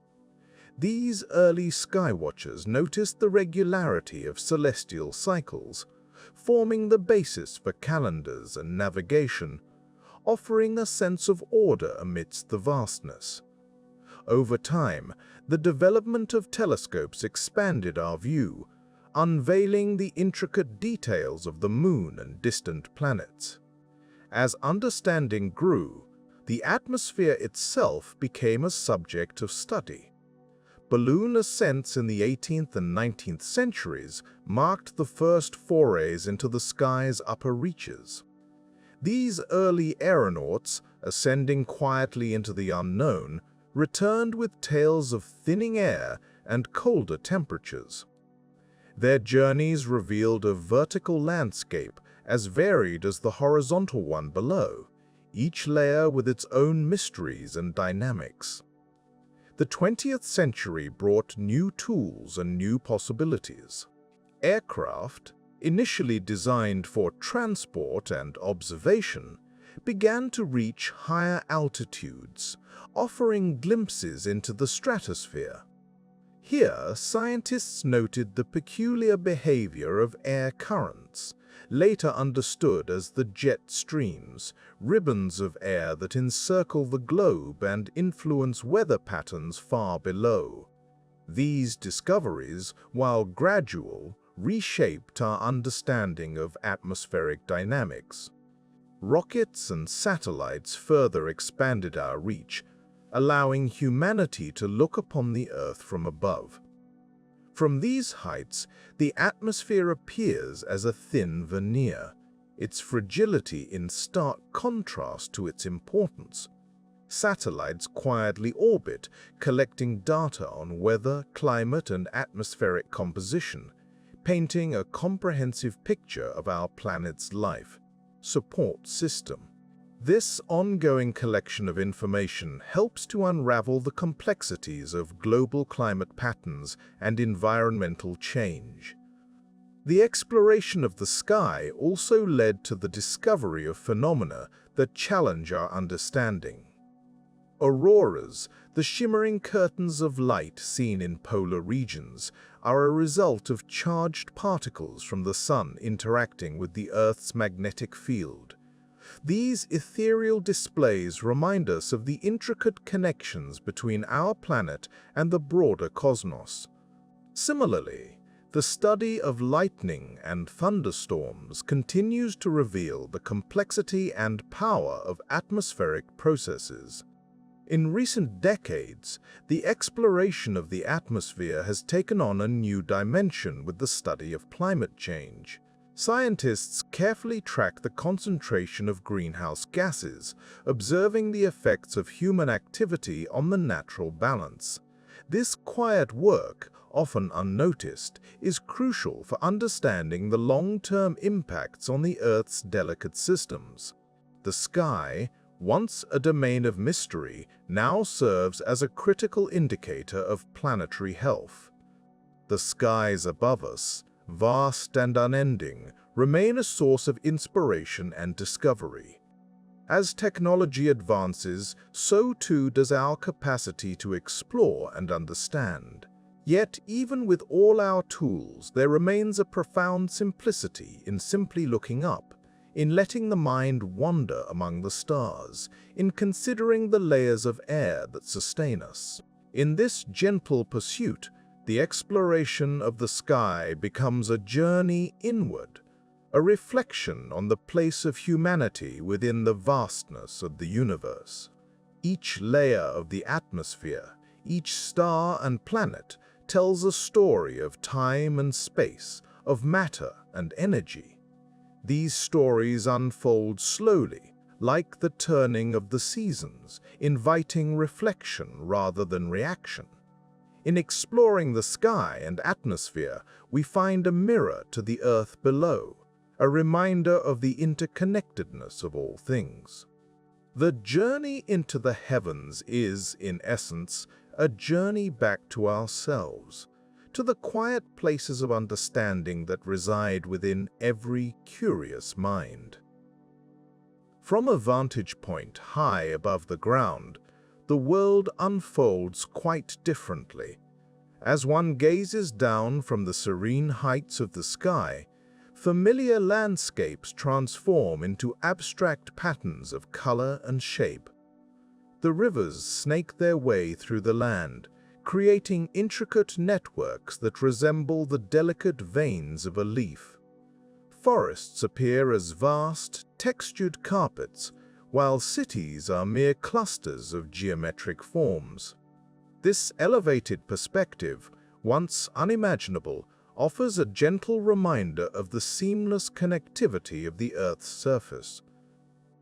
These early skywatchers noticed the regularity of celestial cycles, forming the basis for calendars and navigation, offering a sense of order amidst the vastness. Over time, the development of telescopes expanded our view, unveiling the intricate details of the moon and distant planets. As understanding grew, the atmosphere itself became a subject of study. Balloon ascents in the 18th and 19th centuries marked the first forays into the sky's upper reaches. These early aeronauts, ascending quietly into the unknown, returned with tales of thinning air and colder temperatures. Their journeys revealed a vertical landscape as varied as the horizontal one below, each layer with its own mysteries and dynamics. The 20th century brought new tools and new possibilities. Aircraft, initially designed for transport and observation, began to reach higher altitudes, offering glimpses into the stratosphere. Here, scientists noted the peculiar behavior of air currents, later understood as the jet streams, ribbons of air that encircle the globe and influence weather patterns far below. These discoveries, while gradual, reshaped our understanding of atmospheric dynamics. Rockets and satellites further expanded our reach, allowing humanity to look upon the Earth from above. From these heights, the atmosphere appears as a thin veneer, its fragility in stark contrast to its importance. Satellites quietly orbit, collecting data on weather, climate, and atmospheric composition, painting a comprehensive picture of our planet's life support system. This ongoing collection of information helps to unravel the complexities of global climate patterns and environmental change. The exploration of the sky also led to the discovery of phenomena that challenge our understanding. Auroras, the shimmering curtains of light seen in polar regions, are a result of charged particles from the sun interacting with the Earth's magnetic field. These ethereal displays remind us of the intricate connections between our planet and the broader cosmos. Similarly, the study of lightning and thunderstorms continues to reveal the complexity and power of atmospheric processes. In recent decades, the exploration of the atmosphere has taken on a new dimension with the study of climate change. Scientists carefully track the concentration of greenhouse gases, observing the effects of human activity on the natural balance. This quiet work, often unnoticed, is crucial for understanding the long-term impacts on the Earth's delicate systems. The sky, once a domain of mystery, now serves as a critical indicator of planetary health. The skies above us, vast and unending, remain a source of inspiration and discovery. As technology advances, so too does our capacity to explore and understand. Yet, even with all our tools, there remains a profound simplicity in simply looking up, in letting the mind wander among the stars, in considering the layers of air that sustain us. In this gentle pursuit, the exploration of the sky becomes a journey inward, a reflection on the place of humanity within the vastness of the universe. Each layer of the atmosphere, each star and planet, tells a story of time and space, of matter and energy. These stories unfold slowly, like the turning of the seasons, inviting reflection rather than reaction. In exploring the sky and atmosphere, we find a mirror to the earth below, a reminder of the interconnectedness of all things. The journey into the heavens is, in essence, a journey back to ourselves, to the quiet places of understanding that reside within every curious mind. From a vantage point high above the ground, the world unfolds quite differently. As one gazes down from the serene heights of the sky, familiar landscapes transform into abstract patterns of color and shape. The rivers snake their way through the land, creating intricate networks that resemble the delicate veins of a leaf. Forests appear as vast, textured carpets, while cities are mere clusters of geometric forms. This elevated perspective, once unimaginable, offers a gentle reminder of the seamless connectivity of the Earth's surface.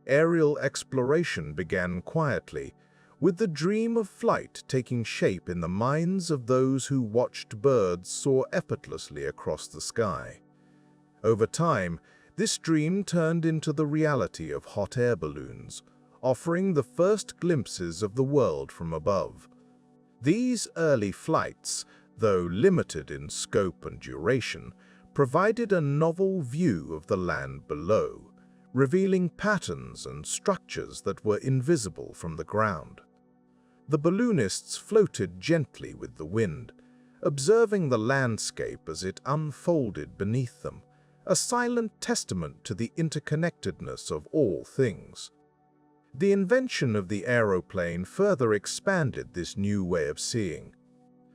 Aerial exploration began quietly, with the dream of flight taking shape in the minds of those who watched birds soar effortlessly across the sky. Over time, this dream turned into the reality of hot air balloons, offering the first glimpses of the world from above. These early flights, though limited in scope and duration, provided a novel view of the land below, revealing patterns and structures that were invisible from the ground. The balloonists floated gently with the wind, observing the landscape as it unfolded beneath them, a silent testament to the interconnectedness of all things. The invention of the aeroplane further expanded this new way of seeing.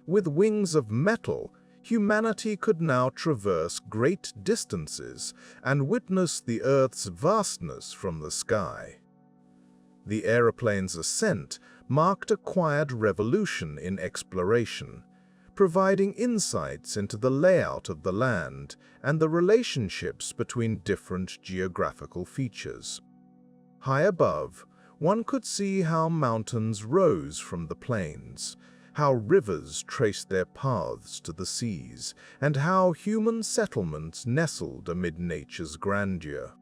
With wings of metal, humanity could now traverse great distances and witness the Earth's vastness from the sky. The aeroplane's ascent marked a quiet revolution in exploration, providing insights into the layout of the land and the relationships between different geographical features. High above, one could see how mountains rose from the plains, how rivers traced their paths to the seas, and how human settlements nestled amid nature's grandeur.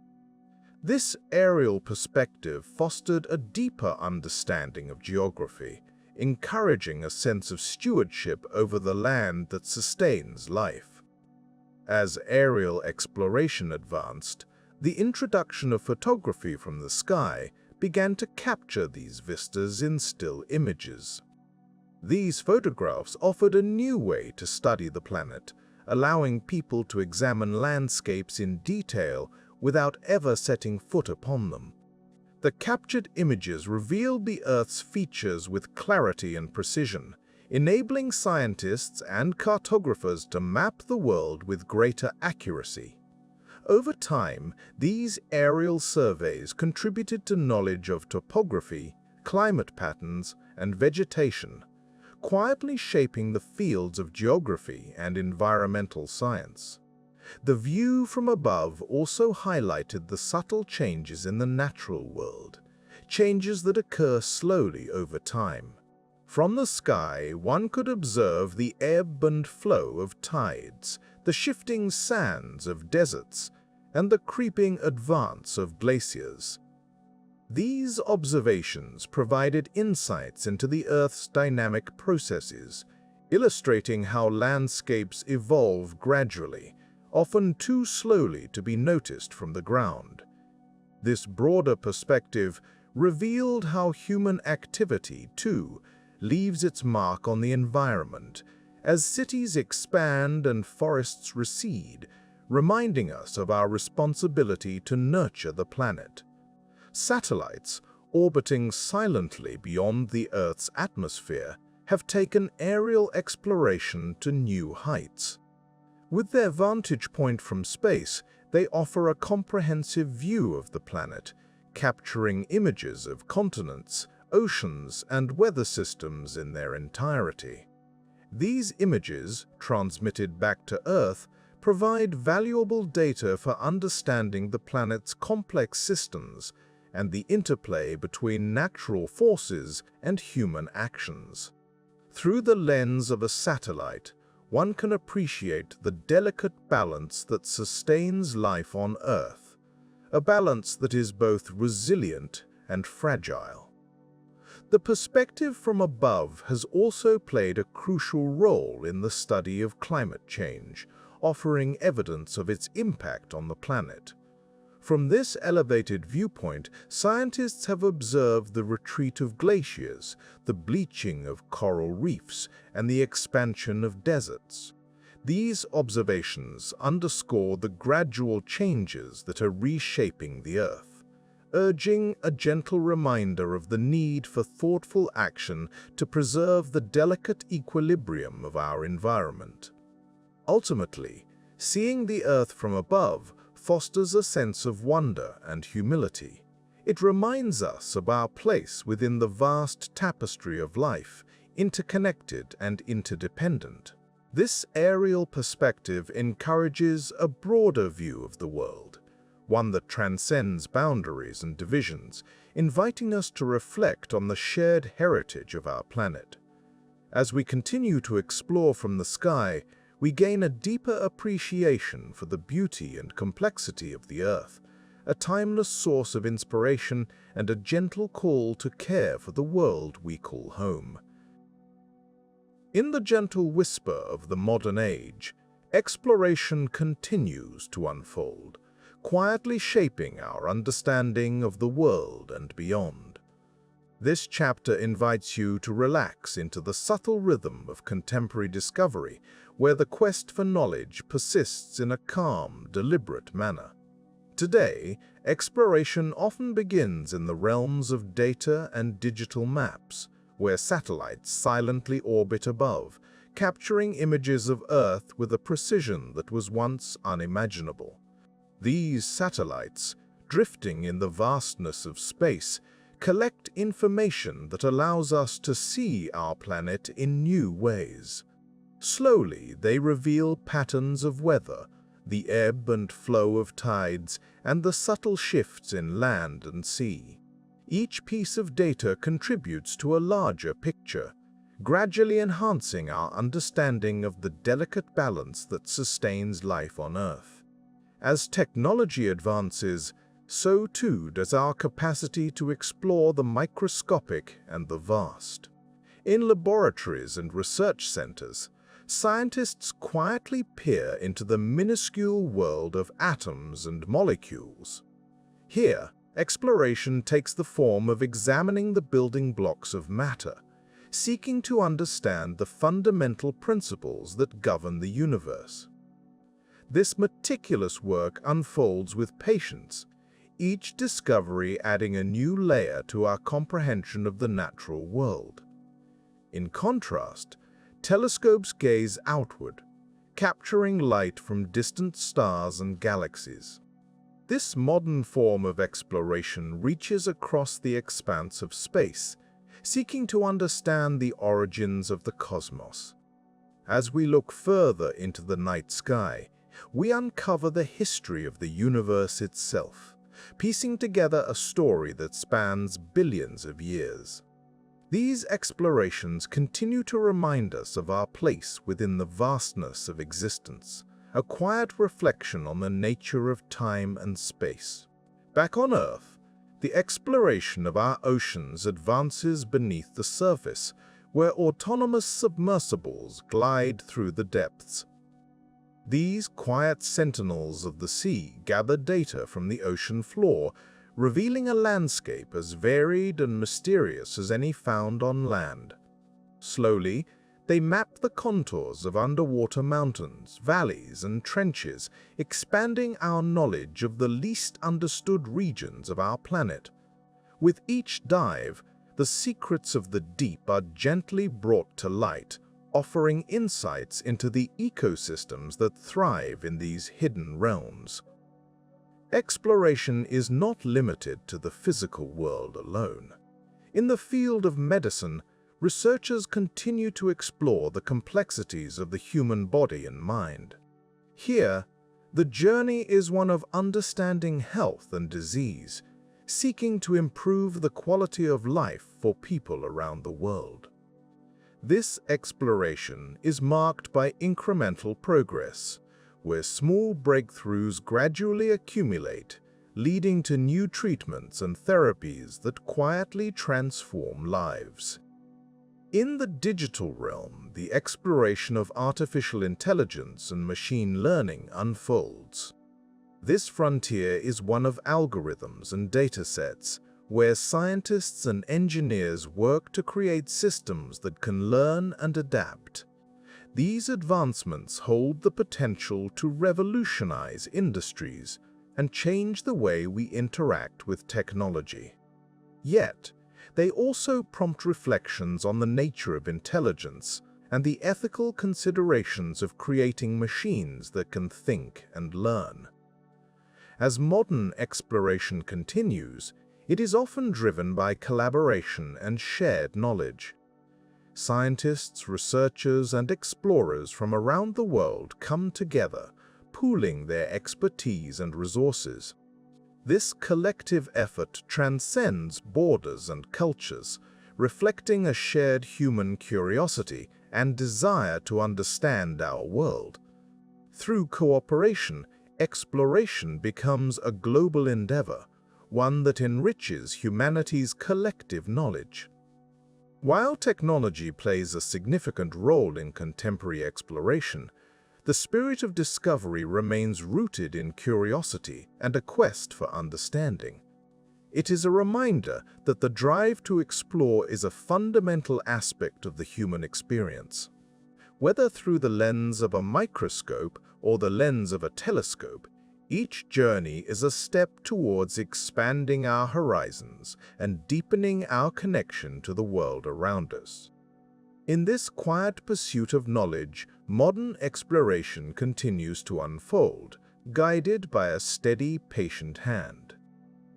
This aerial perspective fostered a deeper understanding of geography, encouraging a sense of stewardship over the land that sustains life. As aerial exploration advanced, the introduction of photography from the sky began to capture these vistas in still images. These photographs offered a new way to study the planet, allowing people to examine landscapes in detail without ever setting foot upon them. The captured images revealed the Earth's features with clarity and precision, enabling scientists and cartographers to map the world with greater accuracy. Over time, these aerial surveys contributed to knowledge of topography, climate patterns, and vegetation, quietly shaping the fields of geography and environmental science. The view from above also highlighted the subtle changes in the natural world, changes that occur slowly over time. From the sky, one could observe the ebb and flow of tides, the shifting sands of deserts, and the creeping advance of glaciers. These observations provided insights into the Earth's dynamic processes, illustrating how landscapes evolve gradually, often too slowly to be noticed from the ground. This broader perspective revealed how human activity, too, leaves its mark on the environment as cities expand and forests recede, reminding us of our responsibility to nurture the planet. Satellites, orbiting silently beyond the Earth's atmosphere, have taken aerial exploration to new heights. With their vantage point from space, they offer a comprehensive view of the planet, capturing images of continents, oceans, and weather systems in their entirety. These images, transmitted back to Earth, provide valuable data for understanding the planet's complex systems and the interplay between natural forces and human actions. Through the lens of a satellite, one can appreciate the delicate balance that sustains life on Earth, a balance that is both resilient and fragile. The perspective from above has also played a crucial role in the study of climate change, offering evidence of its impact on the planet. From this elevated viewpoint, scientists have observed the retreat of glaciers, the bleaching of coral reefs, and the expansion of deserts. These observations underscore the gradual changes that are reshaping the Earth, urging a gentle reminder of the need for thoughtful action to preserve the delicate equilibrium of our environment. Ultimately, seeing the Earth from above fosters a sense of wonder and humility. It reminds us of our place within the vast tapestry of life, interconnected and interdependent. This aerial perspective encourages a broader view of the world, one that transcends boundaries and divisions, inviting us to reflect on the shared heritage of our planet. As we continue to explore from the sky, we gain a deeper appreciation for the beauty and complexity of the Earth, a timeless source of inspiration and a gentle call to care for the world we call home. In the gentle whisper of the modern age, exploration continues to unfold, quietly shaping our understanding of the world and beyond. This chapter invites you to relax into the subtle rhythm of contemporary discovery, where the quest for knowledge persists in a calm, deliberate manner. Today, exploration often begins in the realms of data and digital maps, where satellites silently orbit above, capturing images of Earth with a precision that was once unimaginable. These satellites, drifting in the vastness of space, collect information that allows us to see our planet in new ways. Slowly, they reveal patterns of weather, the ebb and flow of tides, and the subtle shifts in land and sea. Each piece of data contributes to a larger picture, gradually enhancing our understanding of the delicate balance that sustains life on Earth. As technology advances, so too does our capacity to explore the microscopic and the vast. In laboratories and research centers, scientists quietly peer into the minuscule world of atoms and molecules. Here, exploration takes the form of examining the building blocks of matter, seeking to understand the fundamental principles that govern the universe. This meticulous work unfolds with patience, each discovery adding a new layer to our comprehension of the natural world. In contrast, telescopes gaze outward, capturing light from distant stars and galaxies. This modern form of exploration reaches across the expanse of space, seeking to understand the origins of the cosmos. As we look further into the night sky, we uncover the history of the universe itself, piecing together a story that spans billions of years. These explorations continue to remind us of our place within the vastness of existence, a quiet reflection on the nature of time and space. Back on Earth, the exploration of our oceans advances beneath the surface, where autonomous submersibles glide through the depths. These quiet sentinels of the sea gather data from the ocean floor, revealing a landscape as varied and mysterious as any found on land. Slowly, they map the contours of underwater mountains, valleys, and trenches, expanding our knowledge of the least understood regions of our planet. With each dive, the secrets of the deep are gently brought to light, offering insights into the ecosystems that thrive in these hidden realms. Exploration is not limited to the physical world alone. In the field of medicine, researchers continue to explore the complexities of the human body and mind. Here, the journey is one of understanding health and disease, seeking to improve the quality of life for people around the world. This exploration is marked by incremental progress, where small breakthroughs gradually accumulate, leading to new treatments and therapies that quietly transform lives. In the digital realm, the exploration of artificial intelligence and machine learning unfolds. This frontier is one of algorithms and datasets, where scientists and engineers work to create systems that can learn and adapt. These advancements hold the potential to revolutionize industries and change the way we interact with technology. Yet, they also prompt reflections on the nature of intelligence and the ethical considerations of creating machines that can think and learn. As modern exploration continues, it is often driven by collaboration and shared knowledge. Scientists, researchers, and explorers from around the world come together, pooling their expertise and resources. This collective effort transcends borders and cultures, reflecting a shared human curiosity and desire to understand our world. Through cooperation, exploration becomes a global endeavor, one that enriches humanity's collective knowledge. While technology plays a significant role in contemporary exploration, the spirit of discovery remains rooted in curiosity and a quest for understanding. It is a reminder that the drive to explore is a fundamental aspect of the human experience. Whether through the lens of a microscope or the lens of a telescope, each journey is a step towards expanding our horizons and deepening our connection to the world around us. In this quiet pursuit of knowledge, modern exploration continues to unfold, guided by a steady, patient hand.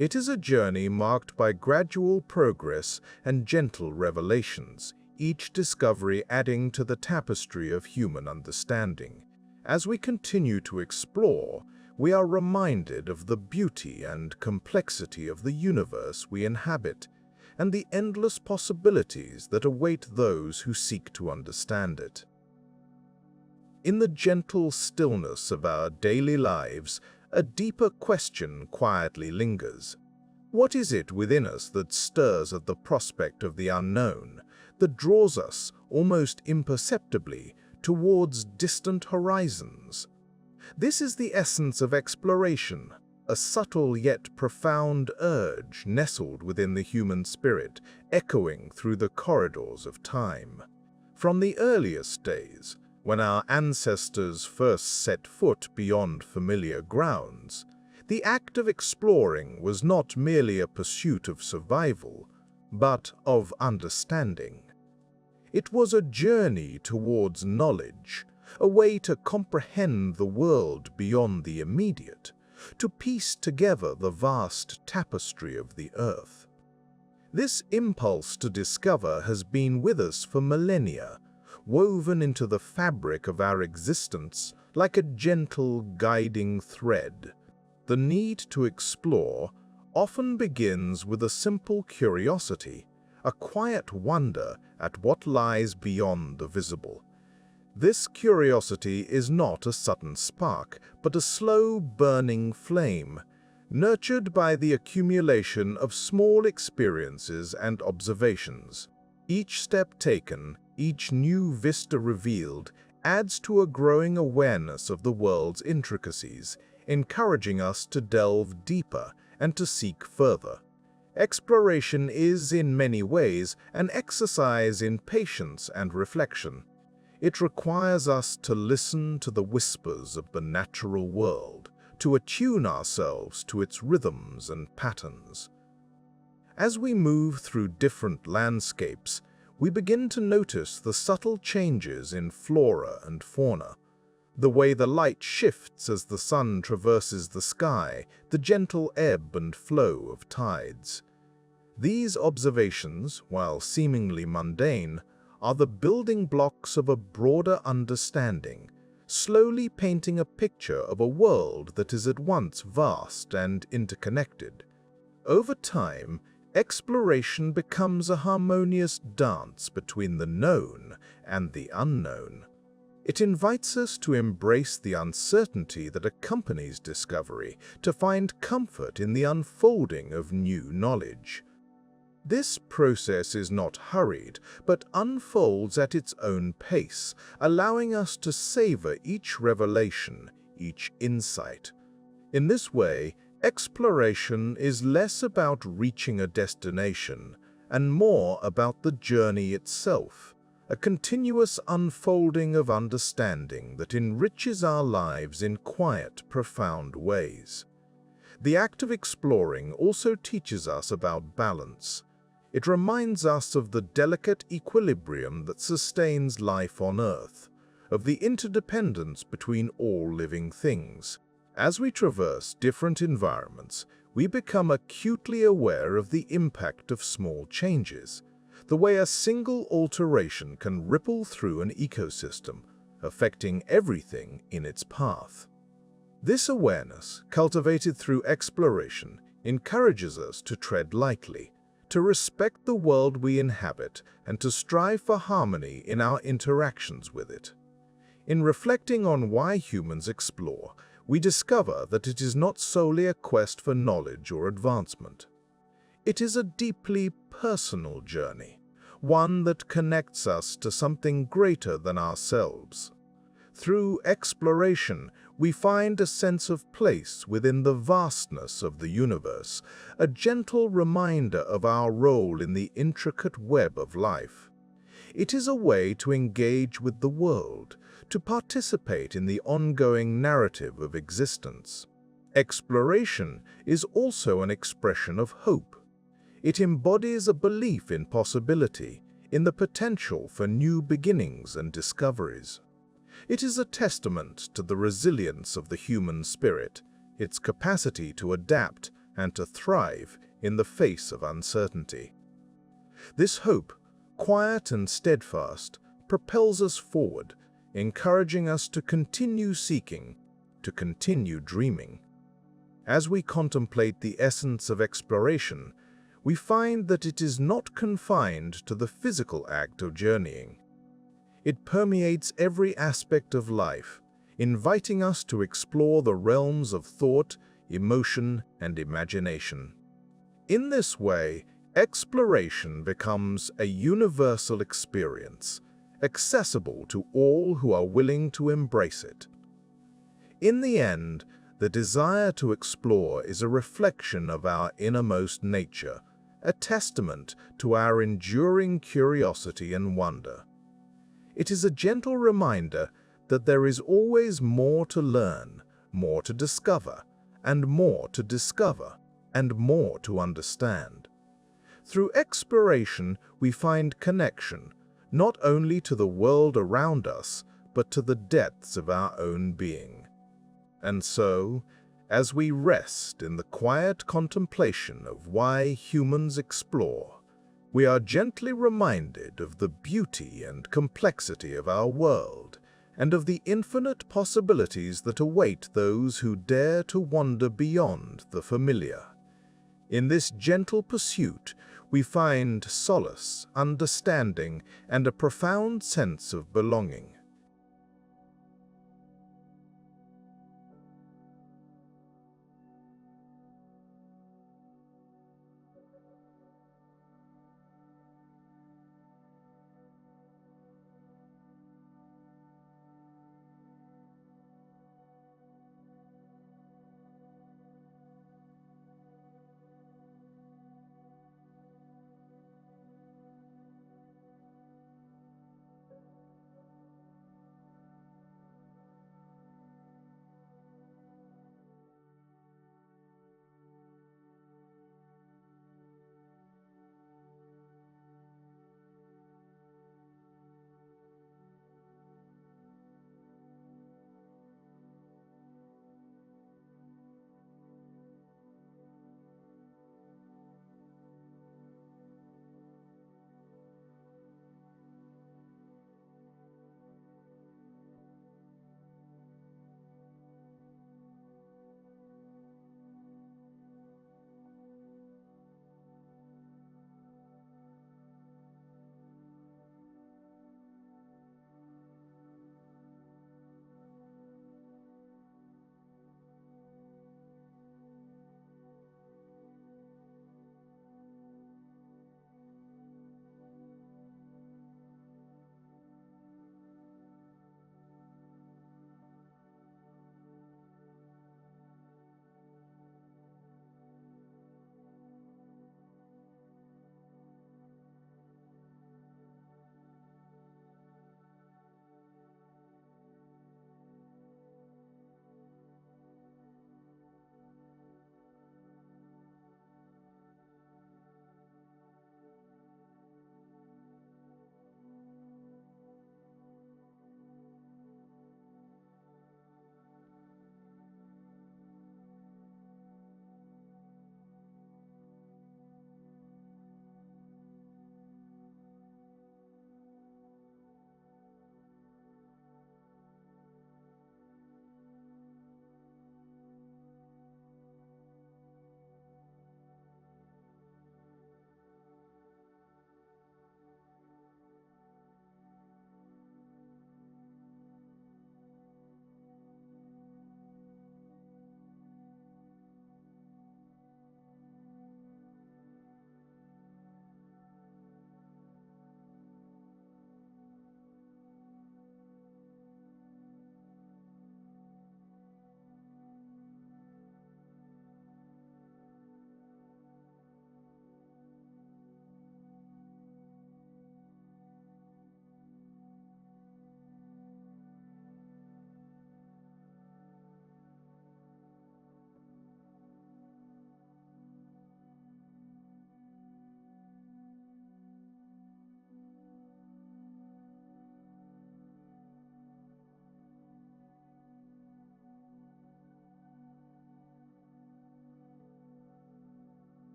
It is a journey marked by gradual progress and gentle revelations, each discovery adding to the tapestry of human understanding. As we continue to explore, we are reminded of the beauty and complexity of the universe we inhabit, and the endless possibilities that await those who seek to understand it. In the gentle stillness of our daily lives, a deeper question quietly lingers. What is it within us that stirs at the prospect of the unknown, that draws us, almost imperceptibly, towards distant horizons? This is the essence of exploration, a subtle yet profound urge nestled within the human spirit, echoing through the corridors of time. From the earliest days, when our ancestors first set foot beyond familiar grounds, the act of exploring was not merely a pursuit of survival, but of understanding. It was a journey towards knowledge, a way to comprehend the world beyond the immediate, to piece together the vast tapestry of the earth. This impulse to discover has been with us for millennia, woven into the fabric of our existence like a gentle guiding thread. The need to explore often begins with a simple curiosity, a quiet wonder at what lies beyond the visible. This curiosity is not a sudden spark, but a slow burning flame, nurtured by the accumulation of small experiences and observations. Each step taken, each new vista revealed, adds to a growing awareness of the world's intricacies, encouraging us to delve deeper and to seek further. Exploration is, in many ways, an exercise in patience and reflection. It requires us to listen to the whispers of the natural world, to attune ourselves to its rhythms and patterns. As we move through different landscapes, we begin to notice the subtle changes in flora and fauna. The way the light shifts as the sun traverses the sky, the gentle ebb and flow of tides. These observations, while seemingly mundane, are the building blocks of a broader understanding, slowly painting a picture of a world that is at once vast and interconnected. Over time, exploration becomes a harmonious dance between the known and the unknown. It invites us to embrace the uncertainty that accompanies discovery, to find comfort in the unfolding of new knowledge. This process is not hurried, but unfolds at its own pace, allowing us to savor each revelation, each insight. In this way, exploration is less about reaching a destination and more about the journey itself, a continuous unfolding of understanding that enriches our lives in quiet, profound ways. The act of exploring also teaches us about balance. It reminds us of the delicate equilibrium that sustains life on Earth, of the interdependence between all living things. As we traverse different environments, we become acutely aware of the impact of small changes, the way a single alteration can ripple through an ecosystem, affecting everything in its path. This awareness, cultivated through exploration, encourages us to tread lightly, to respect the world we inhabit, and to strive for harmony in our interactions with it. In reflecting on why humans explore, we discover that it is not solely a quest for knowledge or advancement. It is a deeply personal journey, one that connects us to something greater than ourselves. Through exploration, we find a sense of place within the vastness of the universe, a gentle reminder of our role in the intricate web of life. It is a way to engage with the world, to participate in the ongoing narrative of existence. Exploration is also an expression of hope. It embodies a belief in possibility, in the potential for new beginnings and discoveries. It is a testament to the resilience of the human spirit, its capacity to adapt and to thrive in the face of uncertainty. This hope, quiet and steadfast, propels us forward, encouraging us to continue seeking, to continue dreaming. As we contemplate the essence of exploration, we find that it is not confined to the physical act of journeying. It permeates every aspect of life, inviting us to explore the realms of thought, emotion, and imagination. In this way, exploration becomes a universal experience, accessible to all who are willing to embrace it. In the end, the desire to explore is a reflection of our innermost nature, a testament to our enduring curiosity and wonder. It is a gentle reminder that there is always more to learn, more to discover, and more to discover, and more to understand. Through exploration, we find connection, not only to the world around us, but to the depths of our own being. And so, as we rest in the quiet contemplation of why humans explore, we are gently reminded of the beauty and complexity of our world, and of the infinite possibilities that await those who dare to wander beyond the familiar. In this gentle pursuit, we find solace, understanding, and a profound sense of belonging.